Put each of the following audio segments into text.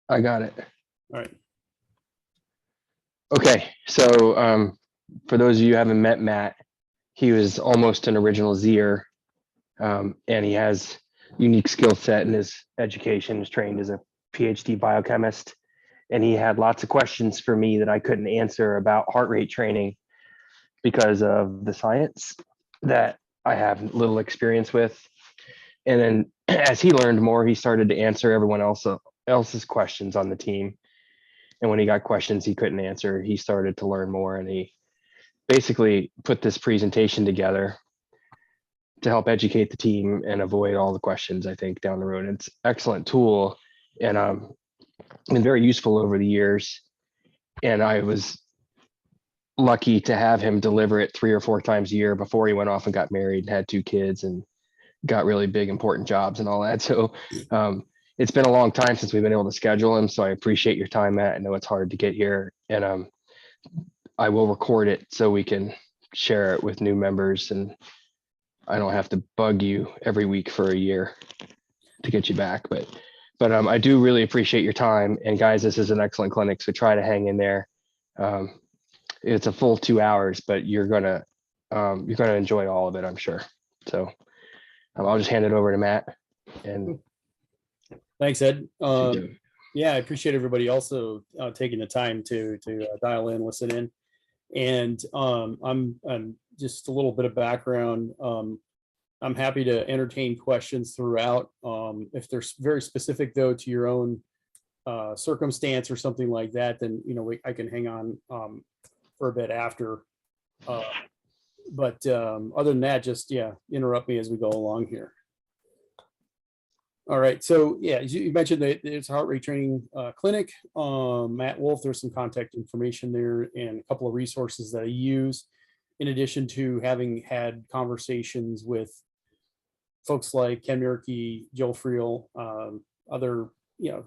I got it. All right. Okay, so for those of you who haven't met Matt, he was almost an original Zer, and he has unique skill set in his education. He's trained as a PhD biochemist, and he had lots of questions for me that I couldn't answer about heart rate training because of the science that I have little experience with. And then as he learned more, he started to answer everyone else's questions on the team. And when he got questions he couldn't answer, he started to learn more, and he basically put this presentation together to help educate the team and avoid all the questions, I think, down the road. It's an excellent tool, and been very useful over the years. And I was lucky to have him deliver it 3 or 4 times a year before he went off and got married and had 2 kids and got really big, important jobs and all that. So it's been a long time since we've been able to schedule him. So I appreciate your time, Matt. I know it's hard to get here, and I will record it so we can share it with new members, and I don't have to bug you every week for a year to get you back. But I do really appreciate your time. And guys, this is an excellent clinic, so try to hang in there. It's a full 2 hours, but you're gonna enjoy all of it, I'm sure. So I'll just hand it over to Matt. And thanks, Ed. Yeah, I appreciate everybody also taking the time to dial in, listen in. And I'm just a little bit of background. I'm happy to entertain questions throughout. If they're very specific, though, to your own circumstance or something like that, then I can hang on for a bit after. But other than that, just interrupt me as we go along here. All right, so as you mentioned, it's a heart rate training clinic. Matt Wolf, there's some contact information there and a couple of resources that I use, in addition to having had conversations with folks like Ken Mierke, Joel Friel, other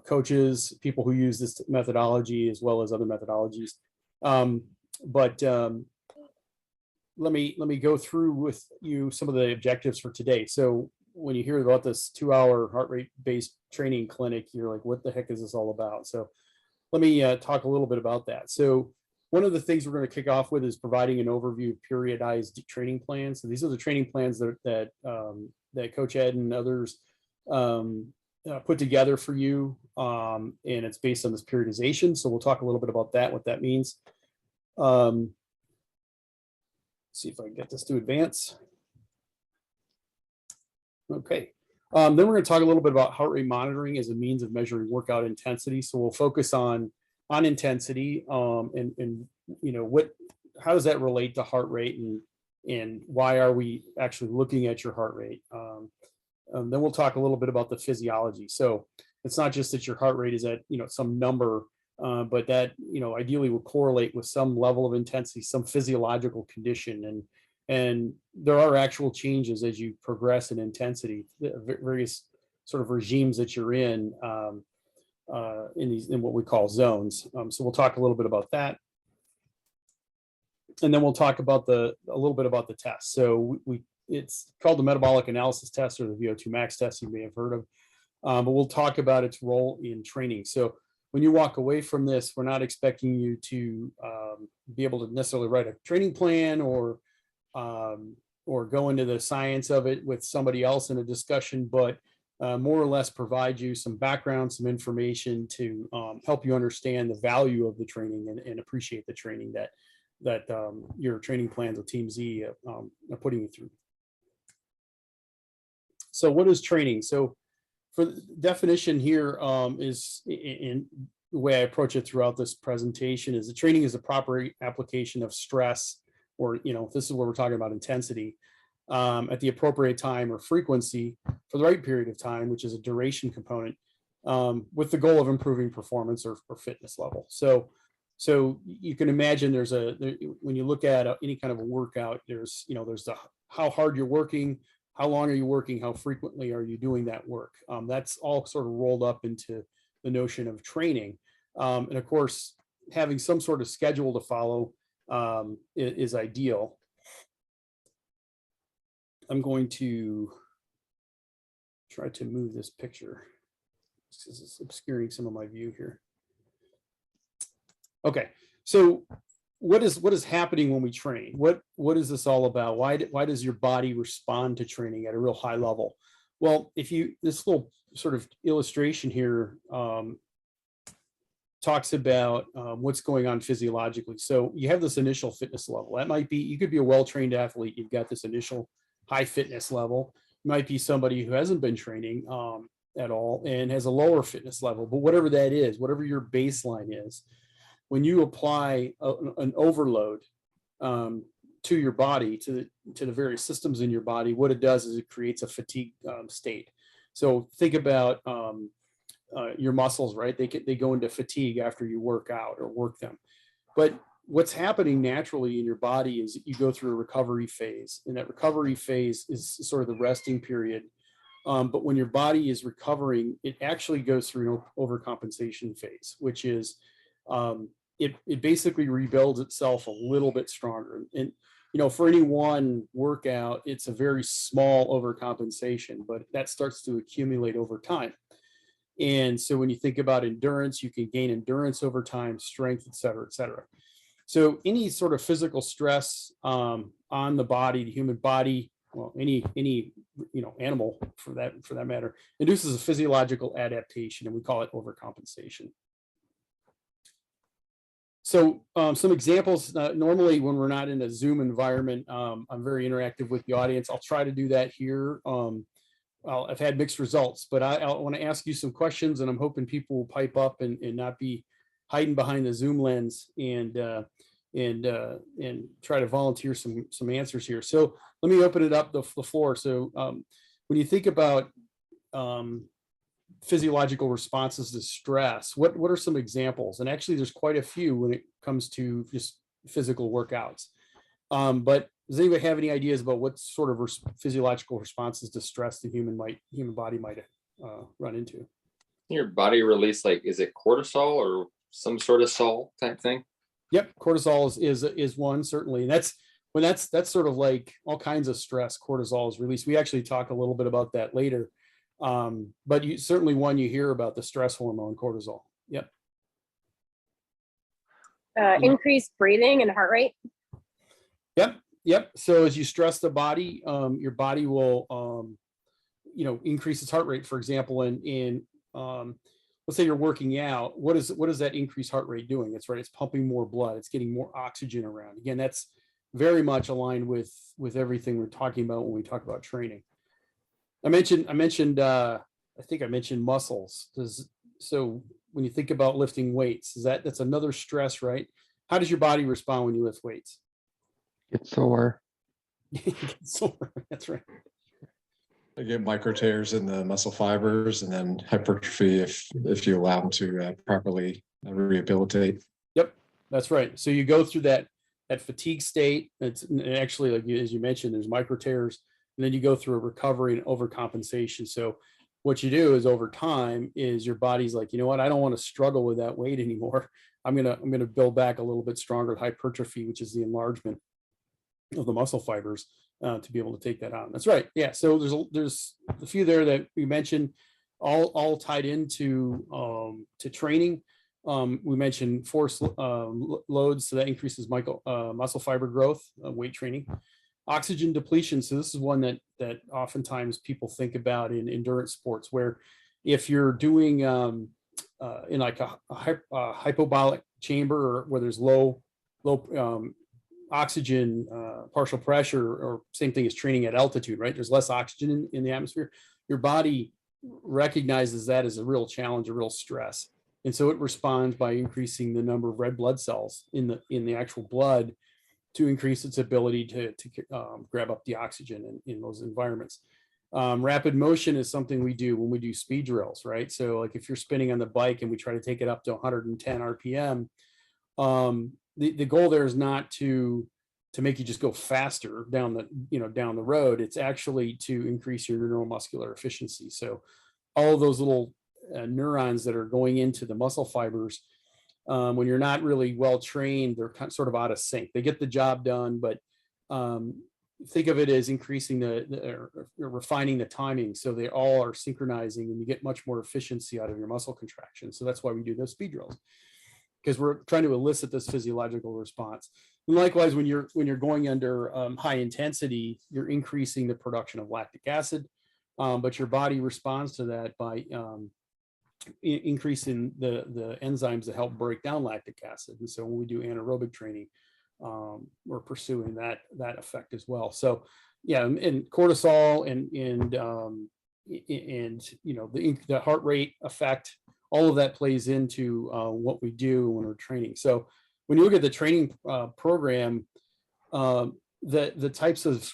coaches, people who use this methodology as well as other methodologies. But let me go through with you some of the objectives for today. So when you hear about this 2-hour heart rate based training clinic, you're like, what the heck is this all about? So let me talk a little bit about that. So one of the things we're going to kick off with is providing an overview of periodized training plans. So these are the training plans that Coach Ed and others put together for you, and it's based on this periodization. So we'll talk a little bit about that, what that means. See if I can get this to advance. Okay. Then we're going to talk a little bit about heart rate monitoring as a means of measuring workout intensity. So we'll focus on intensity, and how does that relate to heart rate, and why are we actually looking at your heart rate? Then we'll talk a little bit about the physiology. So it's not just that your heart rate is at some number, but that ideally will correlate with some level of intensity, some physiological condition, and there are actual changes as you progress in intensity, various sort of regimes that you're in what we call zones. So we'll talk a little bit about that. And then we'll talk about a little bit about the test. So it's called the metabolic analysis test, or the VO2 max test, you may have heard of. But we'll talk about its role in training. So when you walk away from this, we're not expecting you to be able to necessarily write a training plan or go into the science of it with somebody else in a discussion, but more or less provide you some background, some information to help you understand the value of the training and appreciate the training that your training plans with Team Z are putting you through. So what is training? So for the definition here is, in the way I approach it throughout this presentation, is the training is a proper application of stress, or this is where we're talking about intensity, at the appropriate time or frequency for the right period of time, which is a duration component, with the goal of improving performance or fitness level. So you can imagine when you look at any kind of a workout, there's how hard you're working, how long are you working, how frequently are you doing that work. That's all sort of rolled up into the notion of training. And of course, having some sort of schedule to follow is ideal. I'm going to try to move this picture This is obscuring some of my view here. Okay, so what is happening when we train? What is this all about? Why does your body respond to training at a real high level? Well, this little sort of illustration here talks about what's going on physiologically. So you have this initial fitness level. That might be, you could be a well-trained athlete. You've got this initial high fitness level. You might be somebody who hasn't been training at all and has a lower fitness level. But whatever that is, whatever your baseline is, when you apply an overload to your body, to the various systems in your body, what it does is it creates a fatigue state. So think about your muscles, right? They go into fatigue after you work out or work them. But what's happening naturally in your body is you go through a recovery phase, and that recovery phase is sort of the resting period. But when your body is recovering, it actually goes through an overcompensation phase, which is it basically rebuilds itself a little bit stronger. And for any one workout, it's a very small overcompensation, but that starts to accumulate over time. And so when you think about endurance, you can gain endurance over time, strength, et cetera, et cetera. So any sort of physical stress on the body, the human body, well, any animal for that matter, induces a physiological adaptation, and we call it overcompensation. So some examples, normally when we're not in a Zoom environment, I'm very interactive with the audience. I'll try to do that here. I've had mixed results, but I want to ask you some questions, and I'm hoping people will pipe up and not be hiding behind the Zoom lens and try to volunteer some answers here. So let me open it up the floor. So when you think about physiological responses to stress, what are some examples? And actually, there's quite a few when it comes to just physical workouts. But does anybody have any ideas about what sort of physiological responses to stress the human body might run into? Your body release, like, is it cortisol or some sort of sol type thing? Yep, cortisol is one, certainly. And that's sort of like all kinds of stress. Cortisol is released. We actually talk a little bit about that later. But certainly one you hear about, the stress hormone cortisol. Yep. Increased breathing and heart rate. Yep. So as you stress the body, your body will, increase its heart rate. For example, in let's say you're working out. What is that increased heart rate doing? It's right. It's pumping more blood. It's getting more oxygen around. Again, that's very much aligned with everything we're talking about when we talk about training. I mentioned. I think I mentioned muscles. So when you think about lifting weights, that's another stress, right? How does your body respond when you lift weights? It's sore. Sore. That's right. They get micro tears in the muscle fibers, and then hypertrophy if you allow them to properly rehabilitate. Yep, that's right. So you go through that fatigue state. It's actually, like as you mentioned, there's micro tears, and then you go through a recovery and overcompensation. So what you do is over time is your body's like, you know what, I don't want to struggle with that weight anymore. I'm gonna build back a little bit stronger hypertrophy, which is the enlargement of the muscle fibers to be able to take that on. That's right. Yeah. So there's a few there that we mentioned, all tied into to training. We mentioned force loads, so that increases muscle fiber growth, weight training. Oxygen depletion. So this is one that oftentimes people think about in endurance sports, where if you're doing in like a hypobolic chamber, or where there's low oxygen, partial pressure, or same thing as training at altitude, right? There's less oxygen in the atmosphere. Your body recognizes that as a real challenge, a real stress. And so it responds by increasing the number of red blood cells in the actual blood to increase its ability to grab up the oxygen in those environments. Rapid motion is something we do when we do speed drills, right? So like if you're spinning on the bike and we try to take it up to 110 RPM, the goal there is not to make you just go faster down the road. It's actually to increase your neuromuscular efficiency. So all of those little neurons that are going into the muscle fibers, when you're not really well trained, they're sort of out of sync. They get the job done, but think of it as increasing or refining the timing, so they all are synchronizing, and you get much more efficiency out of your muscle contraction. So that's why we do those speed drills, because we're trying to elicit this physiological response. And likewise, when you're going under high intensity, you're increasing the production of lactic acid, but your body responds to that by increasing the enzymes that help break down lactic acid. And so when we do anaerobic training, we're pursuing that effect as well. So yeah, and cortisol and the heart rate effect, all of that plays into what we do when we're training. So when you look at the training program, the types of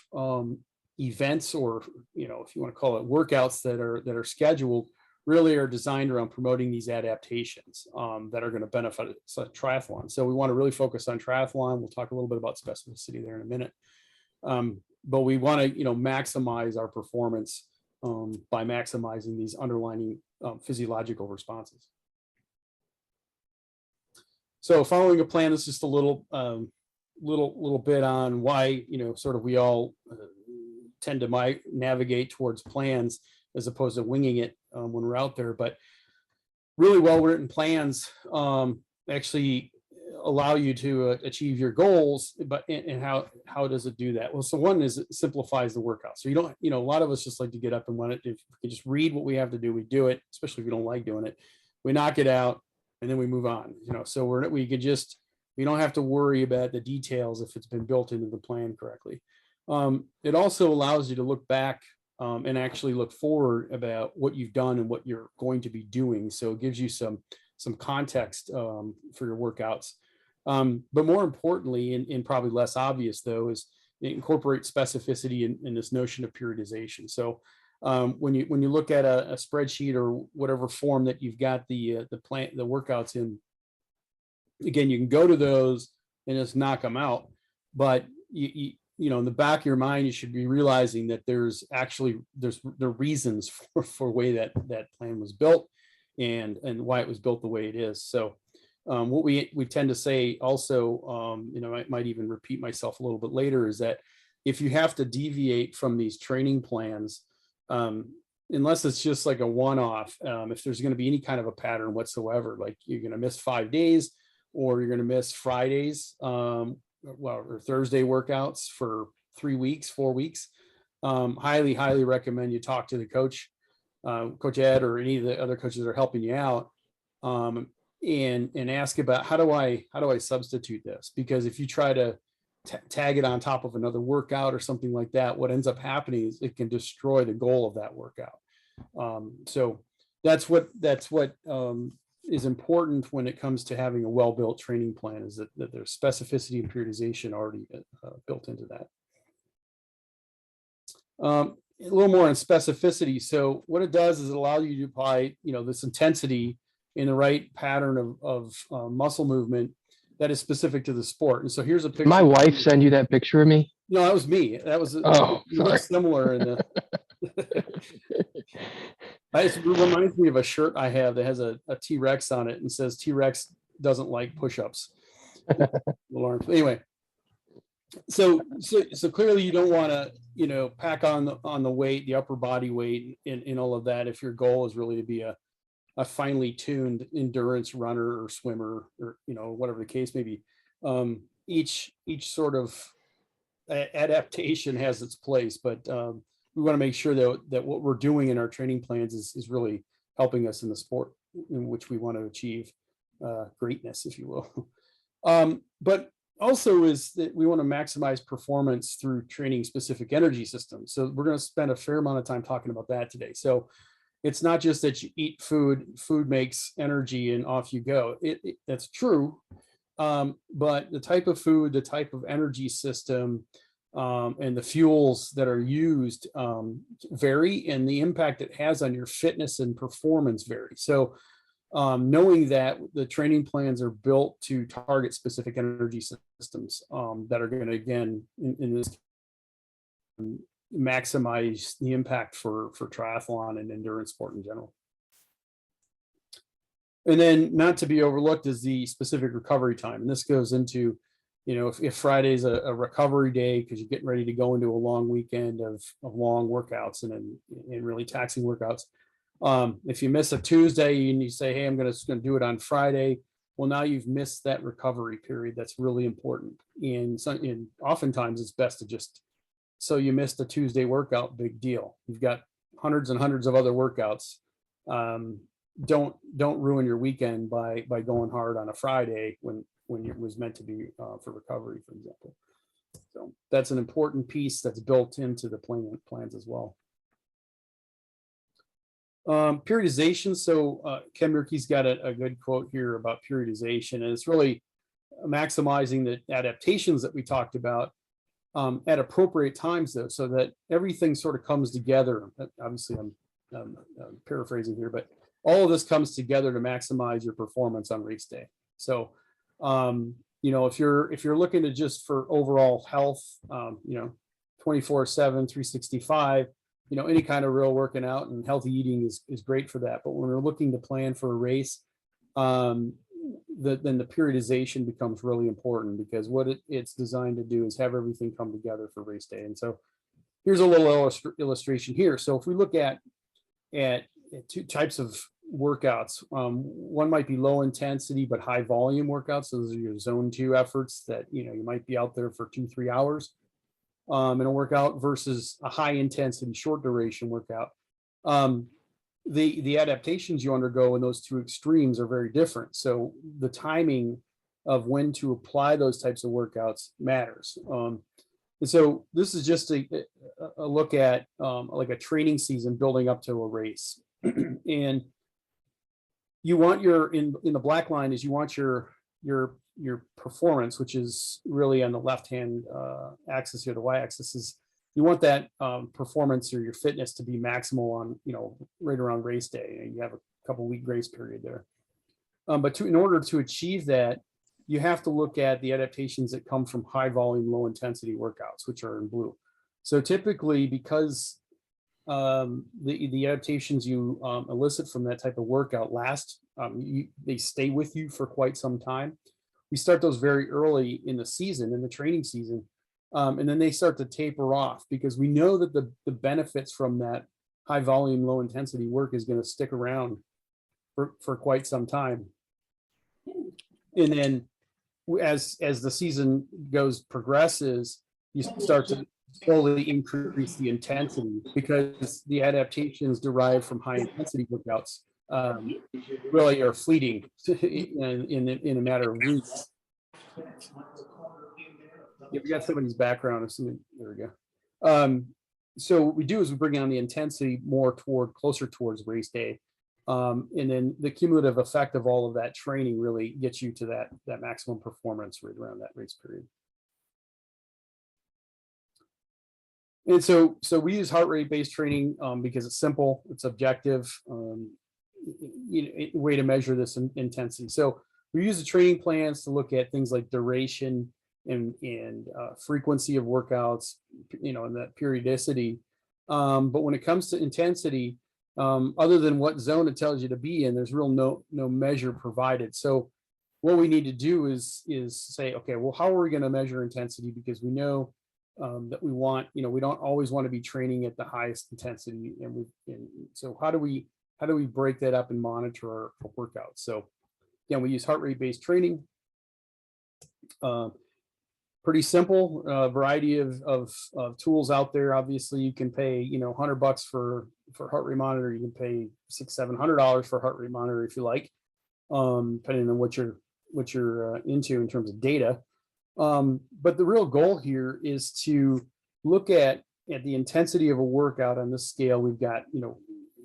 events, or if you want to call it workouts that are scheduled, really are designed around promoting these adaptations that are going to benefit triathlon. So we want to really focus on triathlon. We'll talk a little bit about specificity there in a minute. But we want to, maximize our performance by maximizing these underlying physiological responses. So following a plan is just a little bit on why, sort of we all tend to navigate towards plans as opposed to winging it when we're out there. But really well-written plans actually allow you to achieve your goals. And how does it do that? Well, so one is it simplifies the workout. So you don't, a lot of us just like to get up and want it. If we just read what we have to do, we do it, especially if we don't like doing it. We knock it out and then we move on. So we don't have to worry about the details if it's been built into the plan correctly. It also allows you to look back and actually look forward about what you've done and what you're going to be doing. So it gives you some context for your workouts. But more importantly, and probably less obvious though, is it incorporates specificity in this notion of periodization. So when you look at a spreadsheet or whatever form that you've got the workouts in, again, you can go to those and just knock them out. But in the back of your mind, you should be realizing that there's the reasons for the way that plan was built and why it was built the way it is. So what we tend to say also, I might even repeat myself a little bit later, is that if you have to deviate from these training plans, unless it's just like a one-off, if there's going to be any kind of a pattern whatsoever, like you're going to miss 5 days or you're going to miss Fridays, or Thursday workouts for 3 weeks, 4 weeks, highly recommend you talk to the coach, Coach Ed, or any of the other coaches that are helping you out, and ask about how do I substitute this? Because if you try to tag it on top of another workout or something like that, what ends up happening is it can destroy the goal of that workout. So that's what is important when it comes to having a well-built training plan, is that there's specificity and periodization already built into that. A little more on specificity. So what it does is it allows you to apply, this intensity in the right pattern of muscle movement that is specific to the sport. And so here's a picture. My wife sent you that picture of me? No, that was me. That was similar in the. It reminds me of a shirt I have that has a T-Rex on it and says T-Rex doesn't like push-ups. Anyway, so clearly you don't want to pack on the weight, the upper body weight, and all of that if your goal is really to be a finely tuned endurance runner or swimmer, or whatever the case may be. Each sort of adaptation has its place, but we want to make sure that what we're doing in our training plans is really helping us in the sport in which we want to achieve greatness, if you will. But also is that we want to maximize performance through training specific energy systems. So we're going to spend a fair amount of time talking about that today. So it's not just that you eat food makes energy and off you go. That's true. But the type of food, the type of energy system, and the fuels that are used vary, and the impact it has on your fitness and performance vary. So knowing that the training plans are built to target specific energy systems that are going to, again, in this, maximize the impact for triathlon and endurance sport in general. And then not to be overlooked is the specific recovery time. And this goes into, if Friday's a recovery day because you're getting ready to go into a long weekend of long workouts and really taxing workouts. If you miss a Tuesday and you say, hey, I'm going to do it on Friday, well, now you've missed that recovery period. That's really important. And oftentimes it's best to just, so you missed a Tuesday workout, big deal. You've got hundreds and hundreds of other workouts. Don't ruin your weekend by going hard on a Friday when it was meant to be for recovery, for example. So that's an important piece that's built into the plans as well. Periodization. So Ken Murky's got a good quote here about periodization, and it's really maximizing the adaptations that we talked about at appropriate times, though, so that everything sort of comes together. Obviously, I'm paraphrasing here, but all of this comes together to maximize your performance on race day. So, if you're looking to just for overall health, 24/7, 365, any kind of real working out and healthy eating is great for that. But when we're looking to plan for a race, then the periodization becomes really important, because what it's designed to do is have everything come together for race day. And so here's a little illustration here. So if we look at two types of workouts, one might be low intensity but high volume workouts. So those are your zone 2 efforts that you might be out there for 2-3 hours in a workout, versus a high intensity short duration workout. The adaptations you undergo in those two extremes are very different. So the timing of when to apply those types of workouts matters. And so this is just a look at like a training season building up to a race. And you want in the black line is you want your performance, which is really on the left-hand axis here, the y-axis is, you want that performance or your fitness to be maximal on, right around race day. You have a couple week grace period there. But in order to achieve that, you have to look at the adaptations that come from high volume, low intensity workouts, which are in blue. So typically, because the adaptations you elicit from that type of workout they stay with you for quite some time. We start those very early in the season, in the training season. And then they start to taper off, because we know that the benefits from that high volume, low intensity work is going to stick around for quite some time. And then as the season progresses, you start to slowly increase the intensity, because the adaptations derived from high intensity workouts really are fleeting in a matter of weeks. Yeah, we got somebody's background. There we go. So what we do is we bring on the intensity closer towards race day. And then the cumulative effect of all of that training really gets you to that maximum performance right around that race period. And so we use heart rate based training because it's simple, it's objective, way to measure this intensity. So we use the training plans to look at things like duration and frequency of workouts, and that periodicity. But when it comes to intensity, other than what zone it tells you to be in, there's no measure provided. So what we need to do is say, okay, well, how are we going to measure intensity? Because we know that we don't always want to be training at the highest intensity. And so how do we break that up and monitor our workouts? So again, we use heart rate based training. Pretty simple, variety of tools out there. Obviously, you can pay $100 for heart rate monitor. You can pay $600-700 for heart rate monitor if you like, depending on what you're into in terms of data. But the real goal here is to look at the intensity of a workout on this scale. We've got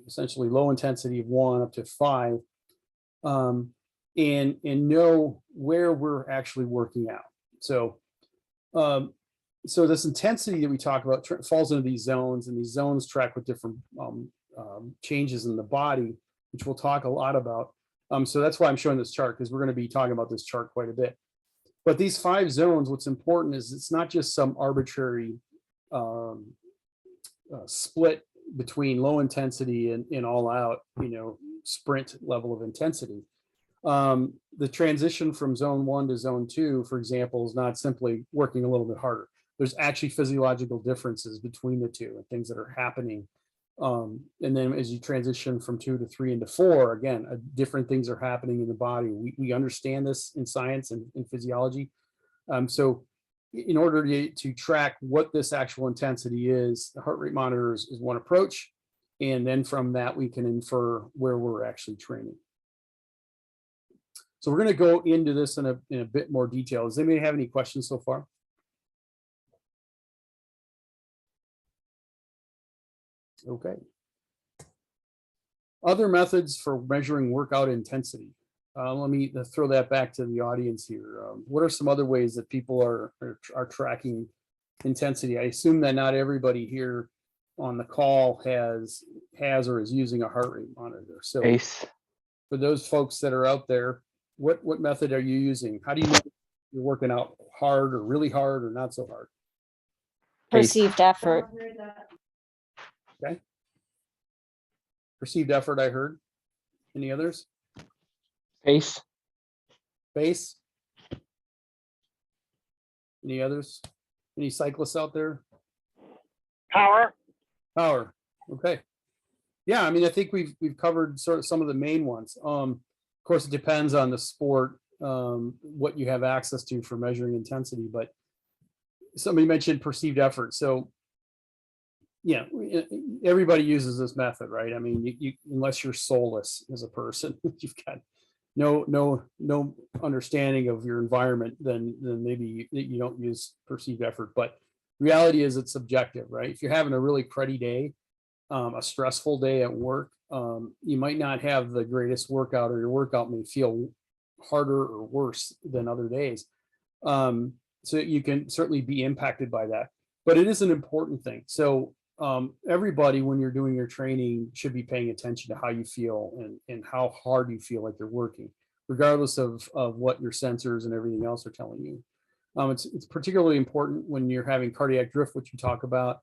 essentially low intensity of 1 up to 5, and know where we're actually working out. So this intensity that we talk about falls into these zones, and these zones track with different changes in the body, which we'll talk a lot about. So that's why I'm showing this chart, because we're going to be talking about this chart quite a bit. But these 5 zones, what's important is it's not just some arbitrary split between low intensity and all out, sprint level of intensity. The transition from zone 1 to zone 2, for example, is not simply working a little bit harder. There's actually physiological differences between the two and things that are happening. And then as you transition from 2 to 3 into 4, again, different things are happening in the body. We understand this in science and in physiology. So in order to track what this actual intensity is, the heart rate monitor is one approach. And then from that, we can infer where we're actually training. So we're going to go into this in a bit more detail. Does anybody have any questions so far? Okay. Other methods for measuring workout intensity. Let me throw that back to the audience here. What are some other ways that people are tracking intensity? I assume that not everybody here on the call has or is using a heart rate monitor. So Pace. for those folks that are out there, what method are you using? How do you know you're working out hard or really hard or not so hard? Pace. Perceived effort. Okay. Perceived effort, I heard. Any others? Pace. Base? Any others? Any cyclists out there? Power. Power. Okay. Yeah, I mean, I think we've covered sort of some of the main ones. Of course, it depends on the sport, what you have access to for measuring intensity, but somebody mentioned perceived effort. So yeah, everybody uses this method, right? I mean, you unless you're soulless as a person, you've got no understanding of your environment, then maybe you don't use perceived effort. But reality is it's subjective, right? If you're having a really cruddy day, a stressful day at work, you might not have the greatest workout, or your workout may feel harder or worse than other days. So you can certainly be impacted by that, but it is an important thing. So everybody, when you're doing your training, should be paying attention to how you feel and how hard you feel like you're working, regardless of what your sensors and everything else are telling you. It's particularly important when you're having cardiac drift, which you talk about,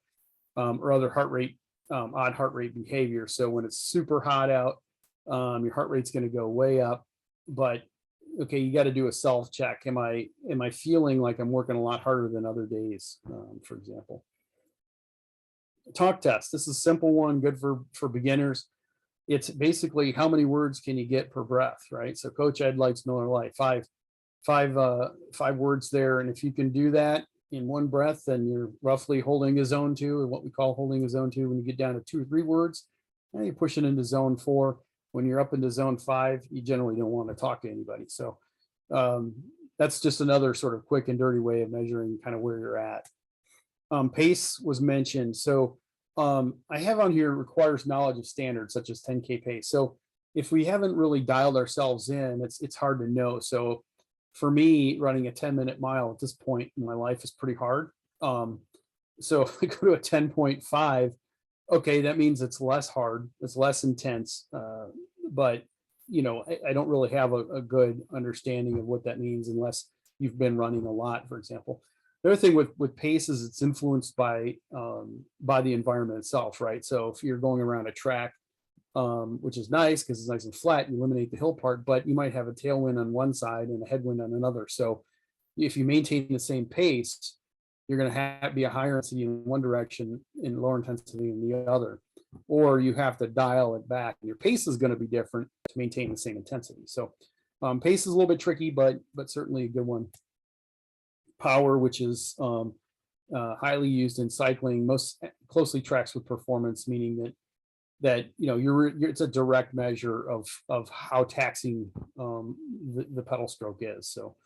or other heart rate, odd heart rate behavior. So when it's super hot out, your heart rate's going to go way up. But okay, you got to do a self check. Am I feeling like I'm working a lot harder than other days, for example? Talk test. This is a simple one, good for beginners. It's basically how many words can you get per breath, right? So Coach Ed likes Miller Lite, five words there. And if you can do that in one breath, then you're roughly holding a zone 2, or what we call holding a zone 2. When you get down to 2 or 3 words, now you're pushing into zone 4. When you're up into zone 5, you generally don't want to talk to anybody. So that's just another sort of quick and dirty way of measuring kind of where you're at. Pace was mentioned. So I have on here requires knowledge of standards such as 10K pace. So if we haven't really dialed ourselves in, it's hard to know. So for me, running a 10-minute mile at this point in my life is pretty hard. So if we go to a 10.5, okay, that means it's less hard, it's less intense. But you know, I don't really have a good understanding of what that means unless you've been running a lot, for example. The other thing with pace is it's influenced by the environment itself, right? So if you're going around a track, which is nice because it's nice and flat, you eliminate the hill part, but you might have a tailwind on one side and a headwind on another. So if you maintain the same pace, you're going to be a higher intensity in one direction and lower intensity in the other, or you have to dial it back. Your pace is going to be different to maintain the same intensity. So pace is a little bit tricky, but certainly a good one. Power, which is highly used in cycling, most closely tracks with performance, meaning that you know it's a direct measure of how taxing the pedal stroke is. So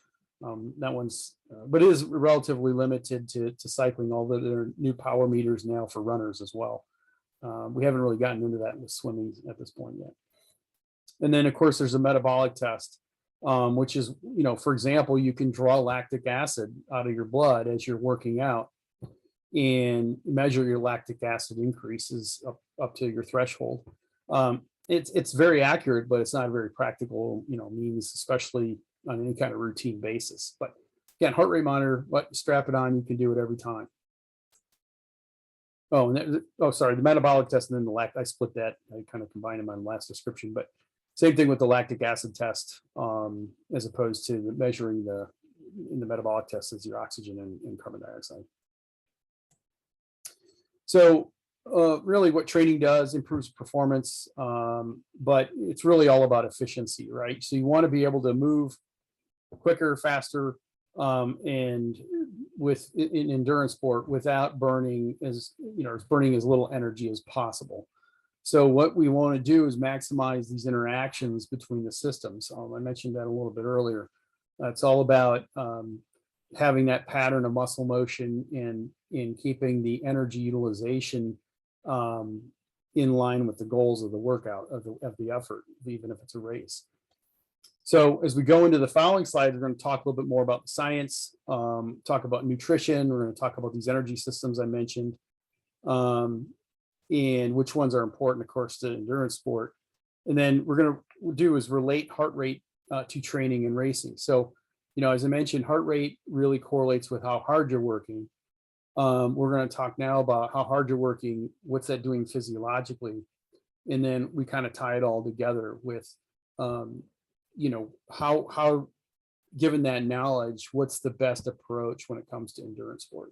that one's, but it is relatively limited to cycling, although there are new power meters now for runners as well. We haven't really gotten into that with swimming at this point yet. And then of course there's a metabolic test, which is, you know, for example, you can draw lactic acid out of your blood as you're working out and measure your lactic acid increases up to your threshold. It's very accurate, but it's not a very practical, you know, means, especially on any kind of routine basis. But again, heart rate monitor, strap it on, you can do it every time. Oh, sorry, the metabolic test and then the lactic, I split that. I kind of combined them on the last description, but Same thing with the lactic acid test, as opposed to measuring in the metabolic test is your oxygen and carbon dioxide. So really what training does improves performance, but it's really all about efficiency, right? So you want to be able to move quicker, faster, and in endurance sport without burning as little energy as possible. So what we want to do is maximize these interactions between the systems. I mentioned that a little bit earlier. It's all about having that pattern of muscle motion and in keeping the energy utilization in line with the goals of the workout, of the effort, even if it's a race. So as we go into the following slide, we're going to talk a little bit more about the science, talk about nutrition. We're going to talk about these energy systems I mentioned, and which ones are important, of course, to endurance sport. And then we're going to do is relate heart rate to training and racing. So, as I mentioned, heart rate really correlates with how hard you're working. We're going to talk now about how hard you're working, what's that doing physiologically, and then we kind of tie it all together with, how, given that knowledge, what's the best approach when it comes to endurance sport.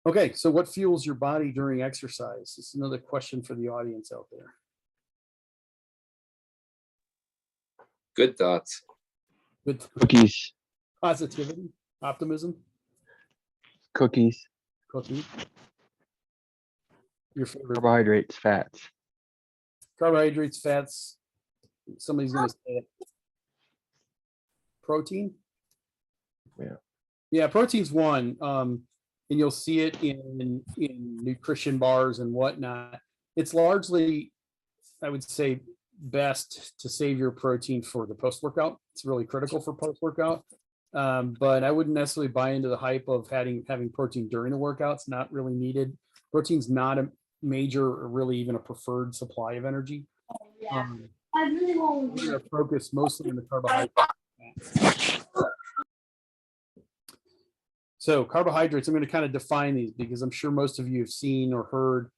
Okay, so what fuels your body during exercise? It's another question for the audience out there. Good thoughts. Good Cookies, positivity, optimism, cookies, cookie. Your favorite carbohydrates, fats. carbohydrates, fats. Somebody's going to say it. Protein. Yeah, protein's one. And you'll see it in nutrition bars and whatnot. It's largely, I would say, best to save your protein for the post-workout. It's really critical for post-workout. But I wouldn't necessarily buy into the hype of having protein during the workout. It's not really needed. Protein's not a major or really even a preferred supply of energy. We're going to focus mostly on the carbohydrates. So carbohydrates, I'm going to kind of define these because I'm sure most of you have seen or heard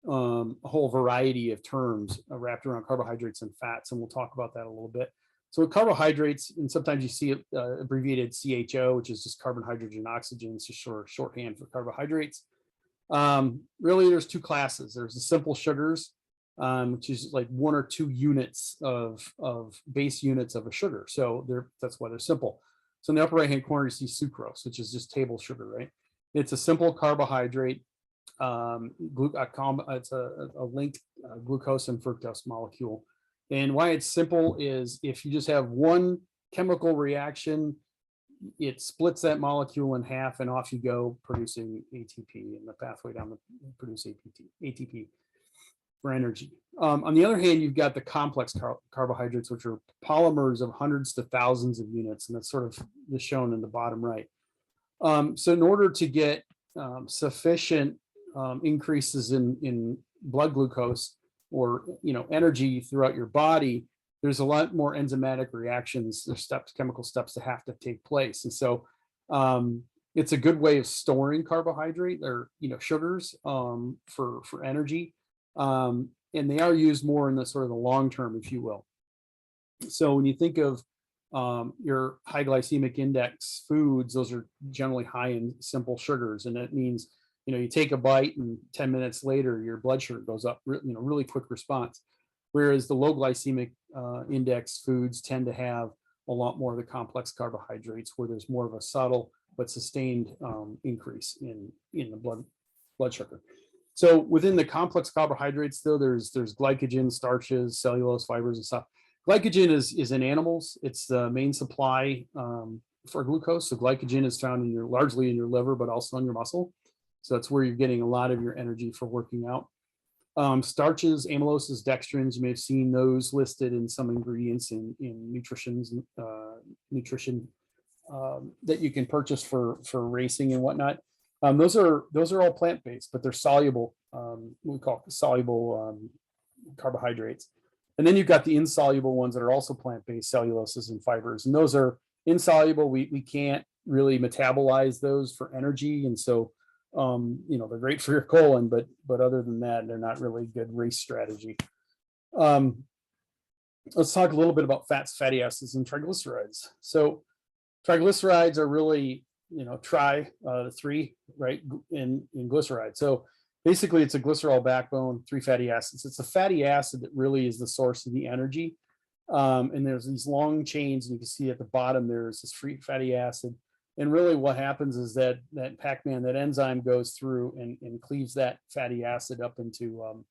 a whole variety of terms wrapped around carbohydrates and fats, and we'll talk about that a little bit. So with carbohydrates, and sometimes you see it abbreviated CHO, which is just carbon, hydrogen, oxygen. It's just shorthand for carbohydrates. Really, there's two classes. There's the simple sugars, which is like 1 or 2 units of base units of a sugar. So that's why they're simple. So in the upper right-hand corner, you see sucrose, which is just table sugar, right? It's a simple carbohydrate. It's a linked glucose and fructose molecule. And why it's simple is if you just have one chemical reaction, it splits that molecule in half and off you go producing ATP and the pathway down to produce ATP for energy. On the other hand, you've got the complex carbohydrates, which are polymers of hundreds to thousands of units, and that's sort of shown in the bottom right. So in order to get sufficient increases in blood glucose or energy throughout your body, there's a lot more enzymatic reactions. There's chemical steps that have to take place, and so it's a good way of storing carbohydrate or sugars for energy. And they are used more in the sort of the long term, if you will. So when you think of your high glycemic index foods, those are generally high in simple sugars, and that means you take a bite and 10 minutes later your blood sugar goes up, really quick response. Whereas the low glycemic index foods tend to have a lot more of the complex carbohydrates, where there's more of a subtle but sustained increase in the blood sugar. So within the complex carbohydrates, though, there's glycogen, starches, cellulose, fibers, and stuff. Glycogen is in animals. It's the main supply for glucose. So glycogen is found largely in your liver, but also in your muscle. So that's where you're getting a lot of your energy for working out. Starches, amyloses, dextrins, you may have seen those listed in some ingredients in nutrition that you can purchase for racing and whatnot. Those are all plant-based, but they're soluble. We call it soluble carbohydrates. And then you've got the insoluble ones that are also plant-based, celluloses and fibers. And those are insoluble. We can't really metabolize those for energy, and so they're great for your colon, but other than that, they're not really good race strategy. Let's talk a little bit about fats, fatty acids, and triglycerides. So triglycerides are really, three, right, in glyceride. So basically it's a glycerol backbone, 3 fatty acids. It's a fatty acid that really is the source of the energy. And there's these long chains, and you can see at the bottom there's this free fatty acid. And really what happens is that Pac-Man, that enzyme goes through and cleaves that fatty acid up into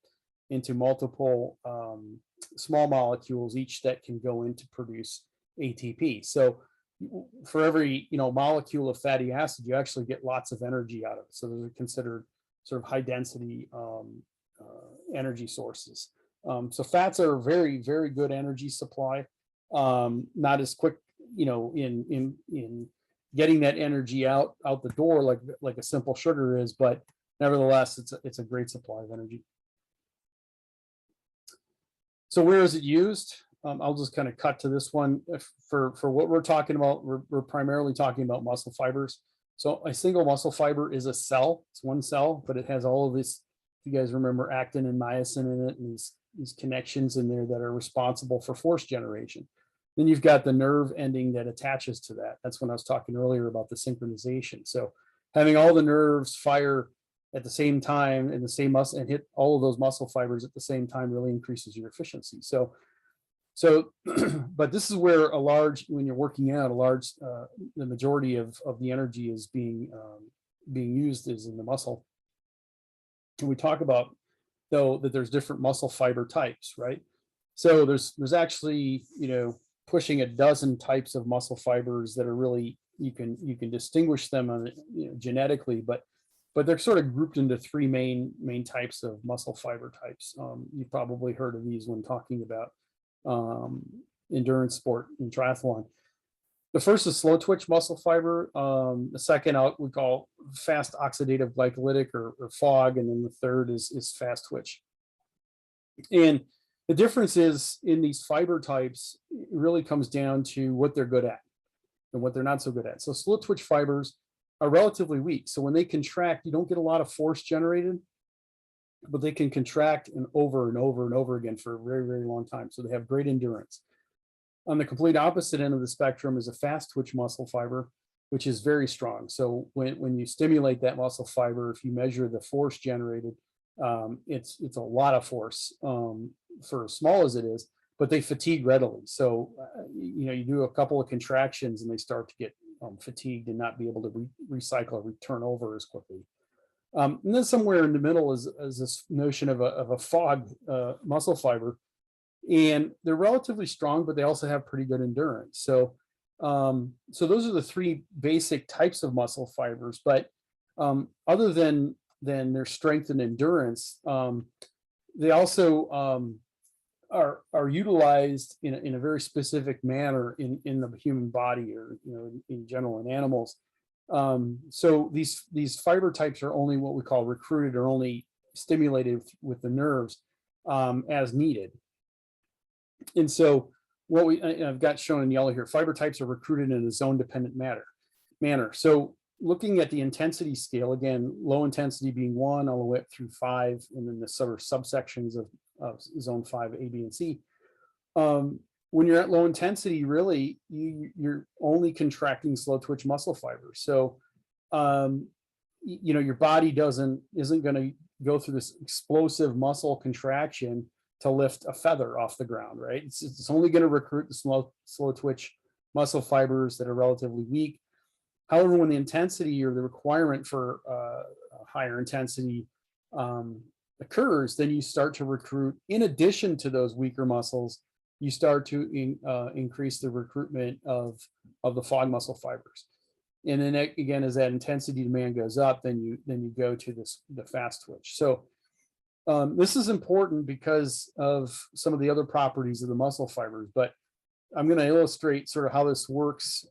multiple small molecules, each that can go in to produce ATP. So for every molecule of fatty acid, you actually get lots of energy out of it. So those are considered sort of high density energy sources. So fats are a very, very good energy supply. Not as quick, in getting that energy out the door like a simple sugar is, but nevertheless, it's a great supply of energy. So where is it used? I'll just kind of cut to this one. For what we're talking about, we're primarily talking about muscle fibers. So a single muscle fiber is a cell. It's one cell, but it has all of this, if you guys remember, actin and myosin in it, and these connections in there that are responsible for force generation. Then you've got the nerve ending that attaches to that. That's when I was talking earlier about the synchronization. So having all the nerves fire at the same time in the same muscle and hit all of those muscle fibers at the same time really increases your efficiency. So, but this is where when you're working out, the majority of the energy is being used is in the muscle. And we talk about, though, that there's different muscle fiber types, right? So there's actually, pushing a dozen types of muscle fibers that are really, you can distinguish them on, genetically, but they're sort of grouped into 3 main types of muscle fiber types. You've probably heard of these when talking about endurance sport and triathlon. The first is slow twitch muscle fiber. The second we call fast oxidative glycolytic or FOG, and then the third is fast twitch. And the difference is in these fiber types, it really comes down to what they're good at and what they're not so good at. So slow twitch fibers are relatively weak. So when they contract, you don't get a lot of force generated, but they can contract and over and over and over again for a very, very long time. So they have great endurance. On the complete opposite end of the spectrum is a fast twitch muscle fiber, which is very strong. So when you stimulate that muscle fiber, if you measure the force generated, it's a lot of force for as small as it is, but they fatigue readily. So, you do a couple of contractions and they start to get fatigued and not be able to recycle or return over as quickly. And then somewhere in the middle is this notion of a FOG muscle fiber, and they're relatively strong, but they also have pretty good endurance. So, so those are the 3 basic types of muscle fibers. But other than their strength and endurance, they also are utilized in a very specific manner in the human body, or in general in animals. So these fiber types are only what we call recruited, or only stimulated with the nerves as needed. And so I've got shown in yellow here, fiber types are recruited in a zone dependent manner. So looking at the intensity scale, again, low intensity being 1 all the way up through 5, and then the sort of subsections of zone 5, A, B, and C. When you're at low intensity, really, you're only contracting slow twitch muscle fibers. So, your body isn't going to go through this explosive muscle contraction to lift a feather off the ground, right? It's only going to recruit the slow twitch muscle fibers that are relatively weak. However, when the intensity or the requirement for higher intensity occurs, then you start to recruit, in addition to those weaker muscles, you start to increase the recruitment of the FOG muscle fibers. And then again, as that intensity demand goes up, then you go to the fast twitch. So this is important because of some of the other properties of the muscle fibers, but I'm going to illustrate sort of how this works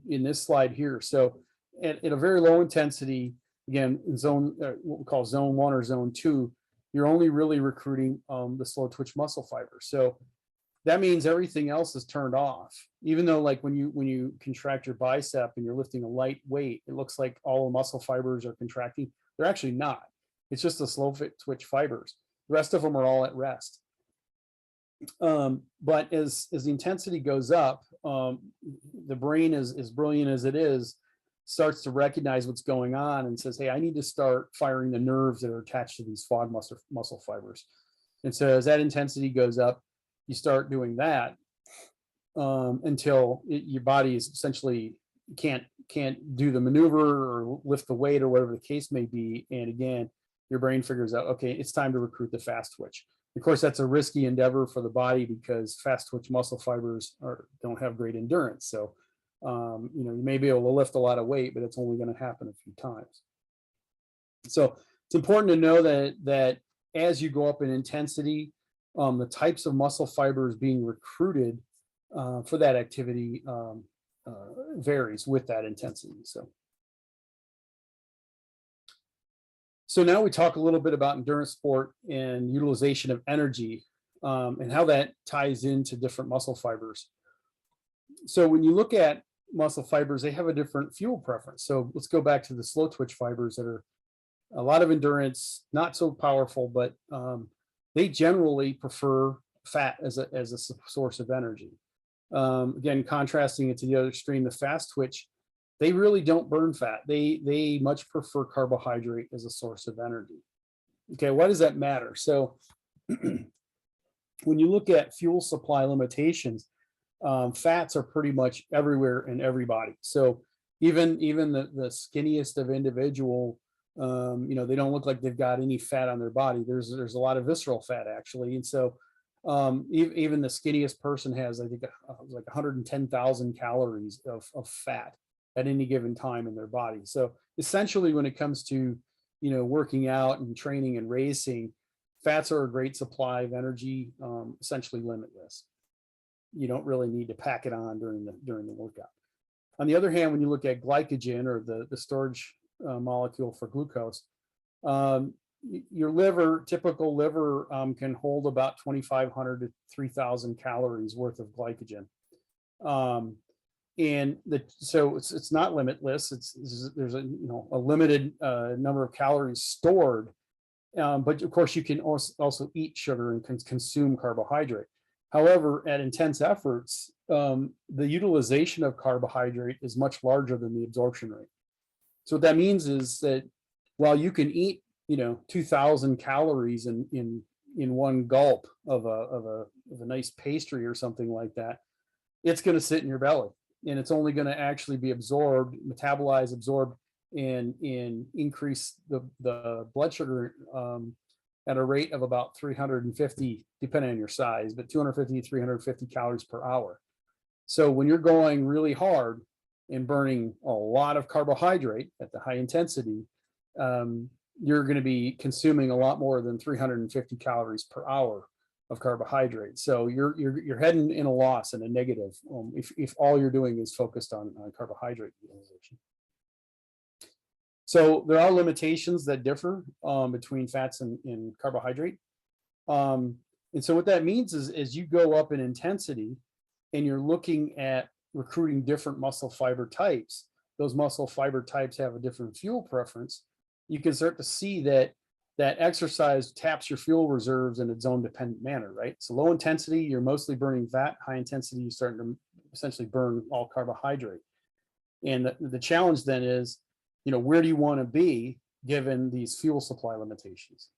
in this slide here. So at a very low intensity, again, in what we call zone 1 or zone 2, you're only really recruiting the slow twitch muscle fibers. So that means everything else is turned off. Even though, like when you contract your bicep and you're lifting a light weight, it looks like all the muscle fibers are contracting. They're actually not. It's just the slow twitch fibers. The rest of them are all at rest. But as the intensity goes up, the brain, is as brilliant as it is, starts to recognize what's going on and says, hey, I need to start firing the nerves that are attached to these fog muscle fibers. And so as that intensity goes up, you start doing that until your body is essentially can't do the maneuver or lift the weight or whatever the case may be. And again, your brain figures out, okay, it's time to recruit the fast twitch. Of course, that's a risky endeavor for the body because fast twitch muscle fibers don't have great endurance. So, you may be able to lift a lot of weight, but it's only going to happen a few times. So it's important to know that as you go up in intensity, the types of muscle fibers being recruited for that activity varies with that intensity. So now we talk a little bit about endurance sport and utilization of energy and how that ties into different muscle fibers. So when you look at muscle fibers, they have a different fuel preference. So let's go back to the slow twitch fibers that are a lot of endurance, not so powerful, but they generally prefer fat as a source of energy. Again, contrasting it to the other extreme, the fast twitch, they really don't burn fat. They much prefer carbohydrate as a source of energy. Okay, why does that matter? So when you look at fuel supply limitations, fats are pretty much everywhere in everybody. So even the skinniest of individual, they don't look like they've got any fat on their body. There's a lot of visceral fat actually, and so even the skinniest person has, I think, like 110,000 calories of fat at any given time in their body. So essentially, when it comes to working out and training and racing, fats are a great supply of energy, essentially limitless. You don't really need to pack it on during the workout. On the other hand, when you look at glycogen, or the storage molecule for glucose, your typical liver can hold about 2,500 to 3,000 calories worth of glycogen. So it's not limitless. There's a limited number of calories stored, but of course you can also eat sugar and consume carbohydrate. However, at intense efforts, the utilization of carbohydrate is much larger than the absorption rate. So what that means is that while you can eat 2,000 calories in one gulp of a nice pastry or something like that, it's going to sit in your belly, and it's only going to actually be metabolized, absorbed, and increase the blood sugar at a rate of about 350, depending on your size, but 250 to 350 calories per hour. So when you're going really hard and burning a lot of carbohydrate at the high intensity, you're going to be consuming a lot more than 350 calories per hour of carbohydrate. So you're heading in a loss and a negative if all you're doing is focused on carbohydrate utilization. So there are limitations that differ between fats and carbohydrate. And so what that means is, as you go up in intensity and you're looking at recruiting different muscle fiber types, those muscle fiber types have a different fuel preference. You can start to see that exercise taps your fuel reserves in a zone dependent manner, right? So low intensity, you're mostly burning fat. High intensity, you're starting to essentially burn all carbohydrate. And the challenge then is, where do you want to be given these fuel supply limitations?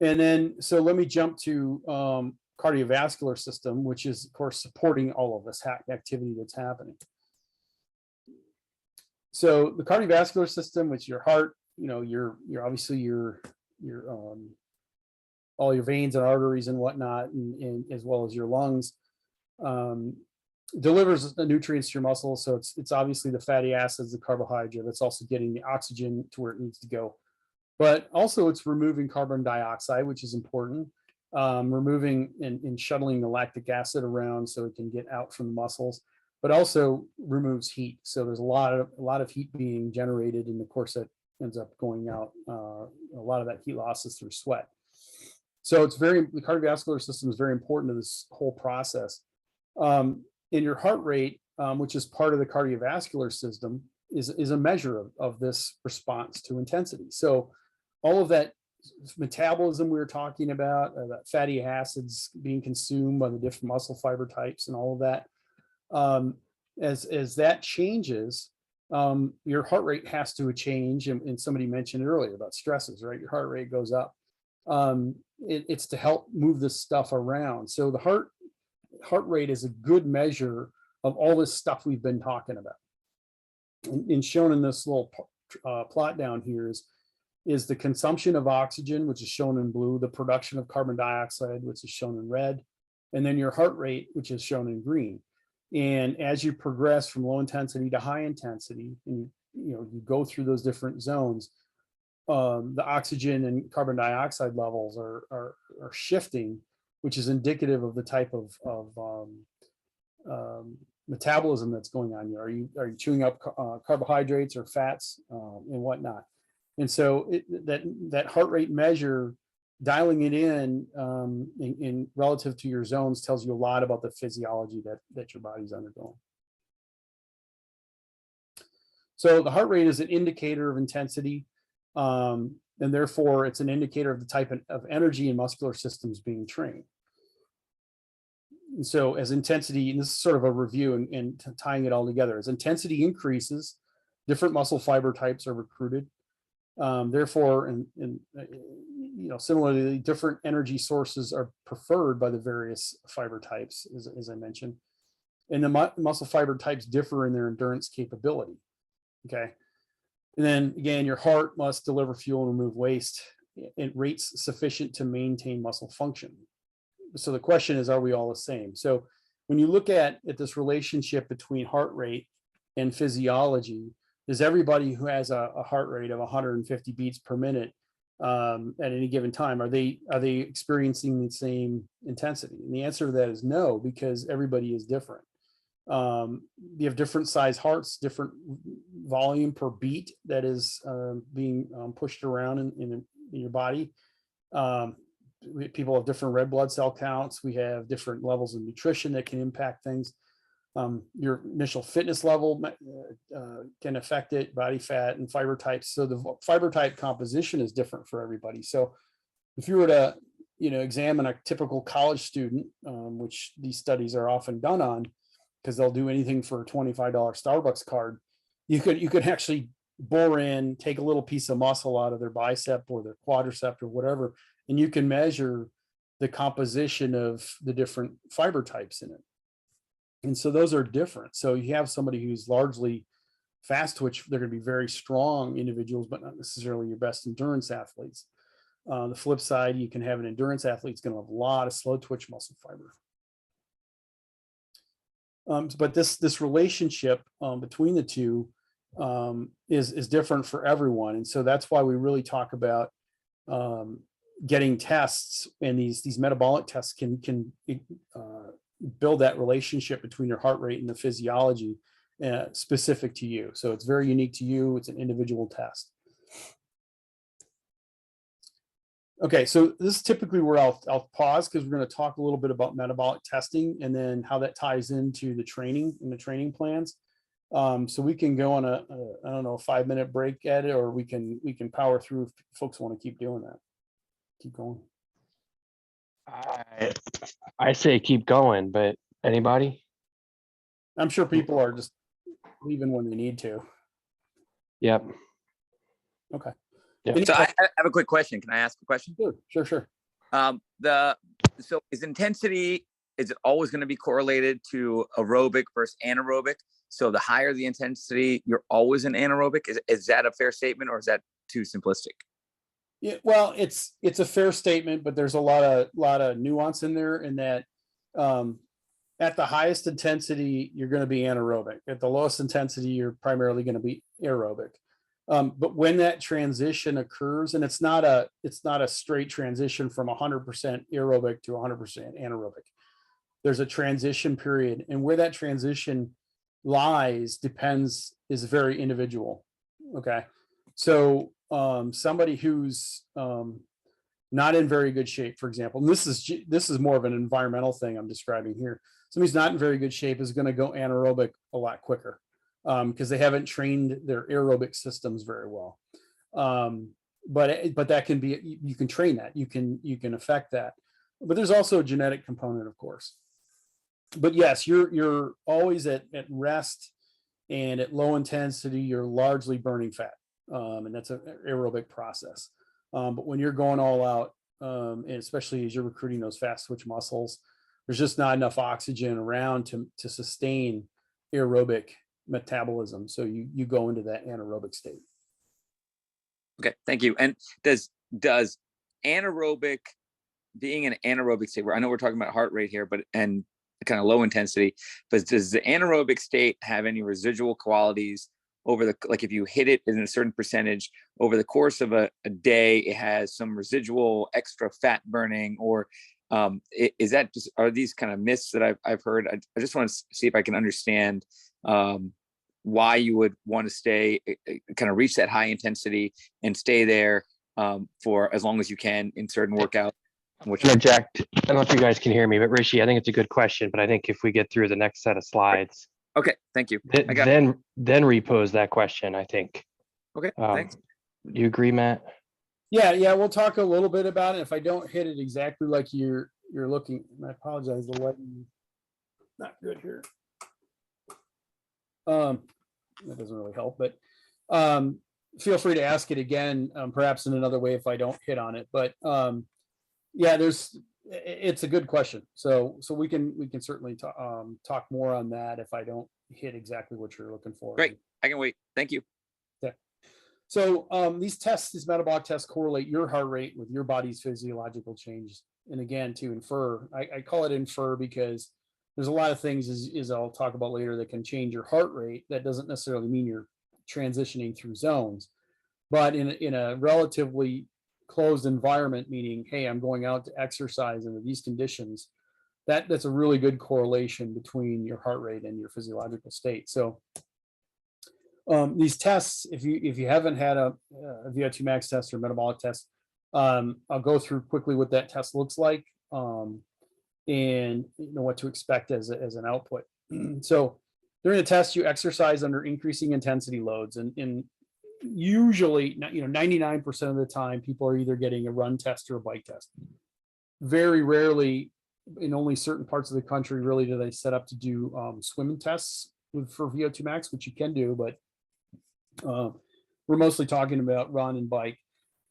And then, so let me jump to cardiovascular system, which is of course supporting all of this activity that's happening. So the cardiovascular system, which your heart, you're obviously your all your veins and arteries and whatnot, and as well as your lungs, delivers the nutrients to your muscles. So it's obviously the fatty acids, the carbohydrate. It's also getting the oxygen to where it needs to go. But also it's removing carbon dioxide, which is important. Removing and shuttling the lactic acid around so it can get out from the muscles, but also removes heat. So there's a lot of heat being generated, and of course that ends up going out. A lot of that heat loss is through sweat. So the cardiovascular system is very important to this whole process. In your heart rate, which is part of the cardiovascular system, is a measure of this response to intensity. So all of that metabolism we were talking about, that fatty acids being consumed by the different muscle fiber types and all of that. As that changes, your heart rate has to change. And somebody mentioned earlier about stresses, right? Your heart rate goes up. It's to help move this stuff around. So the heart rate is a good measure of all this stuff we've been talking about. And shown in this little plot down here is the consumption of oxygen, which is shown in blue, the production of carbon dioxide, which is shown in red, and then your heart rate, which is shown in green. And as you progress from low intensity to high intensity, and you go through those different zones, the oxygen and carbon dioxide levels are shifting, which is indicative of the type of metabolism that's going on. Are you chewing up carbohydrates or fats and whatnot? And so that heart rate measure, dialing it in relative to your zones, tells you a lot about the physiology that your body's undergoing. So the heart rate is an indicator of intensity, and therefore it's an indicator of the type of energy and muscular systems being trained. And so as intensity, and this is sort of a review and tying it all together, as intensity increases, different muscle fiber types are recruited. Therefore, similarly, different energy sources are preferred by the various fiber types, as I mentioned. And the muscle fiber types differ in their endurance capability. Okay. And then again, your heart must deliver fuel and remove waste at rates sufficient to maintain muscle function. So the question is, are we all the same? So when you look at this relationship between heart rate and physiology, is everybody who has a heart rate of 150 beats per minute at any given time, are they experiencing the same intensity? And the answer to that is no, because everybody is different. You have different size hearts, different volume per beat that is being pushed around in your body. People have different red blood cell counts. We have different levels of nutrition that can impact things. Your initial fitness level can affect it, body fat and fiber types. So the fiber type composition is different for everybody. So if you were to, examine a typical college student, which these studies are often done on, because they'll do anything for a $25 Starbucks card, you could actually bore in, take a little piece of muscle out of their bicep or their quadricep or whatever, and you can measure the composition of the different fiber types in it. And so those are different. So you have somebody who's largely fast twitch, they're going to be very strong individuals, but not necessarily your best endurance athletes. The flip side, you can have an endurance athlete who's going to have a lot of slow twitch muscle fiber. But this relationship between the two is different for everyone. And so that's why we really talk about getting tests, and these metabolic tests can build that relationship between your heart rate and the physiology specific to you. So it's very unique to you. It's an individual test. Okay, so this is typically where I'll pause, because we're going to talk a little bit about metabolic testing and then how that ties into the training and the training plans. So we can go on a 5-minute break at it, or we can power through if folks want to keep doing that. Keep going. I say keep going, but anybody? I'm sure people are just leaving when they need to. Yep. Okay. Yep. So I have a quick question. Can I ask a question? Sure. So is intensity, is it always going to be correlated to aerobic versus anaerobic? So the higher the intensity, you're always in anaerobic. Is that a fair statement, or is that too simplistic? Yeah, well, it's a fair statement, but there's a lot of nuance in there, in that at the highest intensity, you're going to be anaerobic. At the lowest intensity, you're primarily going to be aerobic. But when that transition occurs, and it's not a straight transition from 100% aerobic to 100% anaerobic, there's a transition period, and where that transition lies is very individual. Okay, so somebody who's not in very good shape, for example, and this is more of an environmental thing I'm describing here. Somebody who's not in very good shape is going to go anaerobic a lot quicker, because they haven't trained their aerobic systems very well. but that can be, you can train that, you can affect that. But there's also a genetic component, of course. But yes, you're always at rest and at low intensity, you're largely burning fat. And that's an aerobic process. But when you're going all out, and especially as you're recruiting those fast twitch muscles, there's just not enough oxygen around to sustain aerobic metabolism. So you go into that anaerobic state. Okay, thank you. And does anaerobic, being an anaerobic state, where I know we're talking about heart rate here, but and kind of low intensity, but does the anaerobic state have any residual qualities over the, like if you hit it in a certain percentage over the course of a day, it has some residual extra fat burning, or is that just, are these kind of myths that I've heard? I just want to see if I can understand why you would want to stay, kind of reach that high intensity and stay there for as long as you can in certain workouts. Which Interject. I don't know if you guys can hear me, but Rishi, I think it's a good question. But I think if we get through the next set of slides, okay, thank you. I got then repose that question, I think. okay, thanks. You agree, Matt? Yeah, we'll talk a little bit about it. If I don't hit it exactly like you're looking, and I apologize, the lighting not good here. That doesn't really help, but feel free to ask it again, perhaps in another way if I don't hit on it. But yeah, it's a good question. So we can certainly talk more on that if I don't hit exactly what you're looking for. Great, I can wait. Thank you. Okay. So these tests, these metabolic tests, correlate your heart rate with your body's physiological changes. And again, to infer, I call it infer because there's a lot of things, as I'll talk about later, that can change your heart rate. That doesn't necessarily mean you're transitioning through zones, but in a relatively closed environment, meaning, hey, I'm going out to exercise under these conditions, that's a really good correlation between your heart rate and your physiological state. So these tests, if you haven't had a VO2 max test or metabolic test, I'll go through quickly what that test looks like, and what to expect as an output. So during the test, you exercise under increasing intensity loads, and usually, 99% of the time, people are either getting a run test or a bike test. Very rarely, in only certain parts of the country, really, do they set up to do swimming tests for VO2 max, which you can do, but we're mostly talking about run and bike.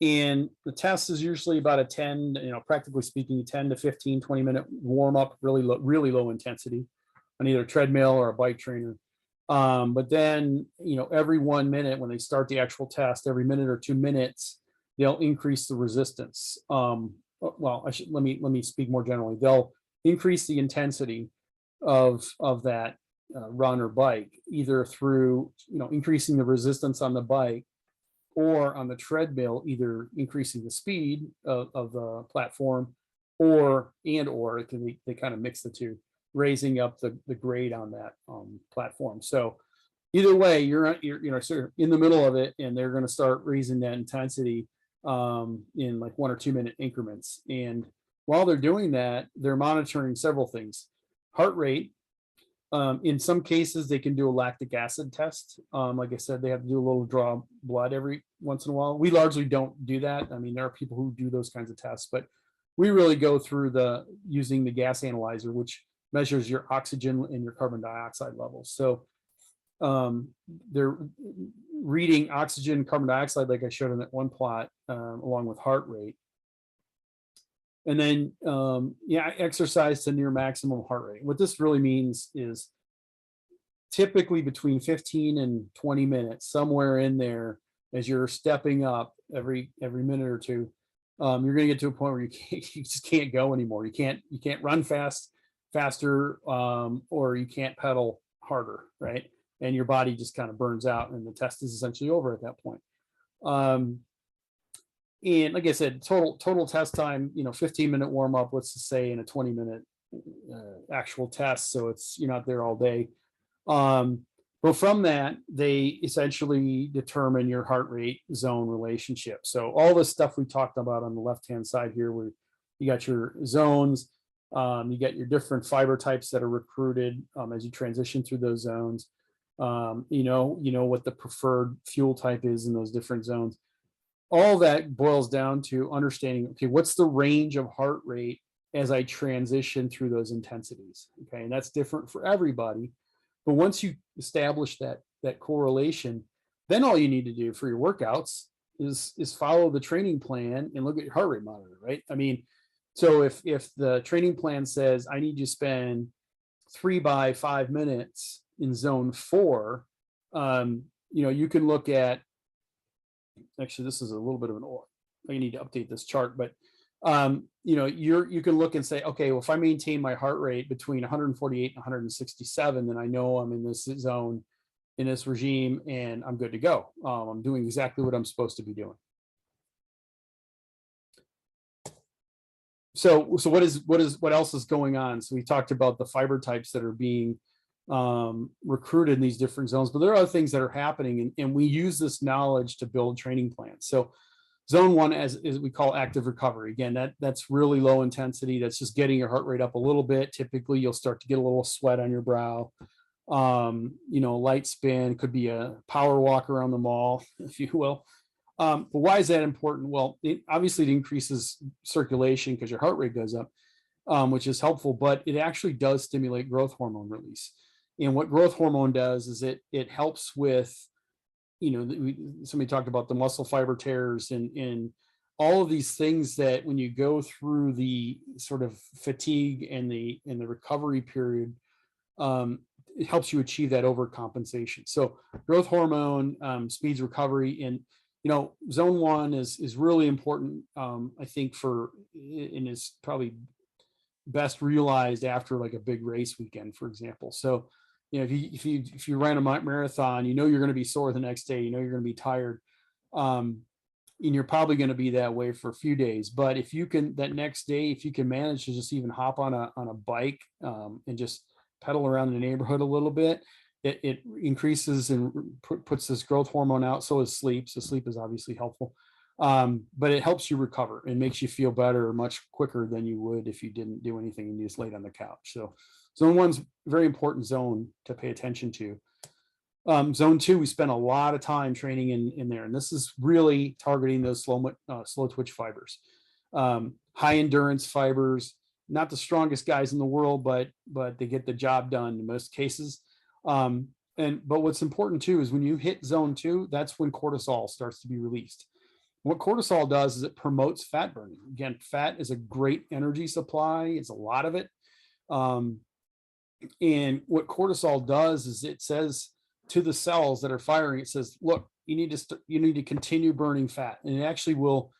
And the test is usually about a 10, practically speaking, 10 to 15, 20-minute warm up, really low intensity on either a treadmill or a bike trainer. But then, every 1 minute when they start the actual test, every minute or 2 minutes, they'll increase the resistance. Well, let me speak more generally. They'll increase the intensity of that run or bike, either through, increasing the resistance on the bike, or on the treadmill, either increasing the speed of the platform, or they kind of mix the two, raising up the grade on that platform. So either way, you're sort of in the middle of it, and they're going to start raising that intensity in like 1 or 2 minute increments. And while they're doing that, they're monitoring several things: heart rate. In some cases, they can do a lactic acid test. Like I said, they have to do a little draw blood every once in a while. We largely don't do that. I mean, there are people who do those kinds of tests, but we really go through using the gas analyzer, which measures your oxygen and your carbon dioxide levels. So they're reading oxygen, carbon dioxide, like I showed in that one plot, along with heart rate. And then, exercise to near maximum heart rate. What this really means is typically between 15 and 20 minutes, somewhere in there, as you're stepping up every minute or two, you're going to get to a point where you just can't go anymore. You can't run faster, or you can't pedal harder, right? And your body just kind of burns out, and the test is essentially over at that point. And like I said, total test time, 15-minute warm up, let's just say, in a 20-minute actual test. So you're not there all day. But from that, they essentially determine your heart rate zone relationship. So all the stuff we talked about on the left-hand side here, where you got your zones, you got your different fiber types that are recruited as you transition through those zones. You know what the preferred fuel type is in those different zones. all that boils down to understanding, okay, what's the range of heart rate as I transition through those intensities? Okay, and that's different for everybody. But once you establish that correlation, then all you need to do for your workouts is follow the training plan and look at your heart rate monitor, right? I mean, so if the training plan says I need you to spend 3 by 5 minutes in zone 4, you can look at, actually, this is a little bit of I need to update this chart, but you can look and say, okay, well, if I maintain my heart rate between 148 and 167, then I know I'm in this zone, in this regime, and I'm good to go. I'm doing exactly what I'm supposed to be doing. So what else is going on? So we talked about the fiber types that are being recruited in these different zones, but there are other things that are happening, and we use this knowledge to build training plans. So zone 1 is we call active recovery. Again, that's really low intensity. That's just getting your heart rate up a little bit. Typically, you'll start to get a little sweat on your brow. Light spin, could be a power walk around the mall, if you will. But why is that important? Well, obviously it increases circulation because your heart rate goes up, which is helpful, but it actually does stimulate growth hormone release. And what growth hormone does is it helps with, somebody talked about the muscle fiber tears and all of these things that when you go through the sort of fatigue and the recovery period, it helps you achieve that overcompensation. So growth hormone speeds recovery, and zone 1 is really important, I think, and is probably best realized after like a big race weekend, for example. So if you ran a marathon, you're going to be sore the next day, you're going to be tired, and you're probably going to be that way for a few days. But if you can, that next day, if you can manage to just even hop on a bike and just pedal around the neighborhood a little bit, it increases and puts this growth hormone out. So is sleep. So sleep is obviously helpful, but it helps you recover and makes you feel better much quicker than you would if you didn't do anything and you just laid on the couch. So zone 1's a very important zone to pay attention to. Zone 2, we spent a lot of time training in there, and this is really targeting those slow twitch fibers, high endurance fibers. Not the strongest guys in the world, but they get the job done in most cases. But what's important too is when you hit zone 2, that's when cortisol starts to be released. What cortisol does is it promotes fat burning. Again, fat is a great energy supply. It's a lot of it. And what cortisol does is it says to the cells that are firing, it says, look, you need to continue burning fat, and it actually will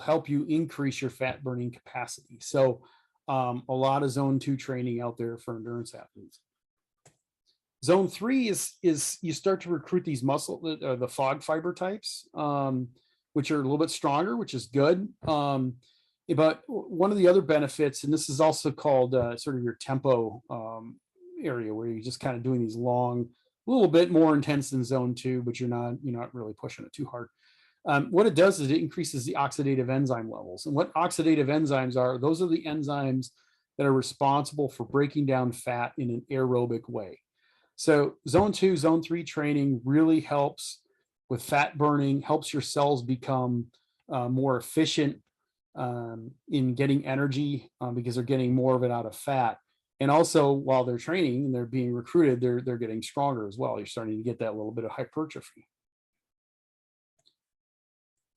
help you increase your fat burning capacity. So a lot of zone 2 training out there for endurance athletes. Zone 3 is you start to recruit these the fog fiber types, which are a little bit stronger, which is good. But one of the other benefits, and this is also called sort of your tempo area, where you're just kind of doing these long, a little bit more intense than zone 2, but you're not really pushing it too hard. What it does is it increases the oxidative enzyme levels. And what oxidative enzymes are, those are the enzymes that are responsible for breaking down fat in an aerobic way. So zone 2, zone 3 training really helps with fat burning, helps your cells become more efficient in getting energy because they're getting more of it out of fat. And also, while they're training and they're being recruited, they're getting stronger as well. You're starting to get that little bit of hypertrophy.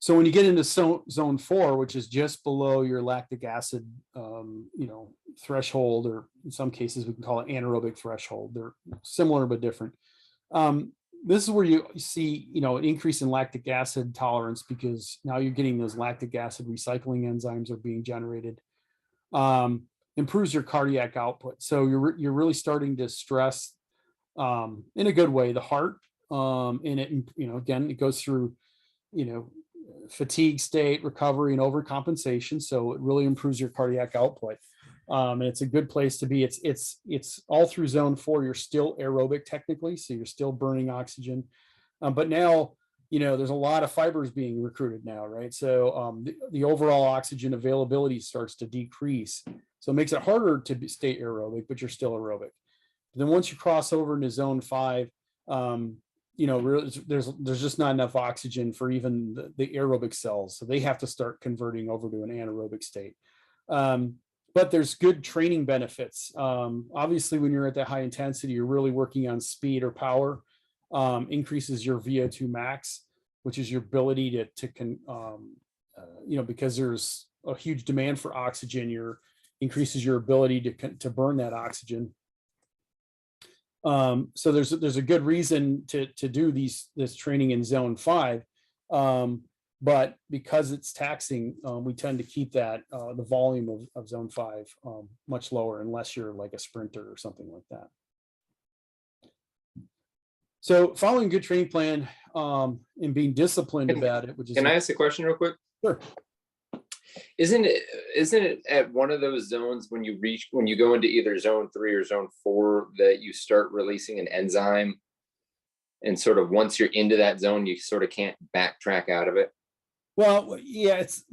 So when you get into zone 4, which is just below your lactic acid, threshold, or in some cases we can call it anaerobic threshold. They're similar but different. This is where you see, an increase in lactic acid tolerance, because now you're getting those lactic acid recycling enzymes are being generated. Improves your cardiac output. So you're really starting to stress, in a good way, the heart. And it, again, it goes through, fatigue state, recovery, and overcompensation. So it really improves your cardiac output. And it's a good place to be. It's all through zone 4. You're still aerobic technically, so you're still burning oxygen. But now, there's a lot of fibers being recruited now, right? So the overall oxygen availability starts to decrease. So it makes it harder to stay aerobic, but you're still aerobic. Then once you cross over into zone 5, there's just not enough oxygen for even the aerobic cells. So they have to start converting over to an anaerobic state. But there's good training benefits. Obviously, when you're at that high intensity, you're really working on speed or power, increases your VO2 max, which is your ability because there's a huge demand for oxygen, increases your ability to burn that oxygen. So there's a good reason to do this training in zone 5. But because it's taxing, we tend to keep that the volume of zone 5 much lower, unless you're like a sprinter or something like that. So following a good training plan and being disciplined about it, which is— Can I ask a question real quick? Sure. Isn't it at one of those zones when you go into either zone 3 or zone 4 that you start releasing an enzyme, and sort of once you're into that zone, you sort of can't backtrack out of it? Well, yeah, it's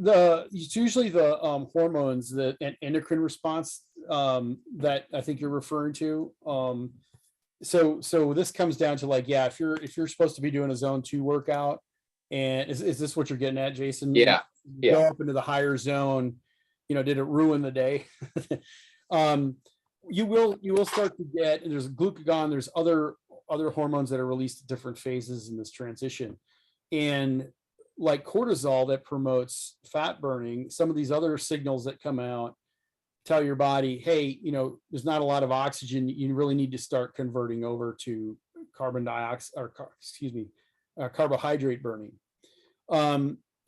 usually the hormones, the endocrine response that I think you're referring to. So this comes down to like, yeah, if you're supposed to be doing a zone 2 workout, and is this what you're getting at, Jason? Yeah. Go up into the higher zone, did it ruin the day? You will start to get, and there's glucagon, there's other hormones that are released at different phases in this transition. And like cortisol that promotes fat burning, some of these other signals that come out tell your body, hey, there's not a lot of oxygen. You really need to start converting over to carbon dioxide, or carbohydrate burning.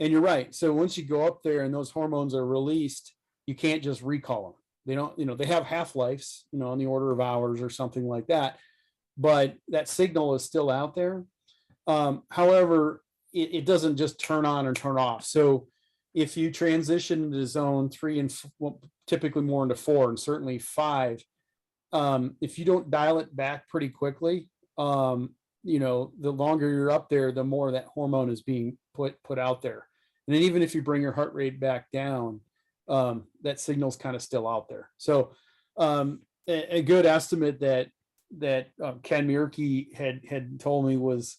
And you're right. So once you go up there and those hormones are released, you can't just recall them. They don't, they have half-lives, on the order of hours or something like that, but that signal is still out there. However, it doesn't just turn on or turn off. So if you transition into zone 3 and typically more into 4 and certainly 5, if you don't dial it back pretty quickly, the longer you're up there, the more that hormone is being put out there. And then even if you bring your heart rate back down, that signal's kind of still out there. So a good estimate that Ken Mierke had told me was,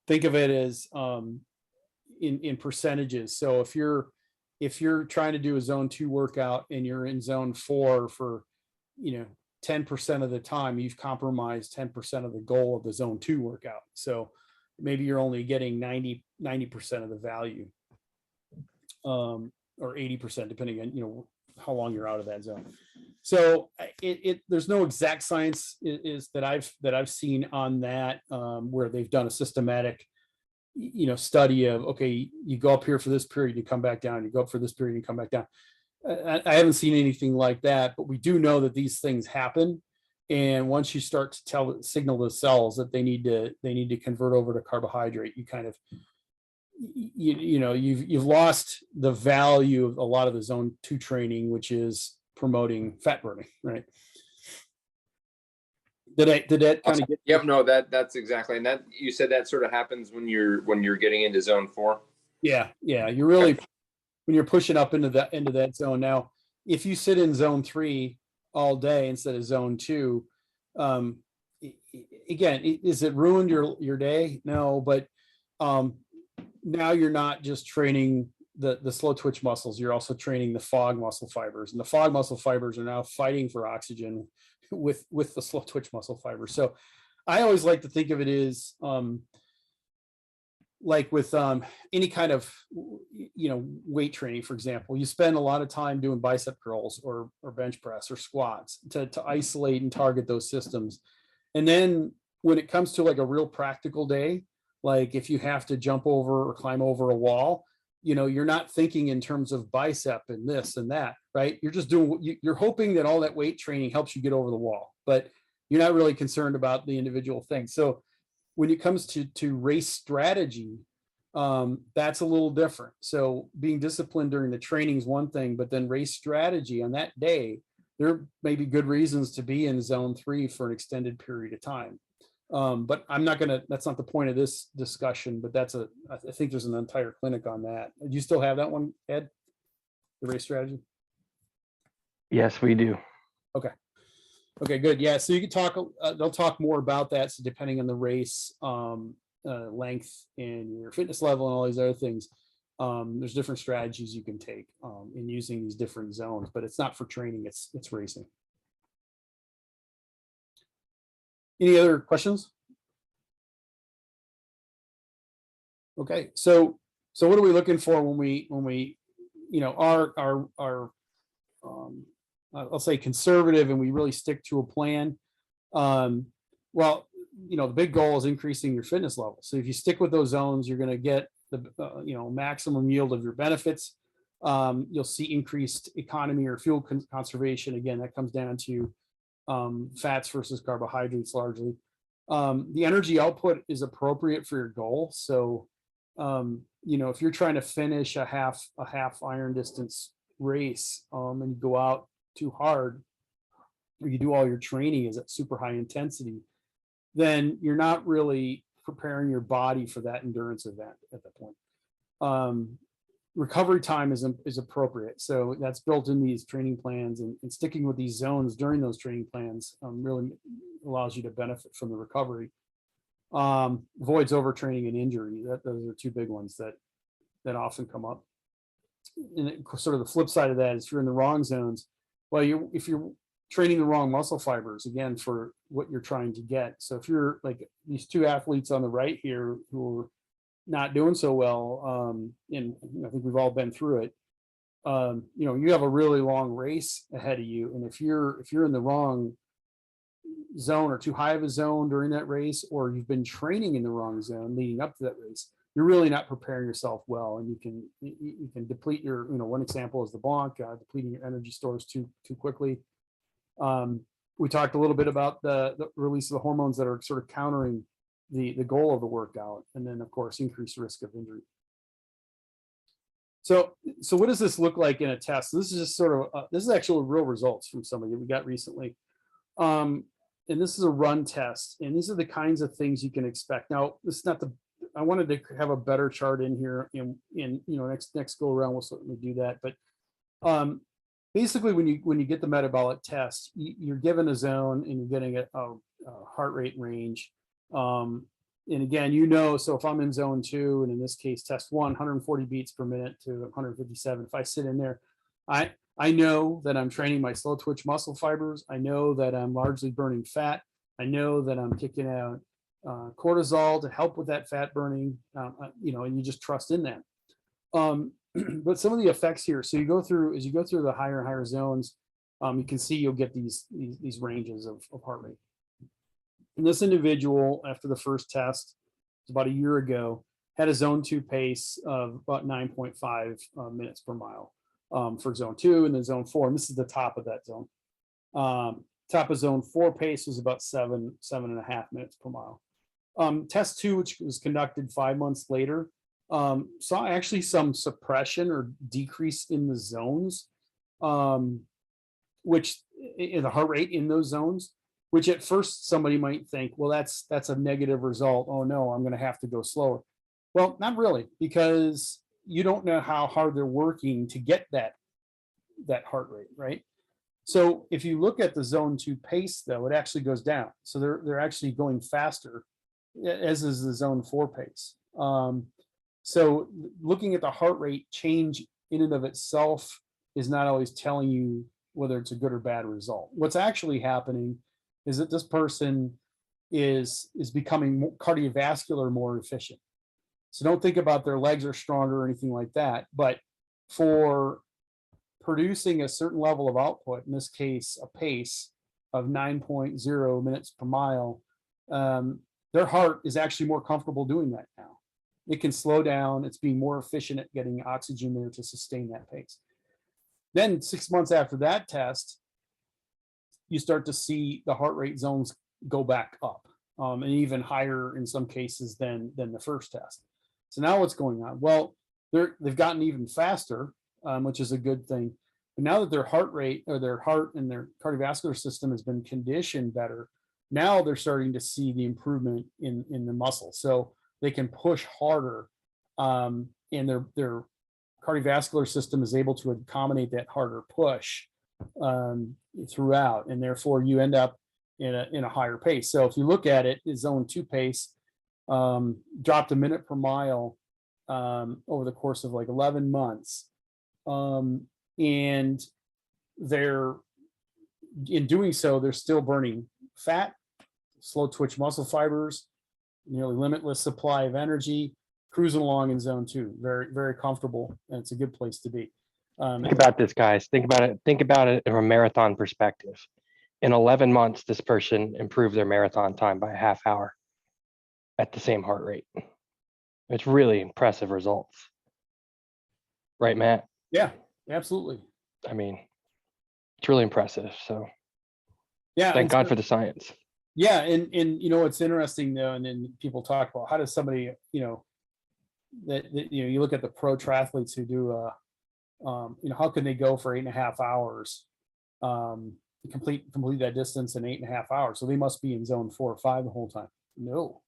think of it as in percentages. So if you're trying to do a zone 2 workout and you're in zone 4 for 10% of the time, you've compromised 10% of the goal of the zone 2 workout. So maybe you're only getting 90% of the value, or 80%, depending on how long you're out of that zone. So there's no exact science that I've seen on that, where they've done a systematic study of, okay, you go up here for this period, you come back down, you go up for this period, you come back down. I haven't seen anything like that, but we do know that these things happen. And once you start to signal the cells that they need to convert over to carbohydrate, you kind of, you've lost the value of a lot of the zone 2 training, which is promoting fat burning, right? Did that kind of get— Yep, no, that's exactly. And that, you said that sort of happens when you're getting into zone 4. Yeah. You're really, when you're pushing up into that zone. Now, if you sit in zone 3 all day instead of zone 2, again, is it ruined your day? No, but now you're not just training the slow twitch muscles, you're also training the fog muscle fibers, and the fog muscle fibers are now fighting for oxygen with the slow twitch muscle fibers. So I always like to think of it as like with any kind of weight training. For example, you spend a lot of time doing bicep curls or bench press or squats to isolate and target those systems. And then when it comes to like a real practical day, like if you have to jump over or climb over a wall, you're not thinking in terms of bicep and this and that, right? You're just you're hoping that all that weight training helps you get over the wall, but you're not really concerned about the individual thing. So when it comes to race strategy, that's a little different. So being disciplined during the training is one thing, but then race strategy on that day, there may be good reasons to be in zone 3 for an extended period of time. But that's not the point of this discussion, but I think there's an entire clinic on that. Do you still have that one, Ed? The race strategy? Yes, we do. Okay, good. Yeah, so you can talk, they'll talk more about that. So depending on the race, length and your fitness level and all these other things, there's different strategies you can take in using these different zones, but it's not for training, it's racing. Any other questions? Okay, so what are we looking for when we are I'll say conservative and we really stick to a plan? Well, the big goal is increasing your fitness level. So if you stick with those zones, you're going to get the maximum yield of your benefits. You'll see increased economy or fuel conservation. Again, that comes down to fats versus carbohydrates largely. The energy output is appropriate for your goal. So if you're trying to finish a half iron distance race and you go out too hard, or you do all your training is at super high intensity, then you're not really preparing your body for that endurance event at that point. Recovery time is appropriate. So that's built in these training plans, and sticking with these zones during those training plans really allows you to benefit from the recovery. Avoids overtraining and injury. Those are two big ones that often come up. And sort of the flip side of that is if you're in the wrong zones, well, if you're training the wrong muscle fibers, again, for what you're trying to get. So if you're like these two athletes on the right here who are not doing so well, and I think we've all been through it, you have a really long race ahead of you. And if you're in the wrong zone or too high of a zone during that race, or you've been training in the wrong zone leading up to that race, you're really not preparing yourself well, and you can deplete your, one example is the Blanc, depleting your energy stores too quickly. We talked a little bit about the release of the hormones that are sort of countering the goal of the workout, and then of course increased risk of injury. So what does this look like in a test? This is just sort of this is actual real results from somebody that we got recently. And this is a run test, and these are the kinds of things you can expect. Now, this is not I wanted to have a better chart in here, in next go around we'll certainly do that. But basically, when you get the metabolic test, you're given a zone and you're getting a heart rate range. And again, so if I'm in zone 2, and in this case, test 1, 140 beats per minute to 157, if I sit in there, I know that I'm training my slow twitch muscle fibers. I know that I'm largely burning fat. I know that I'm kicking out cortisol to help with that fat burning, and you just trust in that. But some of the effects here, so as you go through the higher and higher zones, you can see you'll get these ranges of heart rate. And this individual, after the first test, about a year ago, had a zone 2 pace of about 9.5 minutes per mile for zone 2, and then zone 4, and this is the top of that zone. Top of zone 4 pace was about 7.5 minutes per mile. Test 2, which was conducted 5 months later, saw actually some suppression or decrease in the zones, which in the heart rate in those zones, which at first somebody might think, well, that's a negative result. Oh no, I'm going to have to go slower. Well, not really, because you don't know how hard they're working to get that heart rate, right? So if you look at the zone 2 pace, though, it actually goes down. So they're actually going faster, as is the zone 4 pace. So looking at the heart rate change in and of itself is not always telling you whether it's a good or bad result. What's actually happening is that this person is becoming cardiovascular more efficient. So don't think about their legs are stronger or anything like that, but for producing a certain level of output, in this case, a pace of 9.0 minutes per mile, their heart is actually more comfortable doing that now. It can slow down. It's being more efficient at getting oxygen there to sustain that pace. Then 6 months after that test, you start to see the heart rate zones go back up, and even higher in some cases than the first test. So now what's going on? Well, they've gotten even faster, which is a good thing. But now that their heart rate, or their heart and their cardiovascular system has been conditioned better, now they're starting to see the improvement in the muscle. So they can push harder, and their cardiovascular system is able to accommodate that harder push throughout, and therefore you end up in a higher pace. So if you look at it, zone 2 pace, dropped a minute per mile over the course of like 11 months. And they're, in doing so, they're still burning fat, slow twitch muscle fibers, nearly limitless supply of energy, cruising along in zone 2. Very, very comfortable, and it's a good place to be. Think about this, guys. Think about it from a marathon perspective. In 11 months, this person improved their marathon time by a half hour at the same heart rate. It's really impressive results. Right, Matt? Yeah, absolutely. I mean, it's really impressive. So Yeah. thank God for the science. Yeah. And you know, what's interesting though, and then people talk about how does somebody, you know, that you know, you look at the pro triathletes who do, you know, how can they go for 8.5 hours, complete that distance in 8.5 hours? So they must be in zone 4 or 5 the whole time. No,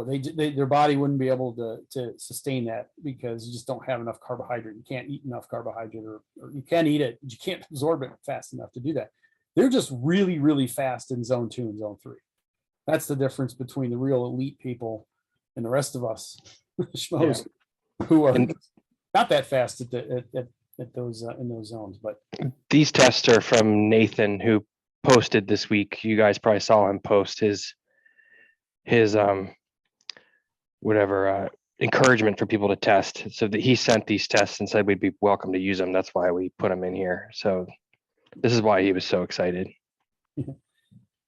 their body wouldn't be able to sustain that because you just don't have enough carbohydrate. You can't eat enough carbohydrate, or you can eat it, but you can't absorb it fast enough to do that. They're just really, really fast in zone 2 and zone 3. That's the difference between the real elite people and the rest of us schmoes who are not that fast at those in those zones. But these tests are from Nathan, who posted this week. You guys probably saw him post his encouragement for people to test. So that he sent these tests and said we'd be welcome to use them. That's why we put them in here. So this is why he was so excited.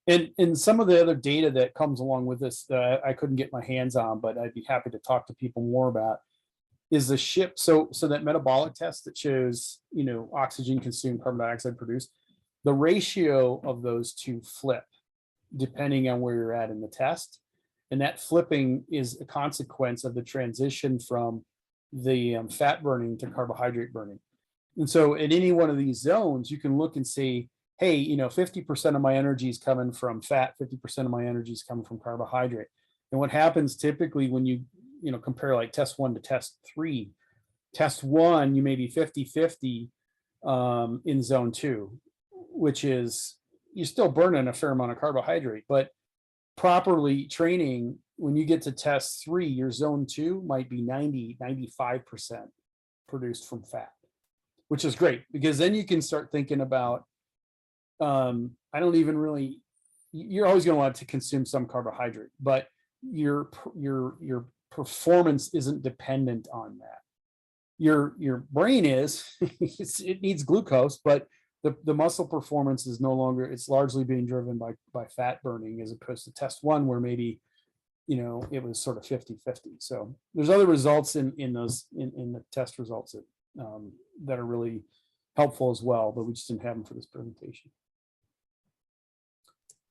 And some of the other data that comes along with this that I couldn't get my hands on, but I'd be happy to talk to people more about, is the shift. So that metabolic test that shows, you know, oxygen consumed, carbon dioxide produced, the ratio of those two flip depending on where you're at in the test. And that flipping is a consequence of the transition from the fat burning to carbohydrate burning. And so in any one of these zones, you can look and see, hey, you know, 50% of my energy is coming from fat, 50% of my energy is coming from carbohydrate. And what happens typically when you know, compare like test 1 to test 3, test 1, you may be 50-50 in zone 2, which is you're still burning a fair amount of carbohydrate, but properly training, when you get to test 3, your zone 2 might be 90-95% produced from fat, which is great because then you can start thinking about, I don't even really, you're always going to want to consume some carbohydrate, but your performance isn't dependent on that. Your brain is, it needs glucose, but the muscle performance is no longer, it's largely being driven by fat burning, as opposed to test 1 where maybe, you know, it was sort of 50-50. So there's other results in the test results that are really helpful as well, but we just didn't have them for this presentation.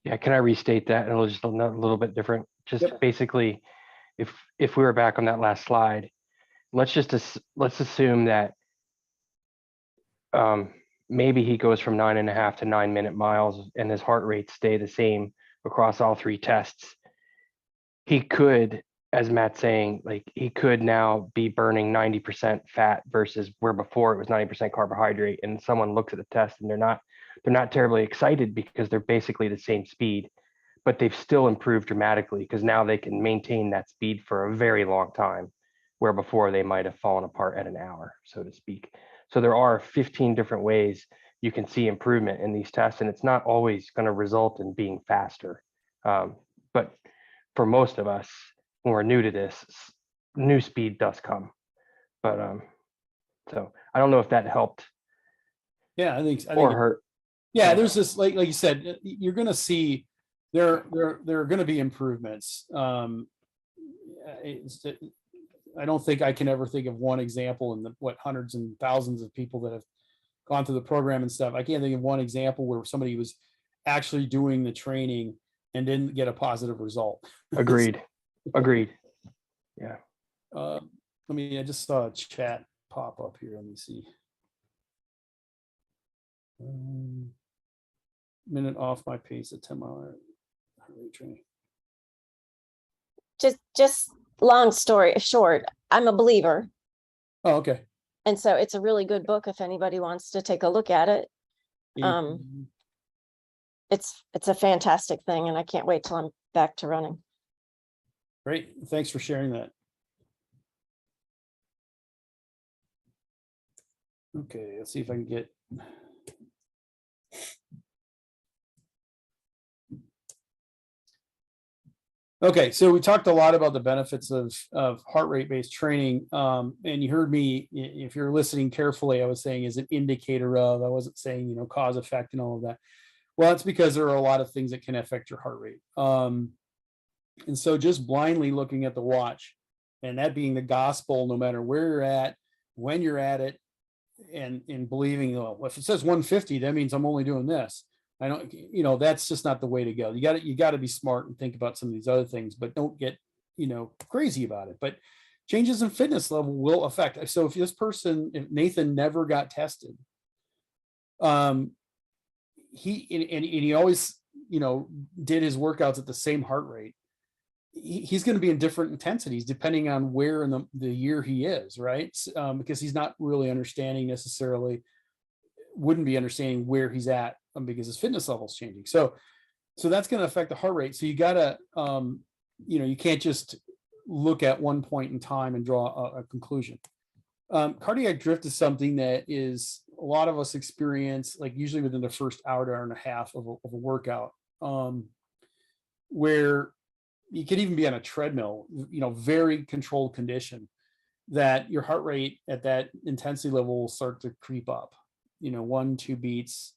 Yeah, can I restate that? And it'll just a little bit different. Just basically, if we were back on that last slide, let's assume that maybe he goes from 9.5 to 9 minute miles and his heart rates stay the same across all 3 tests. He could, as Matt's saying, like he could now be burning 90% fat versus where before it was 90% carbohydrate. And someone looks at the test and they're not terribly excited because they're basically the same speed, but they've still improved dramatically because now they can maintain that speed for a very long time, where before they might have fallen apart at an hour, so to speak. So there are 15 different ways you can see improvement in these tests, and it's not always going to result in being faster. But for most of us, when we're new to this, new speed does come. But so I don't know if that helped. Yeah, I think or hurt. Yeah, there's this, like you said, you're going to see there are going to be improvements. I don't think I can ever think of one example in the hundreds and thousands of people that have gone through the program and stuff. I can't think of one example where somebody was actually doing the training and didn't get a positive result. Agreed. Yeah. I just saw a chat pop up here. Let me see. Minute off my pace at 10 mile heart rate training. Just long story short, I'm a believer. Oh, okay. And so it's a really good book if anybody wants to take a look at it. It's a fantastic thing, and I can't wait till I'm back to running. Great. Thanks for sharing that. Okay, let's see if I can get. Okay, so we talked a lot about the benefits of heart rate based training. And you heard me, if you're listening carefully, I was saying is an indicator of, I wasn't saying, cause effect and all of that. Well, that's because there are a lot of things that can affect your heart rate. And so just blindly looking at the watch and that being the gospel, no matter where you're at, when you're at it, and believing, well, if it says 150, that means I'm only doing this. I don't, that's just not the way to go. You got to be smart and think about some of these other things, but don't get, crazy about it. But changes in fitness level will affect. So if Nathan never got tested, he always, did his workouts at the same heart rate. He's going to be in different intensities depending on where in the year he is, right? Because he's not really wouldn't be understanding where he's at because his fitness level is changing. So that's going to affect the heart rate. So you got to, you can't just look at one point in time and draw a conclusion. Cardiac drift is something that is a lot of us experience, like usually within the first hour and a half of a workout, where you could even be on a treadmill, very controlled condition, that your heart rate at that intensity level will start to creep up, 1-2 beats,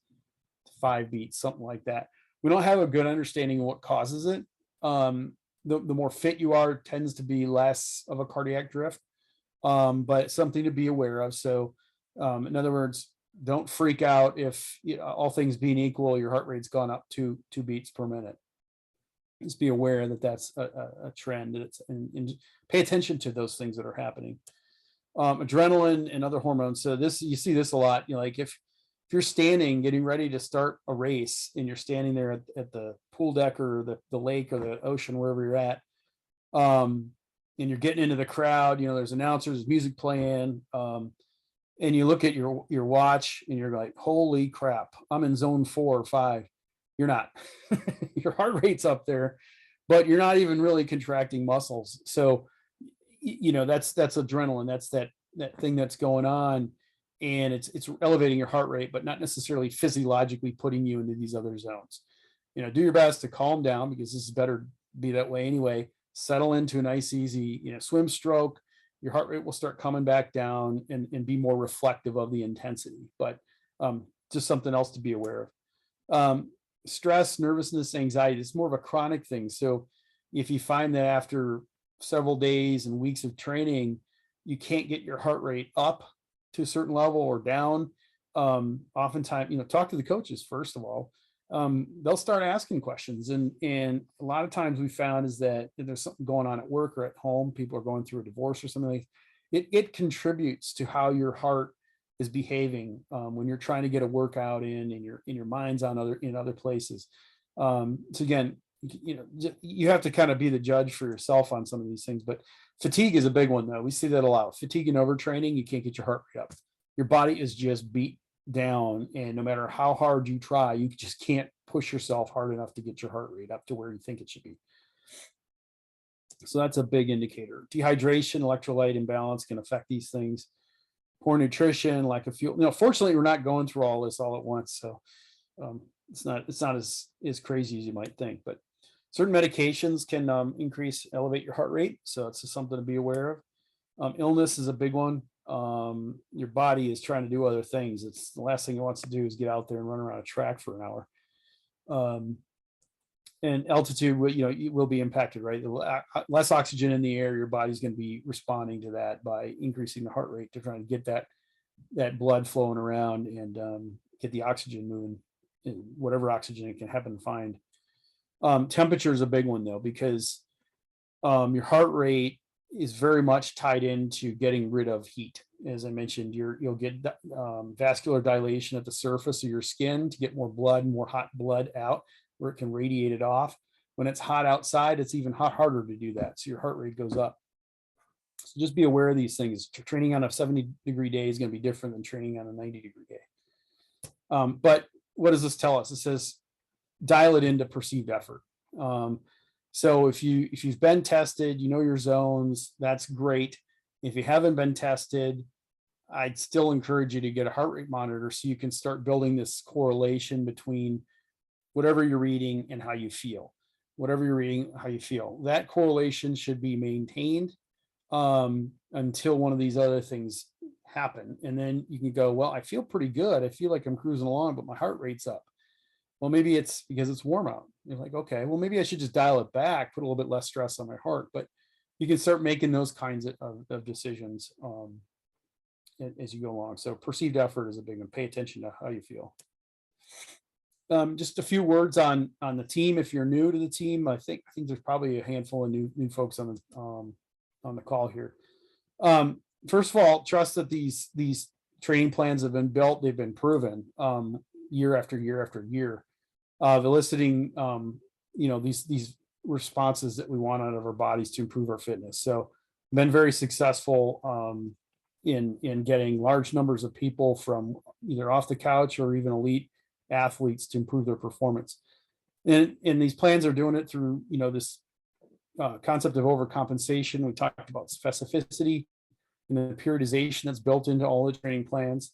5 beats, something like that. We don't have a good understanding of what causes it. The more fit you are, tends to be less of a cardiac drift, but something to be aware of. So in other words, don't freak out if all things being equal, your heart rate's gone up 2 beats per minute. Just be aware that that's a trend, and pay attention to those things that are happening. Adrenaline and other hormones. So you see this a lot. Like if you're standing, getting ready to start a race, and you're standing there at the pool deck or the lake or the ocean, wherever you're at, and you're getting into the crowd, there's announcers, music playing, and you look at your watch and you're like, holy crap, I'm in zone 4 or 5. You're not. Your heart rate's up there, but you're not even really contracting muscles. So, that's adrenaline. That's that thing that's going on, and it's elevating your heart rate, but not necessarily physiologically putting you into these other zones. Do your best to calm down, because this is better be that way anyway. Settle into a nice, easy, swim stroke. Your heart rate will start coming back down and be more reflective of the intensity. But just something else to be aware of. Stress, nervousness, anxiety, it's more of a chronic thing. So if you find that after several days and weeks of training, you can't get your heart rate up to a certain level or down, oftentimes, talk to the coaches, first of all. They'll start asking questions. And a lot of times we found is that if there's something going on at work or at home, people are going through a divorce or something, it contributes to how your heart is behaving when you're trying to get a workout in your mind's on other places. So again, you have to kind of be the judge for yourself on some of these things. But fatigue is a big one, though. We see that a lot. Fatigue and overtraining, you can't get your heart rate up. Your body is just beat down, and no matter how hard you try, you just can't push yourself hard enough to get your heart rate up to where you think it should be. So that's a big indicator. Dehydration, electrolyte imbalance can affect these things. Poor nutrition, lack of fuel. Fortunately, we're not going through all this all at once, so it's not as crazy as you might think. But certain medications can elevate your heart rate, so it's just something to be aware of. Illness is a big one. Your body is trying to do other things. It's the last thing it wants to do is get out there and run around a track for an hour. And altitude, will be impacted, right? Less oxygen in the air, your body's going to be responding to that by increasing the heart rate to try and get that blood flowing around and get the oxygen moving, whatever oxygen it can happen to find. Temperature is a big one, though, because your heart rate is very much tied into getting rid of heat. As I mentioned, you'll get vascular dilation at the surface of your skin to get more hot blood out, where it can radiate it off. When it's hot outside, it's even harder to do that. So your heart rate goes up. So just be aware of these things. Training on a 70-degree day is going to be different than training on a 90-degree day. But what does this tell us? It says dial it into perceived effort. So if you've been tested, you know your zones, that's great. If you haven't been tested, I'd still encourage you to get a heart rate monitor so you can start building this correlation between whatever you're reading and how you feel. Whatever you're reading, how you feel. That correlation should be maintained until one of these other things happen. And then you can go, well, I feel pretty good. I feel like I'm cruising along, but my heart rate's up. Well, maybe it's because it's warm out. You're like, okay, well, maybe I should just dial it back, put a little bit less stress on my heart. But you can start making those kinds of decisions as you go along. So perceived effort is a big one. Pay attention to how you feel. Just a few words on the team. If you're new to the team, I think there's probably a handful of new folks on the call here. First of all, trust that these training plans have been built. They've been proven year after year after year, eliciting these responses that we want out of our bodies to improve our fitness. So, been very successful in getting large numbers of people from either off the couch or even elite athletes to improve their performance. And these plans are doing it through this concept of overcompensation. We talked about specificity and the periodization that's built into all the training plans.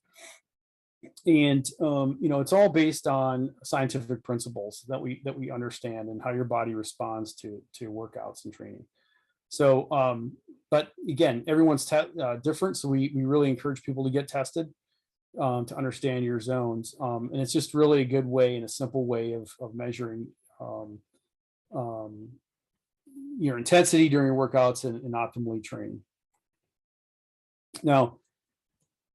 And it's all based on scientific principles that we understand and how your body responds to workouts and training. So but again, everyone's different, so we really encourage people to get tested to understand your zones, and it's just really a good way and a simple way of measuring your intensity during your workouts and optimally training. Now,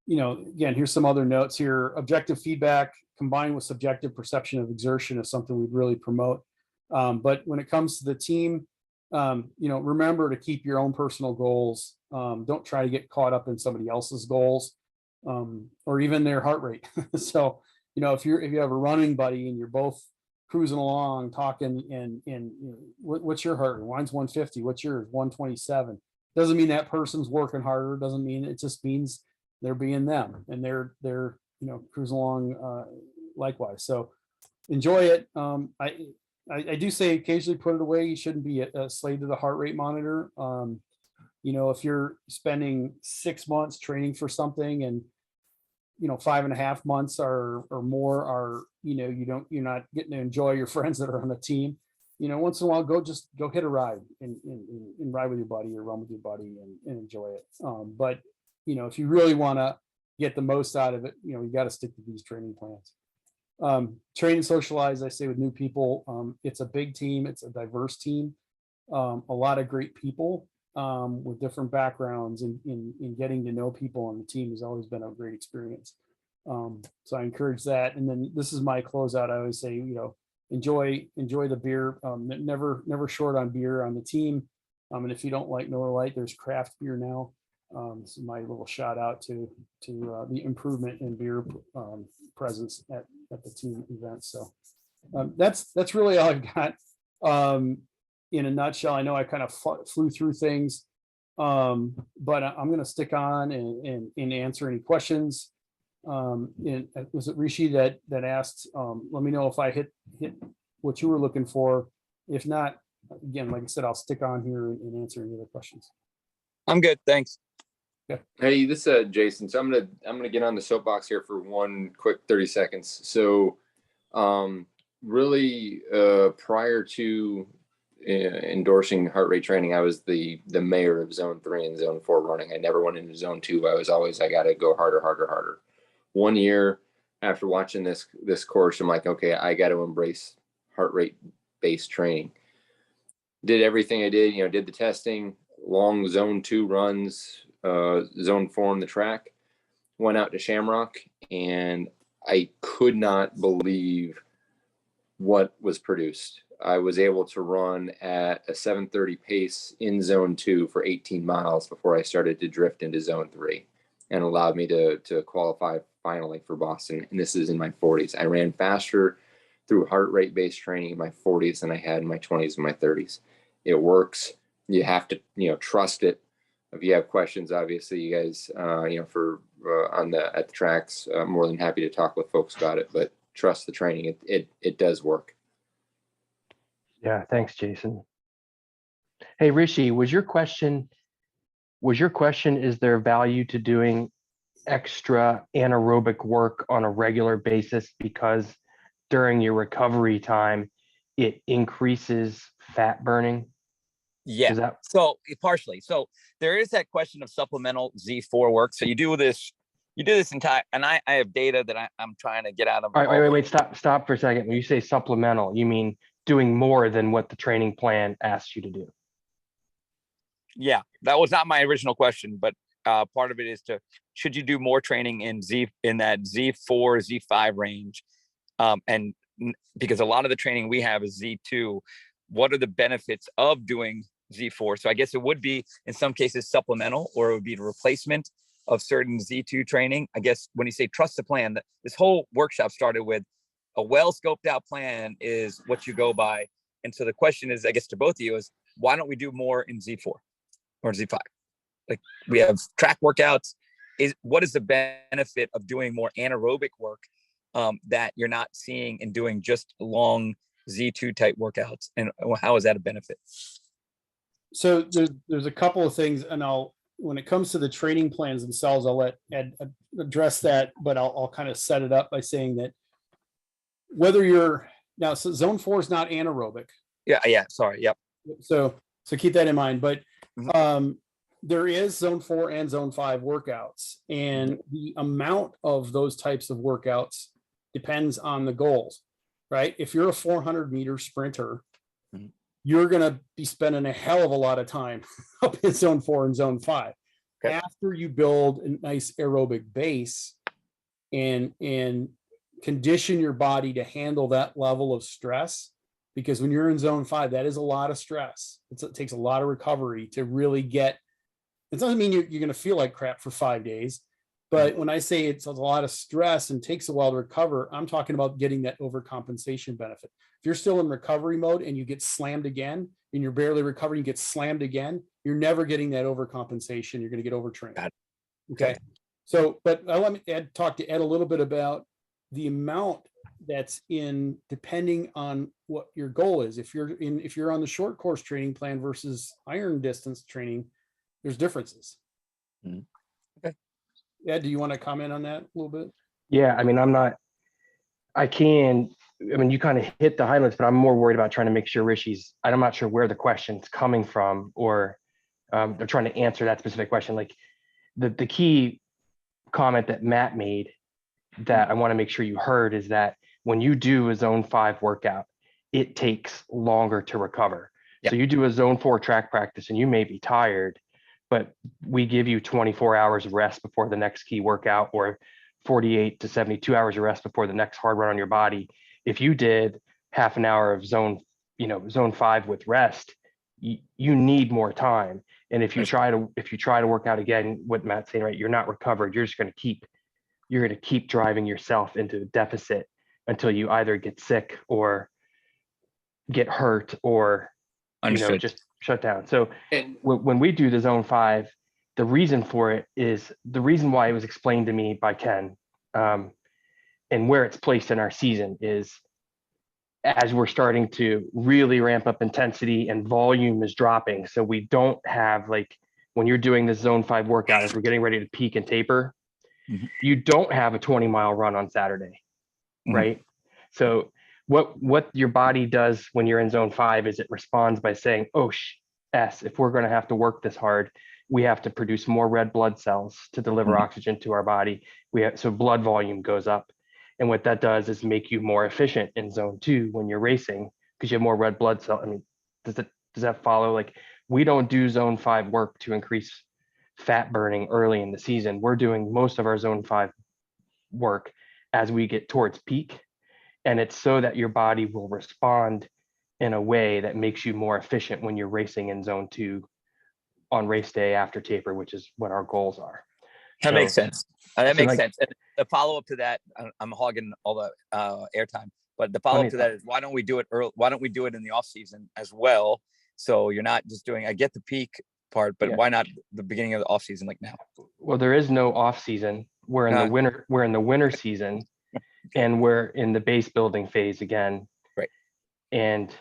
again, here's some other notes here. Objective feedback combined with subjective perception of exertion is something we really promote. But when it comes to the team, remember to keep your own personal goals. Don't try to get caught up in somebody else's goals or even their heart rate. So, if you have a running buddy and you're both cruising along talking and what's your heart rate? Mine's 150. What's yours? 127. Doesn't mean that person's working harder. Doesn't mean, it just means they're being them and they're cruising along likewise. So enjoy it. I do say occasionally put it away. You shouldn't be a slave to the heart rate monitor. If you're spending 6 months training for something and 5.5 months or more are you're not getting to enjoy your friends that are on the team, once in a while go hit a ride and ride with your buddy or run with your buddy and enjoy it. But if you really want to get the most out of it, you got to stick to these training plans. Train and socialize, I say, with new people. It's a big team. It's a diverse team. A lot of great people with different backgrounds, and in getting to know people on the team has always been a great experience. So I encourage that. And then this is my closeout. I always say, enjoy the beer. Never short on beer on the team. And if you don't like Miller Lite, there's craft beer now. This is my little shout out to the improvement in beer presence at the team event. So that's really all I've got in a nutshell. I know I kind of flew through things, but I'm going to stick on and answer any questions. And was it Rishi that asked? Let me know if I hit what you were looking for. If not, again, like I said, I'll stick on here and answer any other questions. I'm good, thanks. Hey, this is Jason. So I'm gonna get on the soapbox here for one quick 30 seconds. So really prior to endorsing heart rate training, I was the mayor of zone 3 and zone 4 running. I never went into zone 2. I was always, I gotta go harder. 1 year after watching this course, I'm like, okay, I got to embrace heart rate based training. Did everything I did, did the testing, long zone 2 runs, zone 4 on the track, went out to Shamrock, and I could not believe what was produced. I was able to run at a 7:30 pace in zone 2 for 18 miles before I started to drift into zone 3, and allowed me to qualify finally for Boston. And this is in my 40s. I ran faster through heart rate based training in my 40s than I had in my 20s and my 30s. It works. You have to, trust it. If you have questions, obviously you guys, at the tracks, more than happy to talk with folks about it, but trust the training. It does work. Yeah. Thanks, Jason. Hey, Rishi, was your question, is there value to doing extra anaerobic work on a regular basis because during your recovery time, it increases fat burning? Yeah. Is that So partially. So there is that question of supplemental Z4 work. So you do this entire, and I have data that I'm trying to get out of. all right? Wait, stop for a second. When you say supplemental, you mean doing more than what the training plan asks you to do? Yeah, that was not my original question, but part of it is should you do more training in that Z4, Z5 range? Because a lot of the training we have is Z2, what are the benefits of doing Z4? So I guess it would be in some cases supplemental, or it would be the replacement of certain Z2 training. I guess when you say trust the plan, this whole workshop started with a well scoped out plan is what you go by. And so the question is, I guess to both of you, is why don't we do more in Z4 or Z5? Like, we have track workouts. What is the benefit of doing more anaerobic work that you're not seeing in doing just long Z2 type workouts? And how is that a benefit? So there's a couple of things, and when it comes to the training plans themselves, I'll let Ed address that, but I'll kind of set it up by saying that whether you're now, so zone 4 is not anaerobic. Yeah. Sorry. Yep. So keep that in mind. But Mhm. there is zone 4 and zone 5 workouts, and the amount of those types of workouts depends on the goals, right? If you're a 400-meter sprinter, Mhm. you're going to be spending a hell of a lot of time up in zone 4 and zone 5. Okay. After you build a nice aerobic base and condition your body to handle that level of stress, because when you're in zone 5, that is a lot of stress. It takes a lot of recovery to really get. It doesn't mean you're going to feel like crap for 5 days, but when I say it's a lot of stress and takes a while to recover, I'm talking about getting that overcompensation benefit. If you're still in recovery mode and you get slammed again, and you're barely recovering, you get slammed again, you're never getting that overcompensation. You're going to get overtrained. Okay. So, but let me talk to Ed a little bit about the amount that's in, depending on what your goal is. If you're on the short course training plan versus iron distance training, there's differences. Mhm. Okay. Ed, do you want to comment on that a little bit? Yeah, I mean, you kind of hit the highlights, but I'm more worried about trying to make sure I'm not sure where the question's coming from, or they're trying to answer that specific question. Like the key comment that Matt made that I want to make sure you heard is that when you do a zone 5 workout, it takes longer to recover. Yep. So you do a zone 4 track practice and you may be tired, but we give you 24 hours of rest before the next key workout, or 48 to 72 hours of rest before the next hard run on your body. If you did half an hour of zone 5 with rest, you need more time. And if you try to work out again, what Matt's saying, right, you're not recovered. You're going to keep driving yourself into a deficit until you either get sick or get hurt, or Understood. just shut down. So And when we do the zone 5, the reason for it is the reason why it was explained to me by Ken, and where it's placed in our season is as we're starting to really ramp up intensity and volume is dropping. So we don't have, like, when you're doing this zone 5 workout, as we're getting ready to peak and taper, Mhm. you don't have a 20-mile run on Saturday, Mhm. right? So what your body does when you're in zone 5 is it responds by saying, oh, if we're going to have to work this hard, we have to produce more red blood cells to deliver Mhm. oxygen to our body. So blood volume goes up. And what that does is make you more efficient in zone 2 when you're racing, because you have more red blood cell. I mean, does that follow? Like, we don't do zone 5 work to increase fat burning early in the season. We're doing most of our zone 5 work as we get towards peak. And it's so that your body will respond in a way that makes you more efficient when you're racing in zone 2 on race day after taper, which is what our goals are. That makes sense. That so makes like- sense. And the follow up to that, I'm hogging all the airtime, but the follow up to that is, why don't we do it early? Why don't we do it in the off season as well? So you're not just doing, I get the peak part, but why not the beginning of the off season, like now? Well, there is no off season. We're in the winter. We're in the winter season, and we're in the base building phase again. Right. And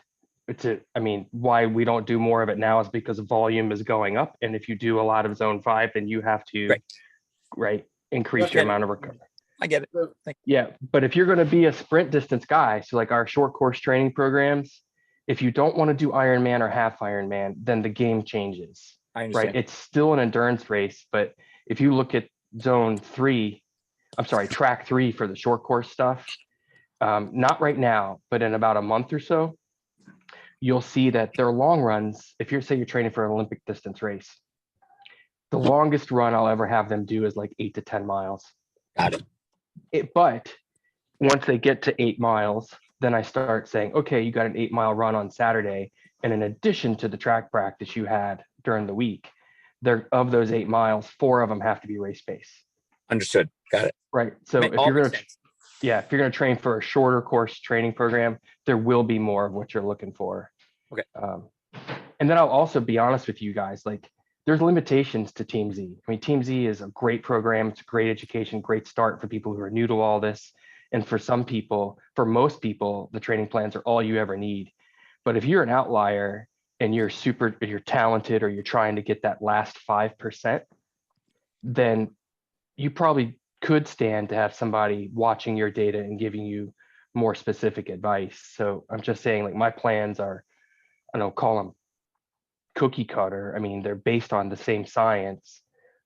I mean, why we don't do more of it now is because volume is going up. And if you do a lot of zone 5, then you have to, right, increase your Okay. amount of recovery. I get it. Yeah, but if you're going to be a sprint distance guy, so like our short course training programs, if you don't want to do Ironman or half Ironman, then the game changes, I right? understand. It's still an endurance race, but if you look at track 3 for the short course stuff, not right now, but in about a month or so, you'll see that their long runs, if you're you're training for an Olympic distance race, the longest run I'll ever have them do is like 8 to 10 miles. Got it. But once they get to 8 miles, then I start saying, okay, you got an 8-mile run on Saturday. And in addition to the track practice you had during the week, of those 8 miles, 4 of them have to be race pace. Understood. Got it. Right. So if you're going to, if you're going to train for a shorter course training program, there will be more of what you're looking for. Okay. And then I'll also be honest with you guys, like there's limitations to Team Z. I mean, Team Z is a great program. It's a great education, great start for people who are new to all this. And for most people, the training plans are all you ever need. But if you're an outlier and you're talented, or you're trying to get that last 5%, then you probably could stand to have somebody watching your data and giving you more specific advice. So I'm just saying, like, my plans are, I don't call them cookie cutter. I mean, they're based on the same science,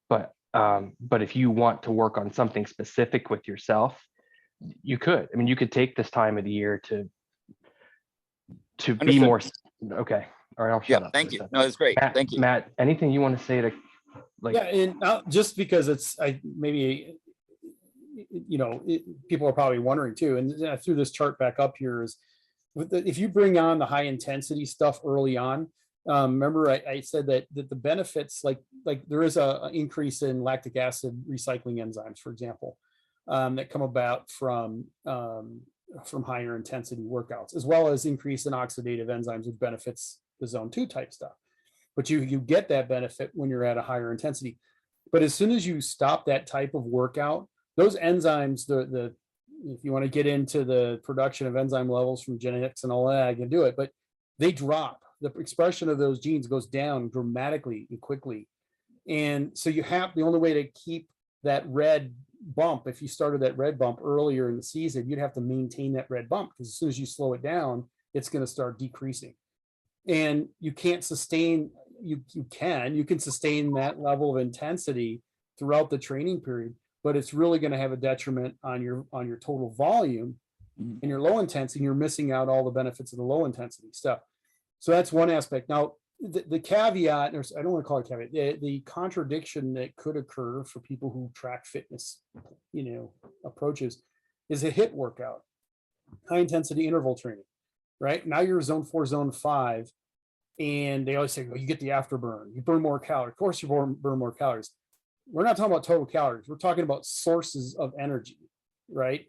but if you want to work on something specific with yourself, you could. I mean, you could take this time of the year to be more. Okay. All right. I'll shut up. Thank you. No, that's great. Thank you. Matt, anything you want to say to, like? Yeah, and just because people are probably wondering too, and I threw this chart back up here, is if you bring on the high intensity stuff early on, remember I said that the benefits, like there is a increase in lactic acid recycling enzymes, for example, that come about from higher intensity workouts, as well as increase in oxidative enzymes, which benefits the zone 2 type stuff. But you get that benefit when you're at a higher intensity. But as soon as you stop that type of workout, those enzymes, if you want to get into the production of enzyme levels from genetics and all that, I can do it, but they drop. The expression of those genes goes down dramatically and quickly. And so the only way to keep that red bump, if you started that red bump earlier in the season, you'd have to maintain that red bump, because as soon as you slow it down, it's going to start decreasing. And you can't sustain, you can sustain that level of intensity throughout the training period, but it's really going to have a detriment on your total volume and your low intensity, and you're missing out all the benefits of the low intensity stuff. So that's one aspect. Now, the caveat, I don't want to call it caveat, the contradiction that could occur for people who track fitness, approaches, is a HIIT workout, high intensity interval training, right? Now you're zone 4, zone 5, and they always say, well, you get the afterburn, you burn more calories. Of course you burn more calories. We're not talking about total calories. We're talking about sources of energy, right?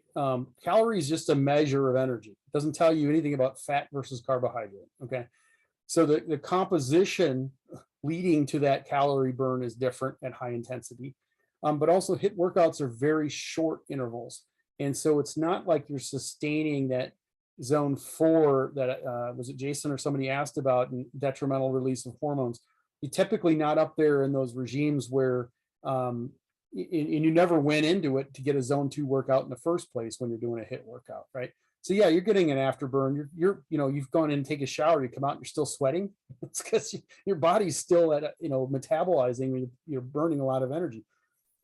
Calories is just a measure of energy. It doesn't tell you anything about fat versus carbohydrate, okay? So the composition leading to that calorie burn is different at high intensity. But also HIIT workouts are very short intervals. And so it's not like you're sustaining that zone 4 that was it Jason or somebody asked about, and detrimental release of hormones. You're typically not up there in those regimes where and you never went into it to get a zone 2 workout in the first place when you're doing a HIIT workout, right? So yeah, you're getting an afterburn. You've gone in and take a shower, you come out and you're still sweating. It's because your body's still at metabolizing. You're burning a lot of energy.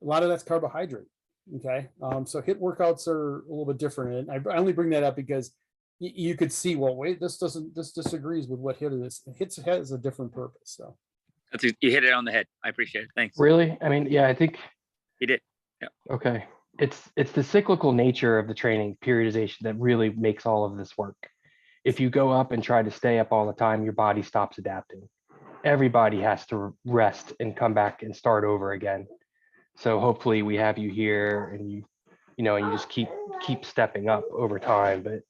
A lot of that's carbohydrate. Okay, so HIIT workouts are a little bit different, and I only bring that up because you could see, well, wait, this disagrees with what HIIT is. HIIT has a different purpose. So You hit it on the head. I appreciate it. Thanks. Really? I mean, yeah, I think You did. Yeah. Okay. It's the cyclical nature of the training periodization that really makes all of this work. If you go up and try to stay up all the time, your body stops adapting. Everybody has to rest and come back and start over again. So hopefully we have you here, and you just keep stepping up over time. But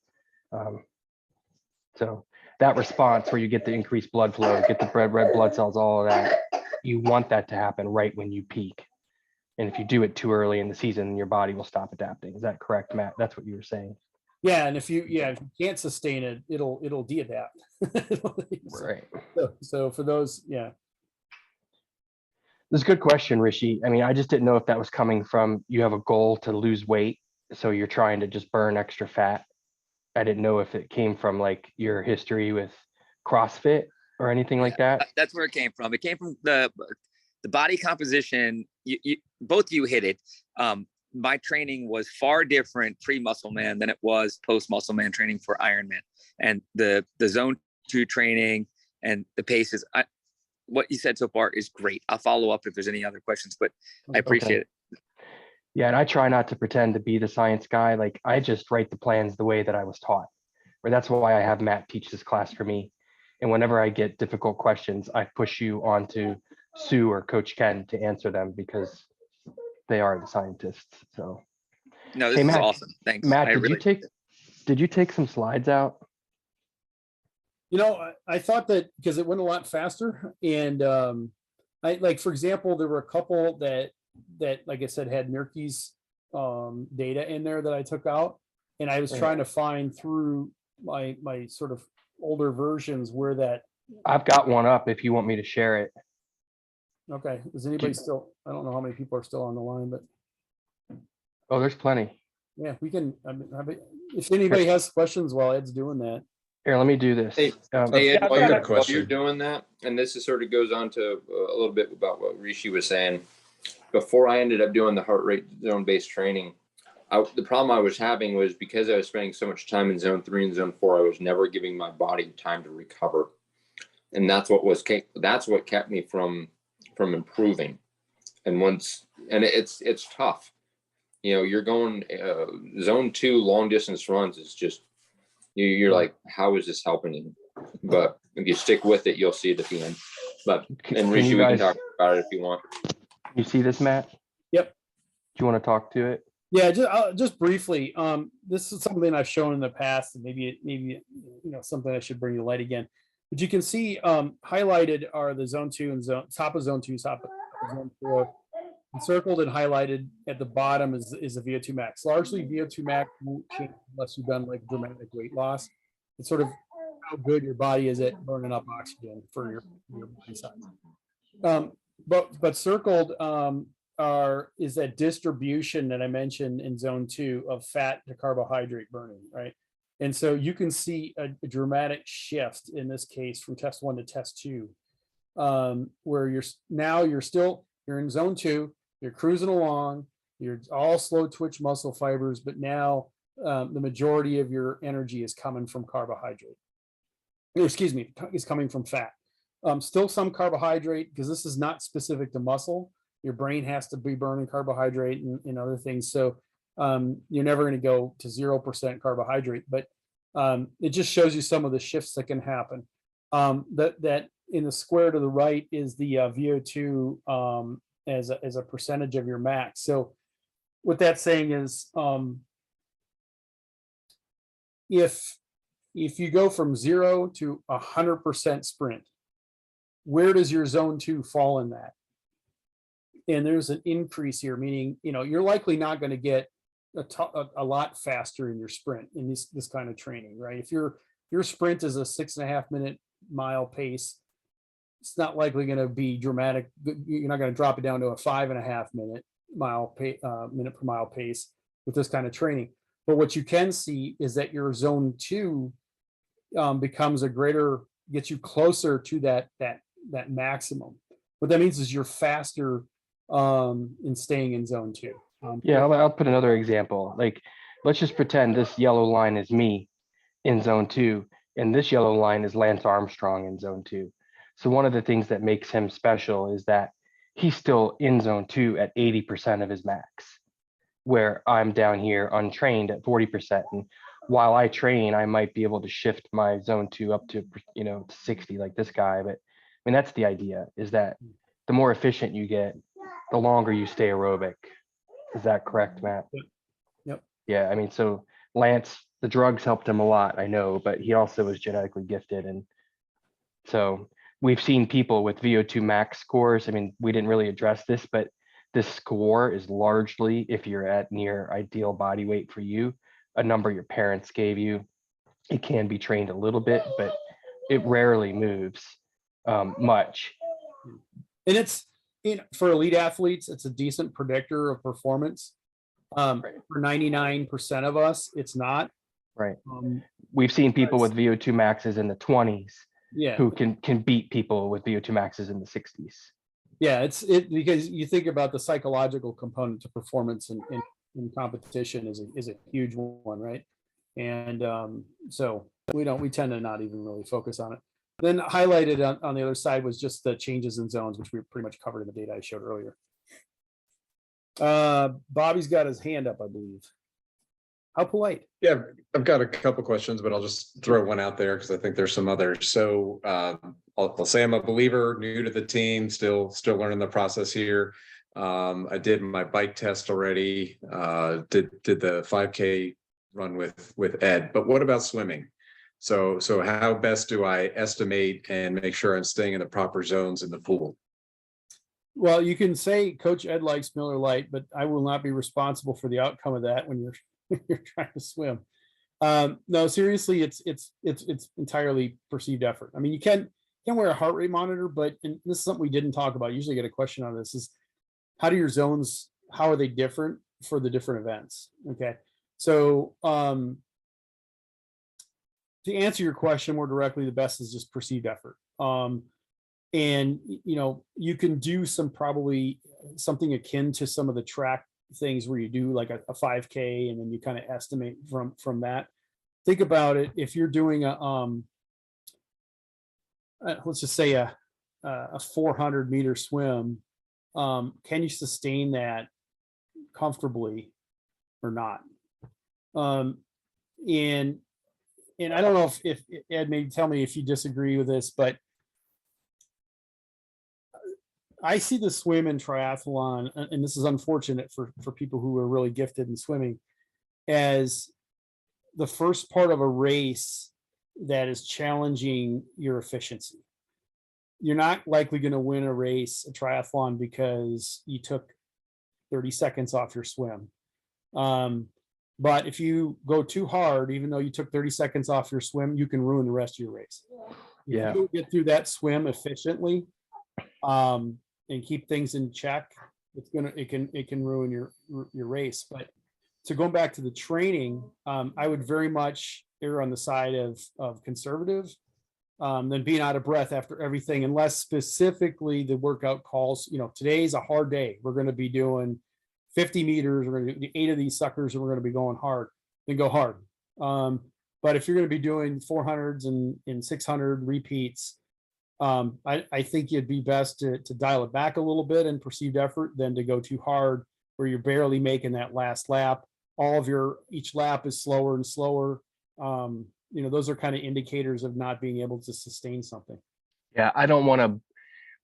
so that response where you get the increased blood flow, get the red blood cells, all of that, you want that to happen right when you peak. And if you do it too early in the season, your body will stop adapting. Is that correct, Matt? That's what you were saying. Yeah, and if you can't sustain it, it'll de-adapt. Right. So for those, yeah. This is a good question, Rishi. I mean, I just didn't know if that was coming from you have a goal to lose weight, so you're trying to just burn extra fat. I didn't know if it came from like your history with CrossFit or anything like that. That's where it came from. It came from the body composition. Both of you hit it. My training was far different pre-Muscle Man than it was post-Muscle Man training for Ironman, and the zone 2 training and the paces. What you said so far is great. I'll follow up if there's any other questions, but I appreciate it. Yeah, and I try not to pretend to be the science guy. Like I just write the plans the way that I was taught. Or that's why I have Matt teach this class for me. And whenever I get difficult questions, I push you onto Sue or Coach Ken to answer them because they are the scientists. So No, this hey, is Matt, awesome. Thanks. Matt, I did you take some slides out? You know, I thought that because it went a lot faster, and I like, for example, there were a couple that like I said had Nurki's data in there that I took out, and I was trying to find through my sort of older versions where that. I've got one up if you want me to share it. Okay, is anybody still? I don't know how many people are still on the line, but Oh, there's plenty. yeah, we can. I mean, if anybody has questions while Ed's doing that. Here, let me do this. Hey, Um, Hey, Ed, Yeah, while I got a you're question. doing that, and this is sort of goes on to a little bit about what Rishi was saying. Before I ended up doing the heart rate zone based training, the problem I was having was because I was spending so much time in zone 3 and zone 4, I was never giving my body time to recover, and that's what kept me from improving. And it's tough. You know, you're going zone 2 long distance runs is just. You're like, how is this helping you? But if you stick with it, you'll see it at the end. But and Rishi, we can talk about it if you want. You see this, Matt? Yep. Do you want to talk to it? Yeah, just briefly. This is something I've shown in the past, and maybe something I should bring to light again. But you can see highlighted are the zone 2 and top of zone 2, top of zone 4. Circled and highlighted at the bottom is the VO2 max. Largely VO2 max won't change unless you've done like dramatic weight loss. It's sort of how good your body is at burning up oxygen for your body size. But circled is that distribution that I mentioned in zone 2 of fat to carbohydrate burning, right? And so you can see a dramatic shift in this case from test 1 to test 2, where you're in zone 2. You're cruising along, you're all slow twitch muscle fibers, but now the majority of your energy is coming from carbohydrate. Excuse me, is coming from fat. Still some carbohydrate, because this is not specific to muscle. Your brain has to be burning carbohydrate and other things. So you're never going to go to 0% carbohydrate, but it just shows you some of the shifts that can happen. That in the square to the right is the VO2 as a percentage of your max. So what that's saying is if you go from 0 to 100% sprint, where does your zone 2 fall in that? And there's an increase here, meaning you're likely not going to get a lot faster in your sprint in this kind of training, right? If your sprint is a 6.5 minute mile pace, it's not likely going to be dramatic. You're not going to drop it down to a 5.5 minute minute per mile pace with this kind of training. But what you can see is that your zone 2 gets you closer to that maximum. What that means is you're faster in staying in zone 2. Yeah, I'll put another example. Like, let's just pretend this yellow line is me in zone 2, and this yellow line is Lance Armstrong in zone 2. So one of the things that makes him special is that he's still in zone 2 at 80% of his max, where I'm down here untrained at 40%. And while I train, I might be able to shift my zone 2 up to 60 like this guy. But I mean, that's the idea, is that the more efficient you get, the longer you stay aerobic. Is that correct, Matt? Yep. Yeah, I mean, so Lance, the drugs helped him a lot, I know, but he also was genetically gifted. And so we've seen people with VO2 max scores. I mean, we didn't really address this, but this score is largely, if you're at near ideal body weight for you, a number your parents gave you. It can be trained a little bit, but it rarely moves much. And it's, for elite athletes, it's a decent predictor of performance. Right. For 99% of us, it's not. Right. We've seen people with VO2 maxes in the 20s Yeah. who can beat people with VO2 maxes in the 60s. Yeah, it's because you think about the psychological component to performance in competition is a huge one, right? And so we tend to not even really focus on it. Then highlighted on the other side was just the changes in zones, which we pretty much covered in the data I showed earlier. Bobby's got his hand up, I believe. How polite. Yeah, I've got a couple questions, but I'll just throw one out there because I think there's some others. So I'll say I'm a believer, new to the team, still learning the process here. I did my bike test already, did the 5K run with Ed, but what about swimming? So how best do I estimate and make sure I'm staying in the proper zones in the pool? Well, you can say Coach Ed likes Miller Lite, but I will not be responsible for the outcome of that when you're trying to swim. No, seriously, it's entirely perceived effort. I mean, you can wear a heart rate monitor, but and this is something we didn't talk about. Usually get a question on this is how do your zones, how are they different for the different events? Okay. So to answer your question more directly, the best is just perceived effort. And you can do probably something akin to some of the track things where you do like a 5K and then you kind of estimate from that. Think about it. If you're doing let's just say a 400-meter swim, can you sustain that comfortably or not? And I don't know if Ed, maybe tell me if you disagree with this, but I see the swim in triathlon, and this is unfortunate for people who are really gifted in swimming, as the first part of a race that is challenging your efficiency. You're not likely going to win a race, a triathlon, because you took 30 seconds off your swim. But if you go too hard, even though you took 30 seconds off your swim, you can ruin the rest of your race. Yeah. If you get through that swim efficiently, and keep things in check, it can ruin your race. But so going back to the training, I would very much err on the side of conservative than being out of breath after everything, unless specifically the workout calls, today's a hard day. We're going to be doing 50 meters. We're going to do 8 of these suckers and we're going to be going hard, then go hard. But if you're going to be doing 400s and 600 repeats, I think it'd be best to dial it back a little bit in perceived effort than to go too hard where you're barely making that last lap. Each lap is slower and slower. Those are kind of indicators of not being able to sustain something. Yeah, I don't want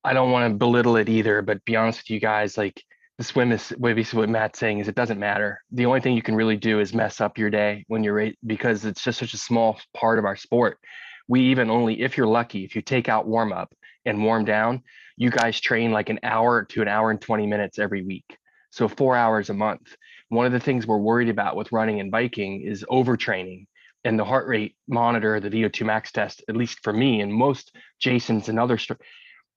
to belittle it either, but be honest with you guys, like the swim is what Matt's saying is it doesn't matter. The only thing you can really do is mess up your day when you're because it's just such a small part of our sport. We even only, if you're lucky, if you take out warm up and warm down, you guys train like an hour to an hour and 20 minutes every week. So 4 hours a month. One of the things we're worried about with running and biking is overtraining, and the heart rate monitor, the VO2 max test, at least for me and most Jason's and others,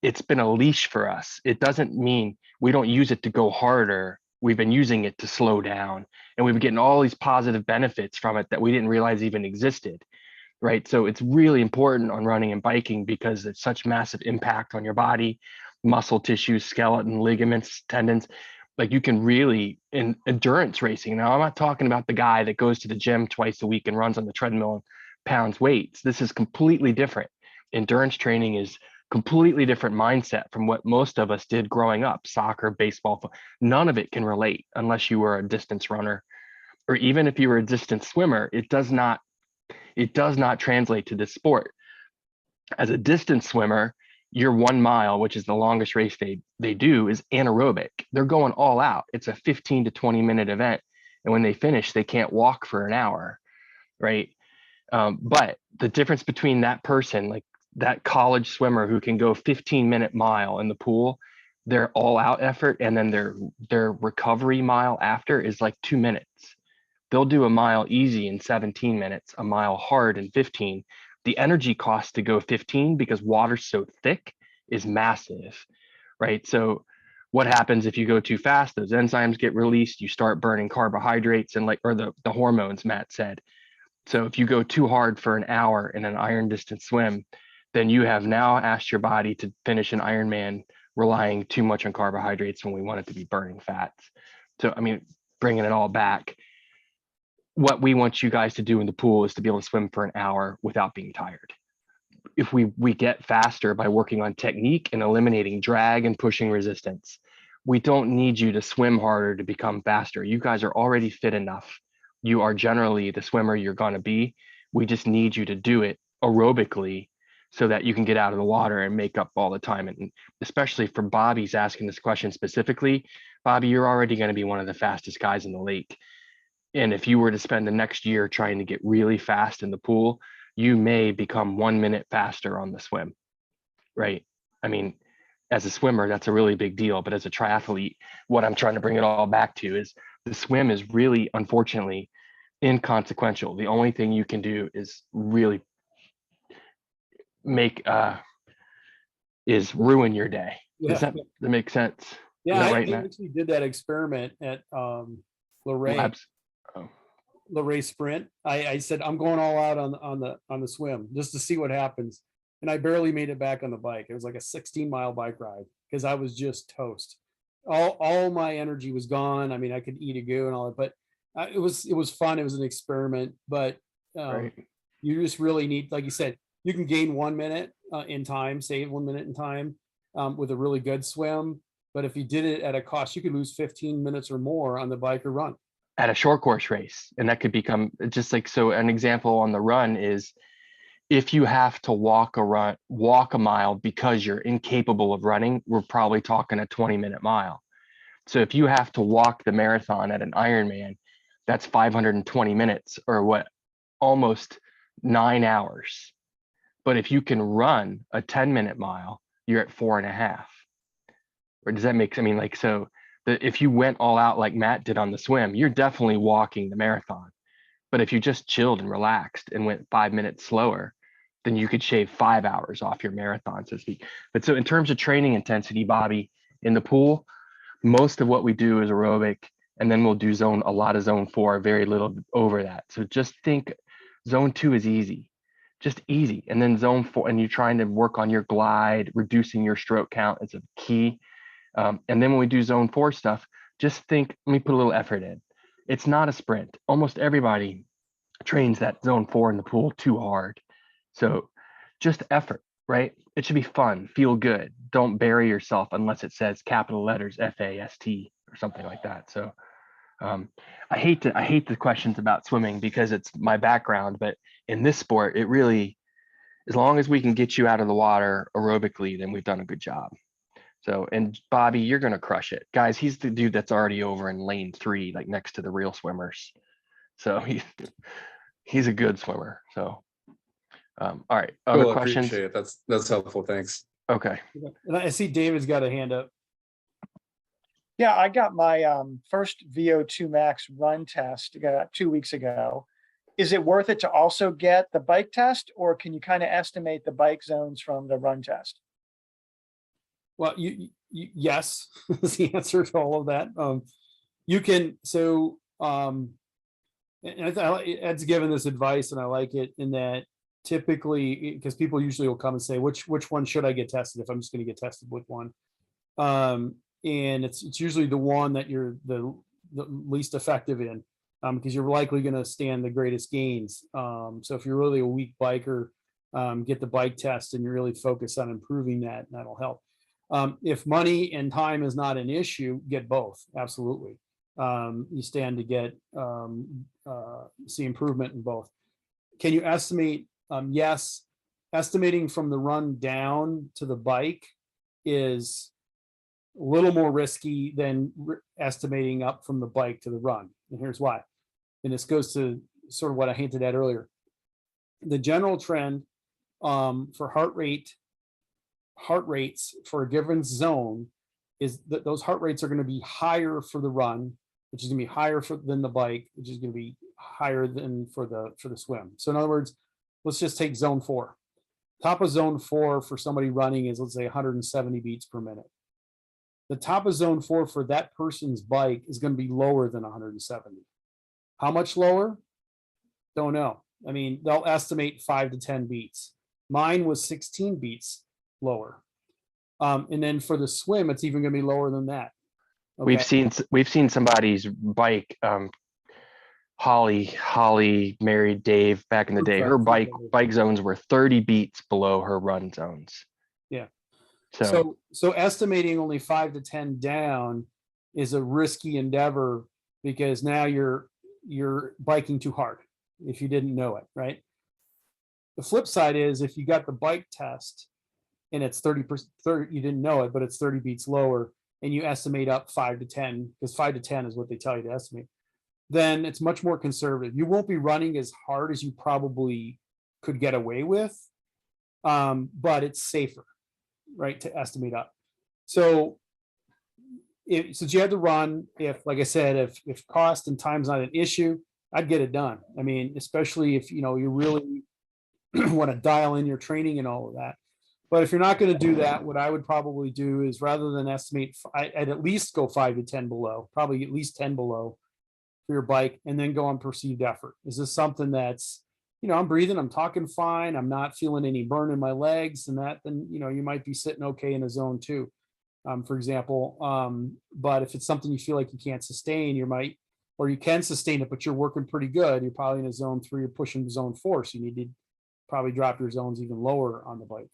it's been a leash for us. It doesn't mean we don't use it to go harder. We've been using it to slow down, and we've been getting all these positive benefits from it that we didn't realize even existed. Right. So it's really important on running and biking because it's such massive impact on your body, muscle tissue, skeleton, ligaments, tendons. Like you can really, in endurance racing. Now, I'm not talking about the guy that goes to the gym twice a week and runs on the treadmill and pounds weights. This is completely different. Endurance training is completely different mindset from what most of us did growing up, soccer, baseball. None of it can relate unless you were a distance runner, or even if you were a distance swimmer. It does not translate to this sport. As a distance swimmer, your 1 mile, which is the longest race they do, is anaerobic. They're going all out. It's a 15 to 20 minute event. And when they finish, they can't walk for an hour, right? But the difference between that person, like that college swimmer who can go 15-minute mile in the pool, their all out effort, and then their recovery mile after is like 2 minutes. they'll do a mile easy in 17 minutes, a mile hard in 15. The energy cost to go 15 because water's so thick is massive, right? So what happens if you go too fast? Those enzymes get released, you start burning carbohydrates and or the hormones, Matt said. So if you go too hard for an hour in an iron distance swim, then you have now asked your body to finish an Ironman relying too much on carbohydrates when we want it to be burning fats. So, I mean, bringing it all back, what we want you guys to do in the pool is to be able to swim for an hour without being tired. If we get faster by working on technique and eliminating drag and pushing resistance. We don't need you to swim harder to become faster. You guys are already fit enough. You are generally the swimmer you're going to be. We just need you to do it aerobically so that you can get out of the water and make up all the time. And especially for Bobby's asking this question specifically, Bobby, you're already going to be one of the fastest guys in the lake. And if you were to spend the next year trying to get really fast in the pool, you may become 1 minute faster on the swim, right? I mean, as a swimmer, that's a really big deal. But as a triathlete, what I'm trying to bring it all back to is the swim is really, unfortunately, inconsequential. The only thing you can do is really ruin your day. Does that make sense? Yeah, I right, Matt? actually did that experiment at Luray. Labs. Oh. Luray Sprint. I said I'm going all out on the swim just to see what happens, and I barely made it back on the bike. It was like a 16-mile bike ride because I was just toast. All my energy was gone. I mean, I could eat a goo and all that, but it was fun. It was an experiment, but Right. you just really need, like you said, you can gain 1 minute in time, save 1 minute in time with a really good swim. But if you did it at a cost, you could lose 15 minutes or more on the bike or run. At a short course race. And that could become just like, so an example on the run is if you have to walk a mile because you're incapable of running, we're probably talking a 20-minute mile. So if you have to walk the marathon at an Ironman, that's 520 minutes or what, almost 9 hours. But if you can run a 10-minute mile, you're at 4.5. Or does that make, I mean, like, so if you went all out like Matt did on the swim, you're definitely walking the marathon. But if you just chilled and relaxed and went 5 minutes slower, then you could shave 5 hours off your marathon, so to speak. But so in terms of training intensity, Bobby, in the pool, most of what we do is aerobic, and then we'll do a lot of zone 4, very little over that. So just think zone 2 is easy, just easy. And then zone 4, and you're trying to work on your glide, reducing your stroke count is a key. And then when we do zone 4 stuff, just think, let me put a little effort in. It's not a sprint. Almost everybody trains that zone 4 in the pool too hard. So just effort, right? It should be fun, feel good. Don't bury yourself unless it says capital letters FAST or something like that. So I hate the questions about swimming because it's my background, but in this sport, it really, as long as we can get you out of the water aerobically, then we've done a good job. So, and Bobby, you're going to crush it. Guys, he's the dude that's already over in lane 3, like next to the real swimmers. So he's a good swimmer. So, all right. Other Cool, questions? appreciate it. That's helpful. Thanks. Okay. And I see David's got a hand up. Yeah, I got my first VO2 max run test 2 weeks ago. Is it worth it to also get the bike test, or can you kind of estimate the bike zones from the run test? Well, yes, is the answer to all of that. You can, so, and Ed's given this advice and I like it in that typically, because people usually will come and say, which one should I get tested if I'm just going to get tested with one? And it's usually the one that you're the least effective in, because you're likely going to stand the greatest gains. So if you're really a weak biker, get the bike test and you really focus on improving that, and that'll help. If money and time is not an issue, get both. Absolutely. You stand to get see improvement in both. Can you estimate? Yes. Estimating from the run down to the bike is a little more risky than estimating up from the bike to the run. And here's why. And this goes to sort of what I hinted at earlier. The general trend for heart rates for a given zone is that those heart rates are going to be higher for the run which is gonna be higher than the bike, which is gonna be higher than for the swim. So in other words, let's just take zone 4. Top of zone 4 for somebody running is, let's say, 170 beats per minute. The top of zone 4 for that person's bike is going to be lower than 170. How much lower? Don't know. I mean, they'll estimate 5 to 10 beats. Mine was 16 beats lower. And then for the swim, it's even going to be lower than that. We've seen somebody's bike, Holly married Dave back in the day. Her bike zones were 30 beats below her run zones. Yeah. So So estimating only 5 to 10 down is a risky endeavor, because now you're biking too hard if you didn't know it, right? The flip side is, if you got the bike test and it's 30%, you didn't know it, but it's 30 beats lower, and you estimate up 5 to 10, because 5 to 10 is what they tell you to estimate, then it's much more conservative. You won't be running as hard as you probably could get away with, but it's safer, right, to estimate up. So since you had to run, if, like I said, if cost and time's not an issue, I'd get it done. I mean, especially if you really want to dial in your training and all of that. But if you're not going to do that, what I would probably do is, rather than estimate, I'd at least go 5 to 10 below, probably at least 10 below for your bike, and then go on perceived effort. Is this something that's, I'm breathing, I'm talking fine, I'm not feeling any burn in my legs and that, then, you might be sitting okay in a zone 2, for example. But if it's something you feel like you can't sustain, or you can sustain it, but you're working pretty good, you're probably in a zone 3, you're pushing zone 4. So you need to probably drop your zones even lower on the bike.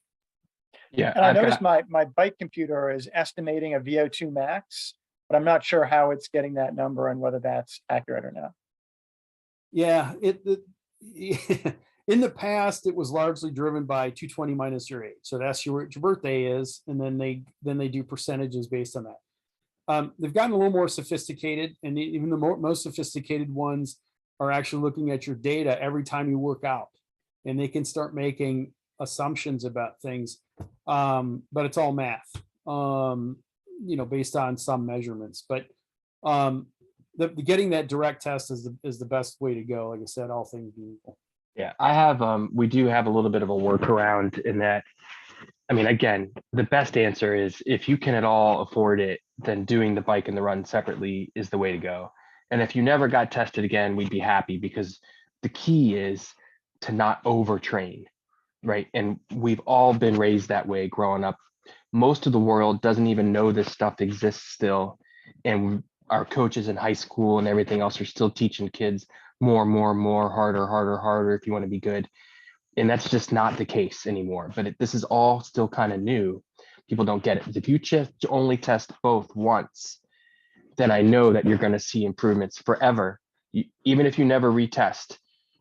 yeah, And I noticed my bike computer is estimating a VO2 max, but I'm not sure how it's getting that number and whether that's accurate or not. Yeah, in the past, it was largely driven by 220 minus your age. So that's what your birthday is, and then they do percentages based on that. They've gotten a little more sophisticated, and even the most sophisticated ones are actually looking at your data every time you work out, and they can start making assumptions about things. But it's all math, based on some measurements. But getting that direct test is the best way to go. Like I said, all things being equal. Yeah, we do have a little bit of a workaround in that. I mean, again, the best answer is, if you can at all afford it, then doing the bike and the run separately is the way to go. And if you never got tested again, we'd be happy, because the key is to not overtrain, right? And we've all been raised that way growing up. Most of the world doesn't even know this stuff exists still. And our coaches in high school and everything else are still teaching kids more, harder if you want to be good. And that's just not the case anymore. But this is all still kind of new. People don't get it. If you just only test both once, then I know that you're going to see improvements forever, even if you never retest.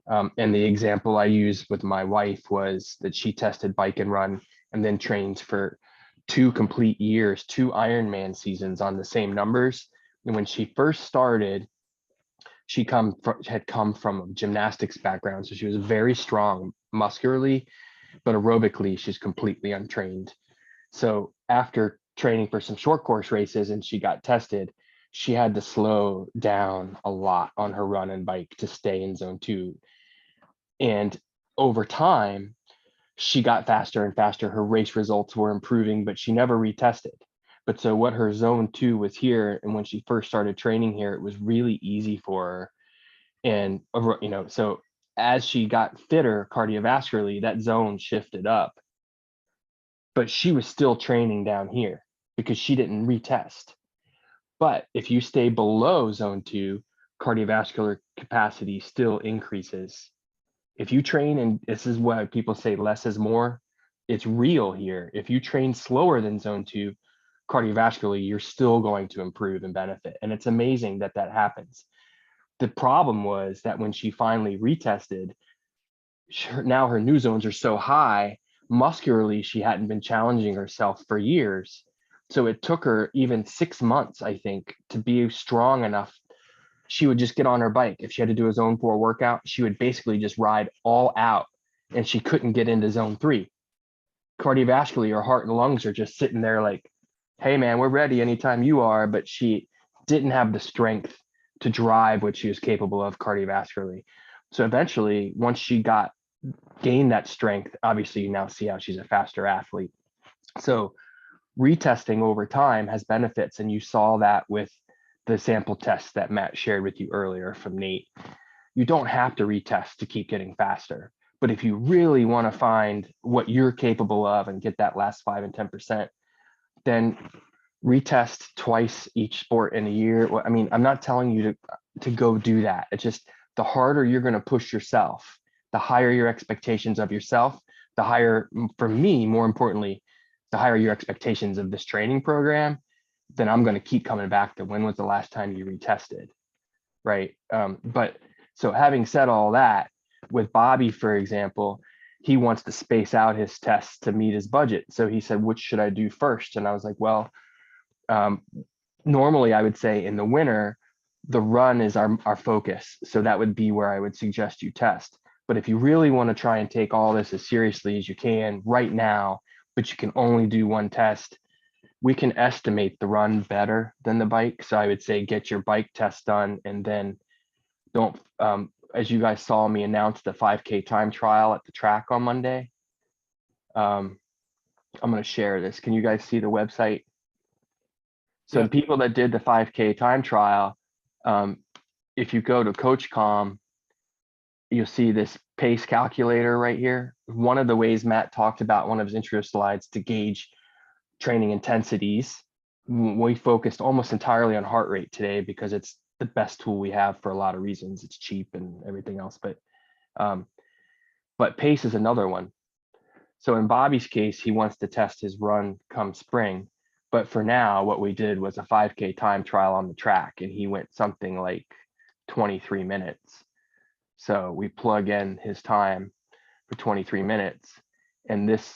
And the example I used with my wife was that she tested bike and run, and then trained for 2 complete years, 2 Ironman seasons on the same numbers. And when she first started, she had come from a gymnastics background. So she was very strong muscularly, but aerobically, she's completely untrained. So after training for some short course races and she got tested, she had to slow down a lot on her run and bike to stay in zone 2. And over time, she got faster and faster. Her race results were improving, but she never retested. But so what her zone 2 was here, and when she first started training here, it was really easy for her. And, so as she got fitter cardiovascularly, that zone shifted up. But she was still training down here because she didn't retest. But if you stay below zone 2, cardiovascular capacity still increases. If you train, and this is what people say, less is more, it's real here. If you train slower than zone 2, cardiovascularly, you're still going to improve and benefit. And it's amazing that happens. The problem was that when she finally retested, now her new zones are so high, muscularly, she hadn't been challenging herself for years. So it took her even 6 months, I think, to be strong enough. She would just get on her bike. If she had to do a zone 4 workout, she would basically just ride all out, and she couldn't get into zone 3. Cardiovascularly, her heart and lungs are just sitting there like, hey man, we're ready anytime you are. But she didn't have the strength to drive what she was capable of cardiovascularly. So eventually, once she gained that strength, obviously you now see how she's a faster athlete. So retesting over time has benefits, and you saw that with the sample tests that Matt shared with you earlier from Nate. You don't have to retest to keep getting faster, but if you really want to find what you're capable of and get that last 5 and 10%, then retest twice each sport in a year. I mean, I'm not telling you to go do that. It's just the harder you're going to push yourself, the higher your expectations of yourself, the higher, for me, more importantly, the higher your expectations of this training program, then I'm going to keep coming back to when was the last time you retested, right? But so having said all that, with Bobby, for example, he wants to space out his tests to meet his budget. So he said, which should I do first? And I was like, well, normally I would say in the winter, the run is our focus. So that would be where I would suggest you test. But if you really want to try and take all this as seriously as you can right now, but you can only do one test, we can estimate the run better than the bike. So I would say get your bike test done, and then don't, as you guys saw me announce the 5K time trial at the track on Monday. I'm going to share this. Can you guys see the website? So the people that did the 5K time trial, if you go to CoachCom, you'll see this pace calculator right here. One of the ways Matt talked about, one of his intro slides, to gauge training intensities. We focused almost entirely on heart rate today because it's the best tool we have for a lot of reasons. It's cheap and everything else, but pace is another one. So in Bobby's case, he wants to test his run come spring. But for now, what we did was a 5K time trial on the track, and he went something like 23 minutes. So we plug in his time for 23 minutes, and this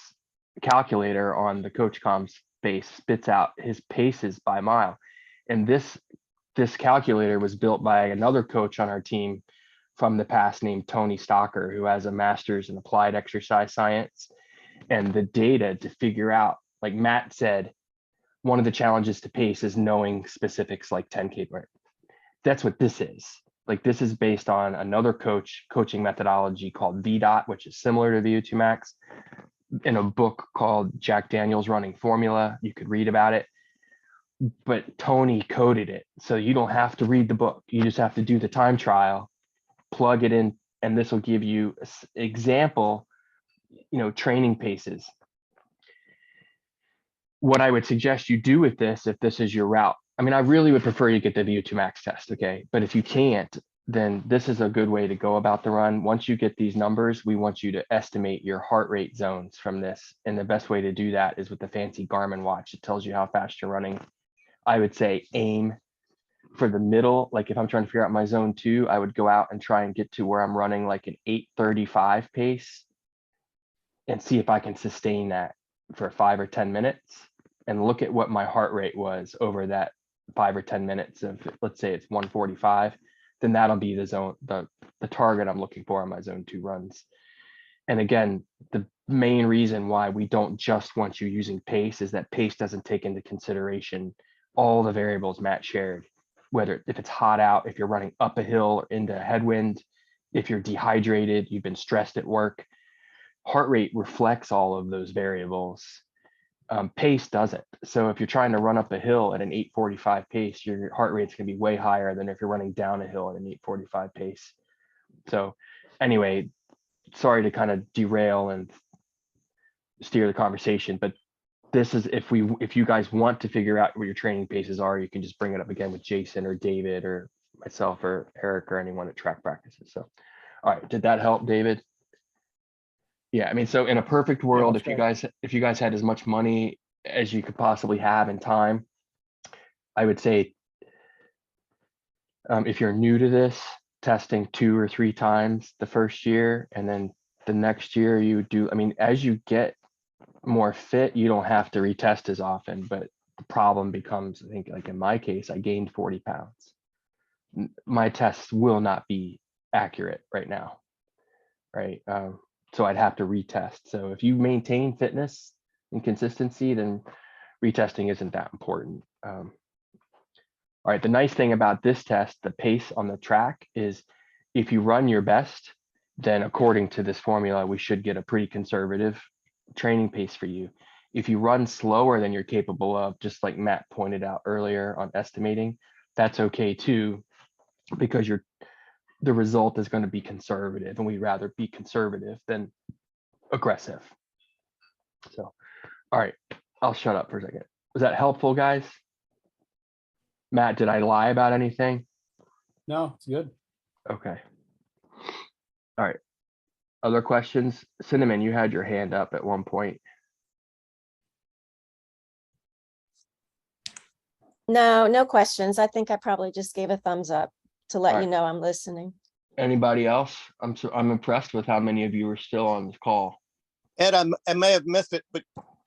calculator on the CoachCom base spits out his paces by mile. And this calculator was built by another coach on our team from the past named Tony Stocker, who has a master's in applied exercise science. And the data to figure out, like Matt said, one of the challenges to pace is knowing specifics like 10K. That's what this is. Like, this is based on another coaching methodology called VDOT, which is similar to VO2 Max, in a book called Jack Daniel's Running Formula. You could read about it, but Tony coded it. So you don't have to read the book. You just have to do the time trial, plug it in, and this will give you example, training paces. What I would suggest you do with this, if this is your route, I mean, I really would prefer you get the VO2 Max test, okay? But if you can't, then this is a good way to go about the run. Once you get these numbers, we want you to estimate your heart rate zones from this. And the best way to do that is with the fancy Garmin watch. It tells you how fast you're running. I would say aim for the middle. Like if I'm trying to figure out my zone 2, I would go out and try and get to where I'm running like an 8:35 pace and see if I can sustain that for 5 or 10 minutes, and look at what my heart rate was over that 5 or 10 minutes of, let's say it's 145, then that'll be the zone, the target I'm looking for on my zone 2 runs. And again, the main reason why we don't just want you using pace is that pace doesn't take into consideration all the variables Matt shared, whether if it's hot out, if you're running up a hill or into a headwind, if you're dehydrated, you've been stressed at work. Heart rate reflects all of those variables. Pace doesn't. So if you're trying to run up a hill at an 8:45 pace, your heart rate's going to be way higher than if you're running down a hill at an 8:45 pace. So anyway, sorry to kind of derail and steer the conversation, but this is, if you guys want to figure out what your training paces are, you can just bring it up again with Jason or David or myself or Eric or anyone at track practices. So, all right, did that help, David? Yeah, I mean, so in a perfect world, if you guys had as much money as you could possibly have in time, I would say, if you're new to this, testing 2 or 3 times the first year, and then the next year you do, I mean, as you get more fit, you don't have to retest as often, but the problem becomes, I think, like in my case, I gained 40 pounds. My tests will not be accurate right now, right? So I'd have to retest. So if you maintain fitness and consistency, then retesting isn't that important. All All right, the nice thing about this test, the pace on the track, is if you run your best, then according to this formula, we should get a pretty conservative training pace for you. If you run slower than you're capable of, just like Matt pointed out earlier on estimating, that's okay too, because the result is going to be conservative, and we'd rather be conservative than aggressive. So, all right, I'll shut up for a second. Was that helpful, guys? Matt, did I lie about anything? No, it's good. Okay. All right. Other questions? Cinnamon, you had your hand up at one point. No, no questions. I think I probably just gave a thumbs up to let you Alright. know I'm listening. Anybody else? I'm impressed with how many of you are still on this call. Ed, I may have missed it, but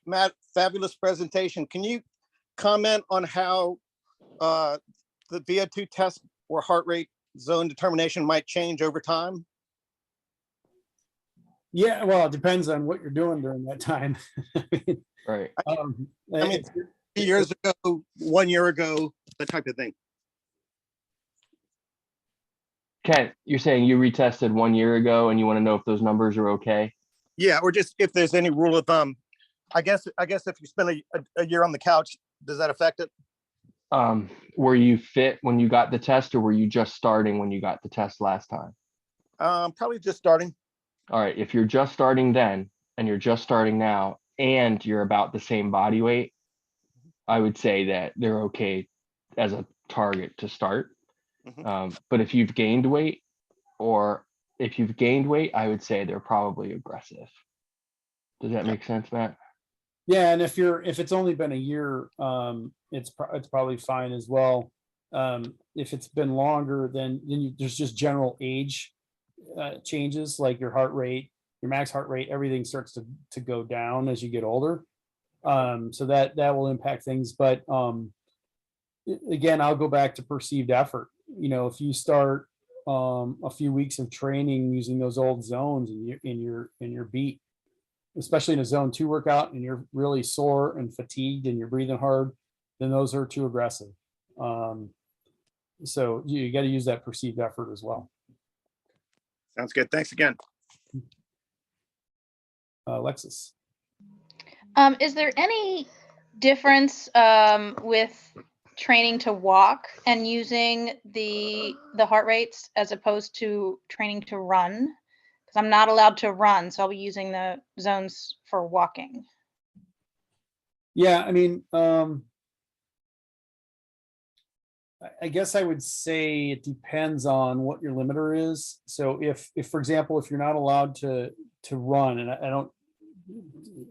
Matt, fabulous presentation. Can you comment on how the VO2 test or heart rate zone determination might change over time? Yeah, well, it depends on what you're doing during that time. Right. I mean, 2 years ago, 1 year ago, that type of thing. Kent, you're saying you retested 1 year ago and you want to know if those numbers are okay? Yeah, or just if there's any rule of thumb. I guess if you spend a year on the couch, does that affect it? Were you fit when you got the test, or were you just starting when you got the test last time? Probably just starting. All right, if you're just starting then and you're just starting now and you're about the same body weight, I would say that they're okay as a target to start. But if you've gained weight, I would say they're probably aggressive. Does that make sense, Matt? Yeah, and if it's only been a year, it's probably fine as well. If it's been longer, then there's just general age changes, like your heart rate, your max heart rate, everything starts to go down as you get older. So that will impact things. But again, I'll go back to perceived effort. You know, if you start a few weeks of training using those old zones in your beat, especially in a zone 2 workout, and you're really sore and fatigued and you're breathing hard, then those are too aggressive. So you got to use that perceived effort as well. Sounds good. Thanks again. Alexis. Is there any difference with training to walk and using the heart rates as opposed to training to run? Because I'm not allowed to run, so I'll be using the zones for walking. Yeah, I mean, I guess I would say it depends on what your limiter is. So if for example, if you're not allowed to run, and I don't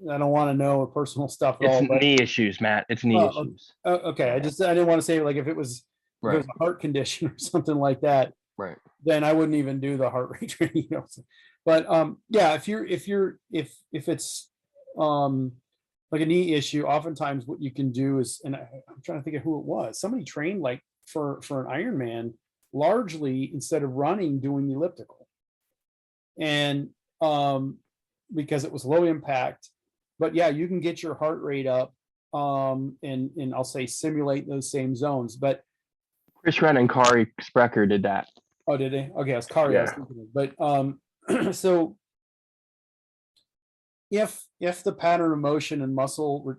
want to know personal stuff at all. It's knee issues, Matt. It's knee issues. Okay, I didn't want to say, like, if it was a heart condition or something like that, right, then I wouldn't even do the heart rate training. You know? But yeah, if it's like a knee issue, oftentimes what you can do is, and I'm trying to think of who it was. Somebody trained like for an Ironman, largely instead of running, doing the elliptical, and because it was low impact. But yeah, you can get your heart rate up, and I'll say simulate those same zones. But Chris Wren and Kari Sprecher did that. Oh, did they? Okay, it's Kari. I was thinking of. But so if the pattern of motion and muscle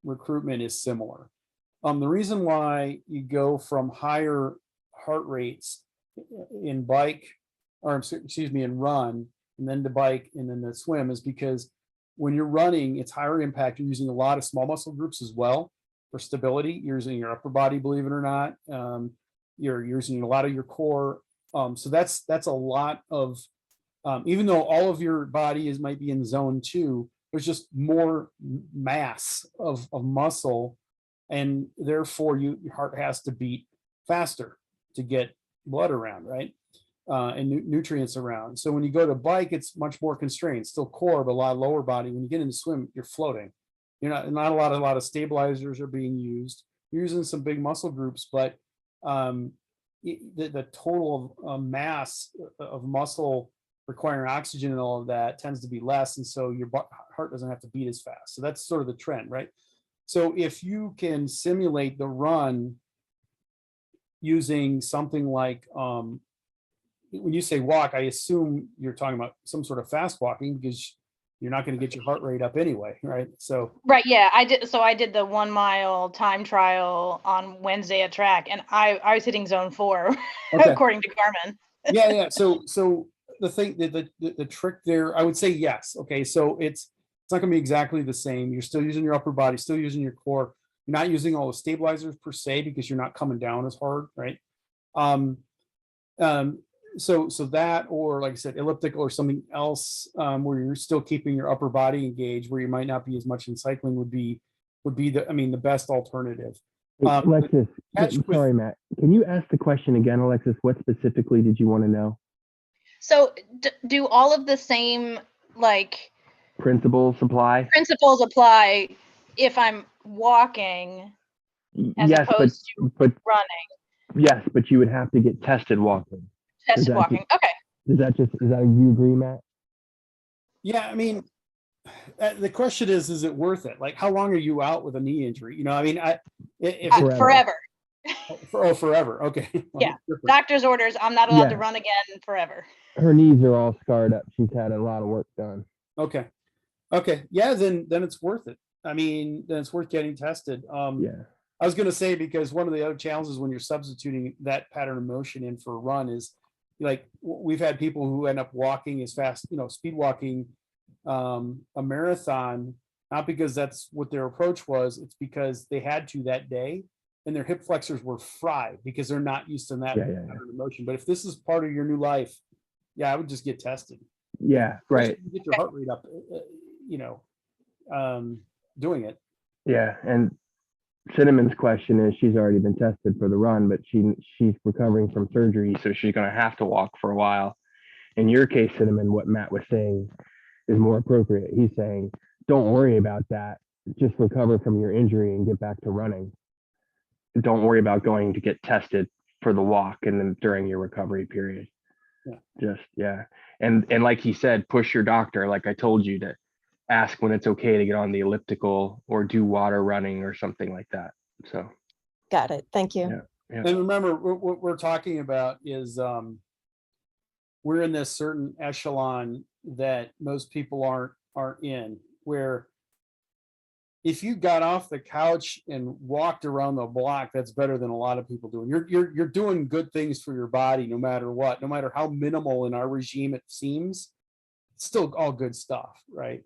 recruitment is similar, the reason why you go from higher heart rates in bike, or excuse me, in run, and then to bike, and then to swim, is because when you're running, it's higher impact. You're using a lot of small muscle groups as well for stability. You're using your upper body, believe it or not. You're using a lot of your core. So that's a lot of, even though all of your body might be in zone 2, there's just more mass of muscle, and therefore your heart has to beat faster to get blood around, right? And nutrients around. So when you go to bike, it's much more constrained, still core, but a lot of lower body. When you get into swim, you're floating. You're not a lot of stabilizers are being used. You're using some big muscle groups, but the total mass of muscle requiring oxygen and all of that tends to be less, and so your heart doesn't have to beat as fast. So that's sort of the trend, right? So if you can simulate the run using something like, when you say walk, I assume you're talking about some sort of fast walking because you're not going to get your heart rate up anyway, right? So Right, yeah, I did. So I did the 1 mile time trial on Wednesday at track, and I was hitting zone 4, okay, according to Garmin. yeah. So the thing, the trick there, I would say yes. Okay, so it's not going to be exactly the same. You're still using your upper body, still using your core. You're not using all the stabilizers per se because you're not coming down as hard, right? Um, um, so that, or like I said, elliptical or something else, where you're still keeping your upper body engaged, where you might not be as much in cycling would be the best alternative. Hey, Alexis, catch with- sorry, Matt. Can you ask the question again, Alexis? What specifically did you want to know? So do all of the same like Principles apply? principles apply if I'm walking as Yes, opposed to but running, yes, but you would have to get tested walking. tested that walking? Okay. Is that you agree, Matt? Yeah, I mean, the question is it worth it? Like, how long are you out with a knee injury? You know, I mean, if Forever. forever. Okay. Yeah. Doctor's orders. I'm not allowed to run again forever. Her knees are all scarred up. She's had a lot of work done. Okay. Yeah, then it's worth it. I mean, then it's worth getting tested. Yeah. I was going to say, because one of the other challenges when you're substituting that pattern of motion in for a run is, like, we've had people who end up walking as fast, speed walking a marathon, not because that's what their approach was, it's because they had to that day, and their hip flexors were fried because they're not used to that pattern of motion. But if this is part of your new life, yeah, I would just get tested. Yeah, right. Get your heart rate up, doing it. Yeah, and Cinnamon's question is, she's already been tested for the run, but she's recovering from surgery, so she's going to have to walk for a while. In your case, Cinnamon, what Matt was saying is more appropriate. He's saying, don't worry about that. Just recover from your injury and get back to running. Don't worry about going to get tested for the walk and then during your recovery period. And like he said, push your doctor, like I told you, to ask when it's okay to get on the elliptical or do water running or something like that. So Got it. Thank you. And remember, what we're talking about is we're in this certain echelon that most people aren't in, where if you got off the couch and walked around the block, that's better than a lot of people doing. You're doing good things for your body, no matter what, no matter how minimal in our regime it seems. It's still all good stuff, right?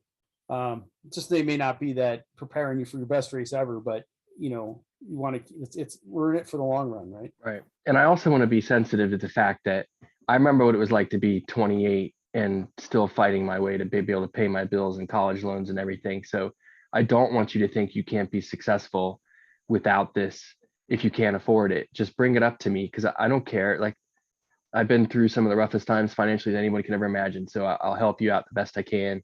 Just they may not be that preparing you for your best race ever, but you want to. We're in it for the long run, right? Right. And I also want to be sensitive to the fact that I remember what it was like to be 28 and still fighting my way to be able to pay my bills and college loans and everything. So I don't want you to think you can't be successful without this. If you can't afford it, just bring it up to me, because I don't care. Like, I've been through some of the roughest times financially that anyone can ever imagine. So I'll help you out the best I can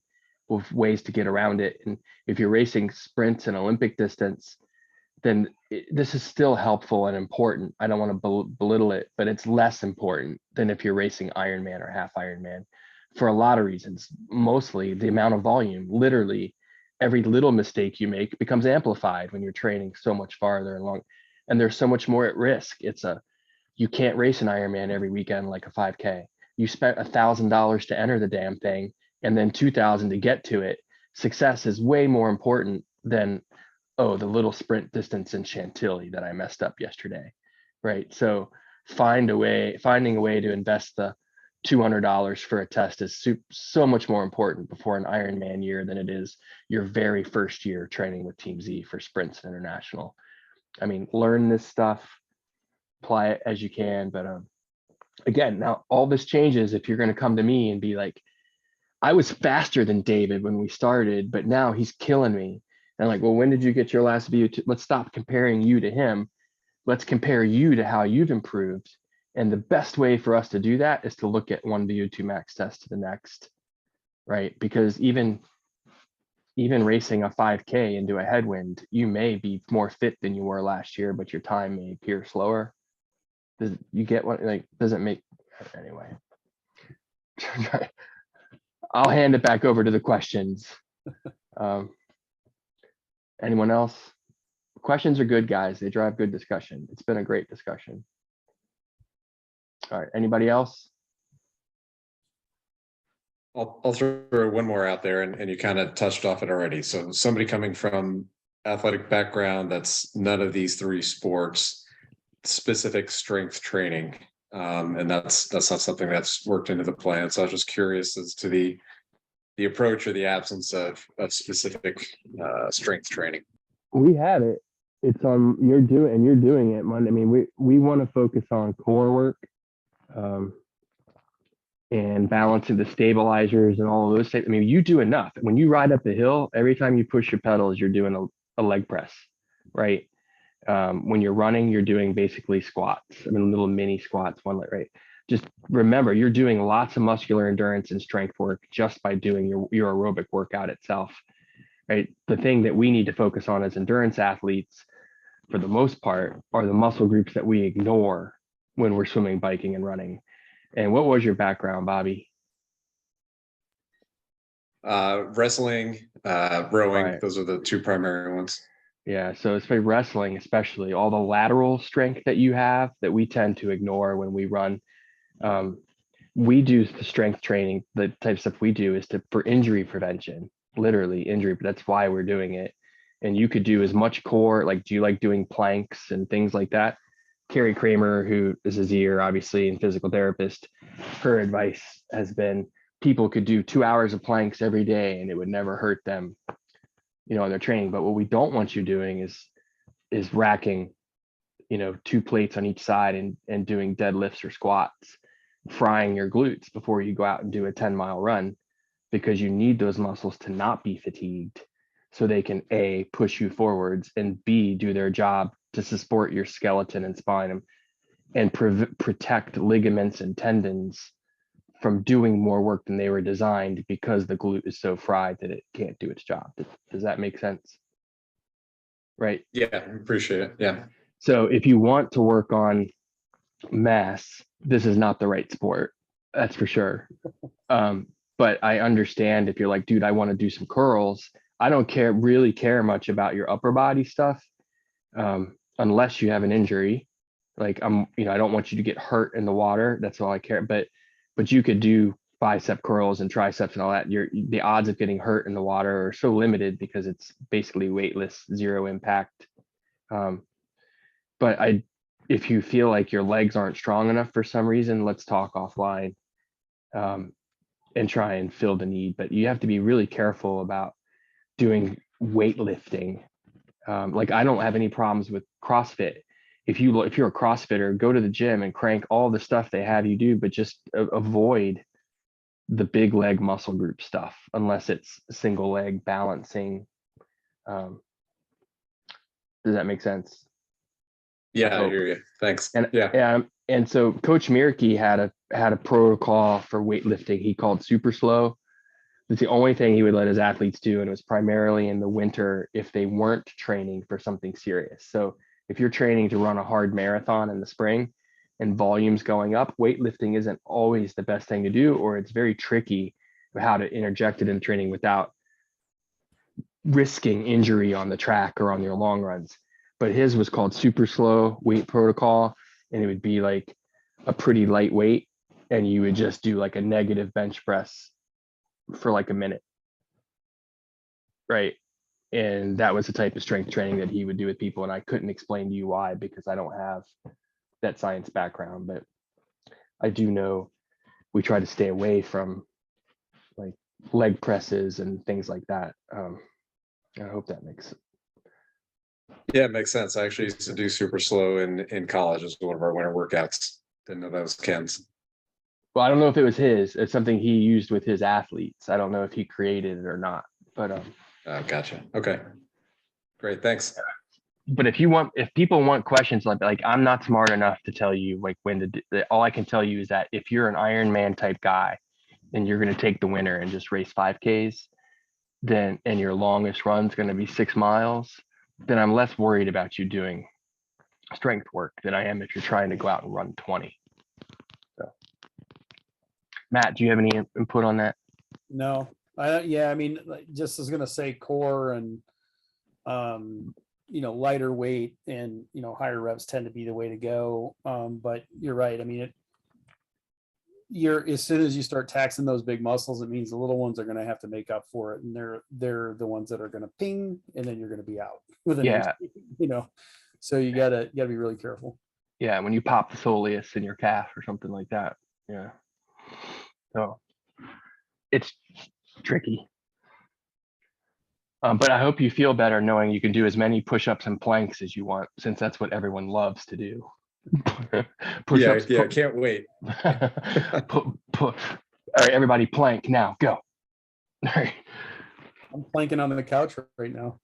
with ways to get around it. And if you're racing sprints and Olympic distance, then this is still helpful and important. I don't want to belittle it, but it's less important than if you're racing Ironman or half Ironman for a lot of reasons. Mostly the amount of volume. Literally, every little mistake you make becomes amplified when you're training so much farther along, and there's so much more at risk. You can't race an Ironman every weekend like a 5K. You spent $1,000 to enter the damn thing, and then 2,000 to get to it. Success is way more important than, the little sprint distance in Chantilly that I messed up yesterday, right? So finding a way to invest the $200 for a test is so much more important before an Ironman year than it is your very first year training with Team Z for sprints and international. I mean, learn this stuff, apply it as you can. But again, now all this changes if you're going to come to me and be like, I was faster than David when we started, but now he's killing me. And like, well, when did you get your last VO2? Let's stop comparing you to him. Let's compare you to how you've improved. And the best way for us to do that is to look at one VO2 max test to the next, right? Because even racing a 5K into a headwind, you may be more fit than you were last year, but your time may appear slower. You get what, like, doesn't make, anyway. I'll hand it back over to the questions. Anyone else? Questions are good, guys. They drive good discussion. It's been a great discussion. All right. Anybody else? I'll throw one more out there, and you kind of touched off it already. So somebody coming from athletic background that's none of these three sports, specific strength training, and that's not something that's worked into the plan. So I was just curious as to the approach or the absence of specific strength training. We have it. It's on. You're doing it, Monday. I mean, we want to focus on core work. And balancing the stabilizers and all of those things. I mean, you do enough. When you ride up the hill, every time you push your pedals, you're doing a leg press, right? When you're running, you're doing basically squats. I mean, little mini squats, one leg, right? Just remember, you're doing lots of muscular endurance and strength work just by doing your aerobic workout itself, right? The thing that we need to focus on as endurance athletes, for the most part, are the muscle groups that we ignore when we're swimming, biking, and running. And what was your background, Bobby? Wrestling, rowing. Right. Those are the two primary ones. Yeah, so it's by wrestling, especially all the lateral strength that you have that we tend to ignore when we run. We do the strength training. The type of stuff we do is for injury prevention, literally injury, but that's why we're doing it. And you could do as much core, like, do you like doing planks and things like that? Carrie Kramer, who is a Zier, obviously, and physical therapist, her advice has been people could do 2 hours of planks every day and it would never hurt them, in their training. But what we don't want you doing is racking, 2 plates on each side and doing deadlifts or squats, frying your glutes before you go out and do a 10-mile run, because you need those muscles to not be fatigued so they can A, push you forwards, and B, do their job to support your skeleton and spine and protect ligaments and tendons from doing more work than they were designed, because the glute is so fried that it can't do its job. Does that make sense? Right. Yeah, appreciate it. Yeah. So if you want to work on mass, this is not the right sport. That's for sure. But I understand if you're like, dude, I want to do some curls. I don't really care much about your upper body stuff, unless you have an injury. Like I don't want you to get hurt in the water. That's all I care. But you could do bicep curls and triceps and all that. The odds of getting hurt in the water are so limited because it's basically weightless, zero impact. But if you feel like your legs aren't strong enough for some reason, let's talk offline, and try and fill the need. But you have to be really careful about doing weightlifting. Like I don't have any problems with CrossFit. If you're a CrossFitter, go to the gym and crank all the stuff they have you do, but just avoid the big leg muscle group stuff unless it's single leg balancing. Does that make sense? Yeah, I hear you. Thanks. And yeah. And so Coach Mirky had a protocol for weightlifting he called super slow. It's the only thing he would let his athletes do, and it was primarily in the winter if they weren't training for something serious. So if you're training to run a hard marathon in the spring and volume's going up, weightlifting isn't always the best thing to do, or it's very tricky how to interject it in training without risking injury on the track or on your long runs. But his was called super slow weight protocol, and it would be like a pretty lightweight, and you would just do like a negative bench press for like a minute, right? And that was the type of strength training that he would do with people, and I couldn't explain to you why, because I don't have that science background. But I do know we try to stay away from like leg presses and things like that. I hope that makes sense. Yeah, it makes sense. I actually used to do super slow in college as one of our winter workouts. Didn't know that was Ken's. Well, I don't know if it was his. It's something he used with his athletes. I don't know if he created it or not, but gotcha. Okay, great. Thanks. But if people want questions like I'm not smart enough to tell you like when to do, all I can tell you is that if you're an Ironman type guy and you're going to take the winter and just race 5Ks, then and your longest run's going to be 6 miles, then I'm less worried about you doing strength work than I am if you're trying to go out and run 20. So, Matt, do you have any input on that? No, I mean, just was gonna say core and lighter weight and higher reps tend to be the way to go. But you're right. I mean, you're, as soon as you start taxing those big muscles, it means the little ones are going to have to make up for it, and they're the ones that are going to ping, and then you're going to be out with Yeah. So you gotta be really careful. Yeah, when you pop the soleus in your calf or something like that. Yeah. So it's tricky. But I hope you feel better knowing you can do as many push-ups and planks as you want, since that's what everyone loves to do. Push-ups. Yeah, can't wait. All right, everybody plank now, go. All right. I'm planking on the couch right now.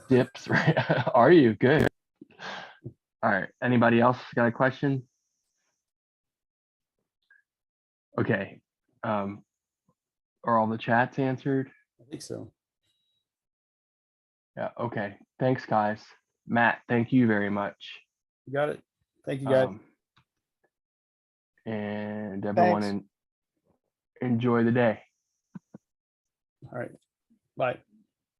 Dips, right? Are you? Good. All right, anybody else got a question? Okay. Are all the chats answered? I think so. Yeah, okay. Thanks, guys. Matt, thank you very much. You got it. Thank you, guys. And everyone Thanks. enjoy the day. All right. Bye.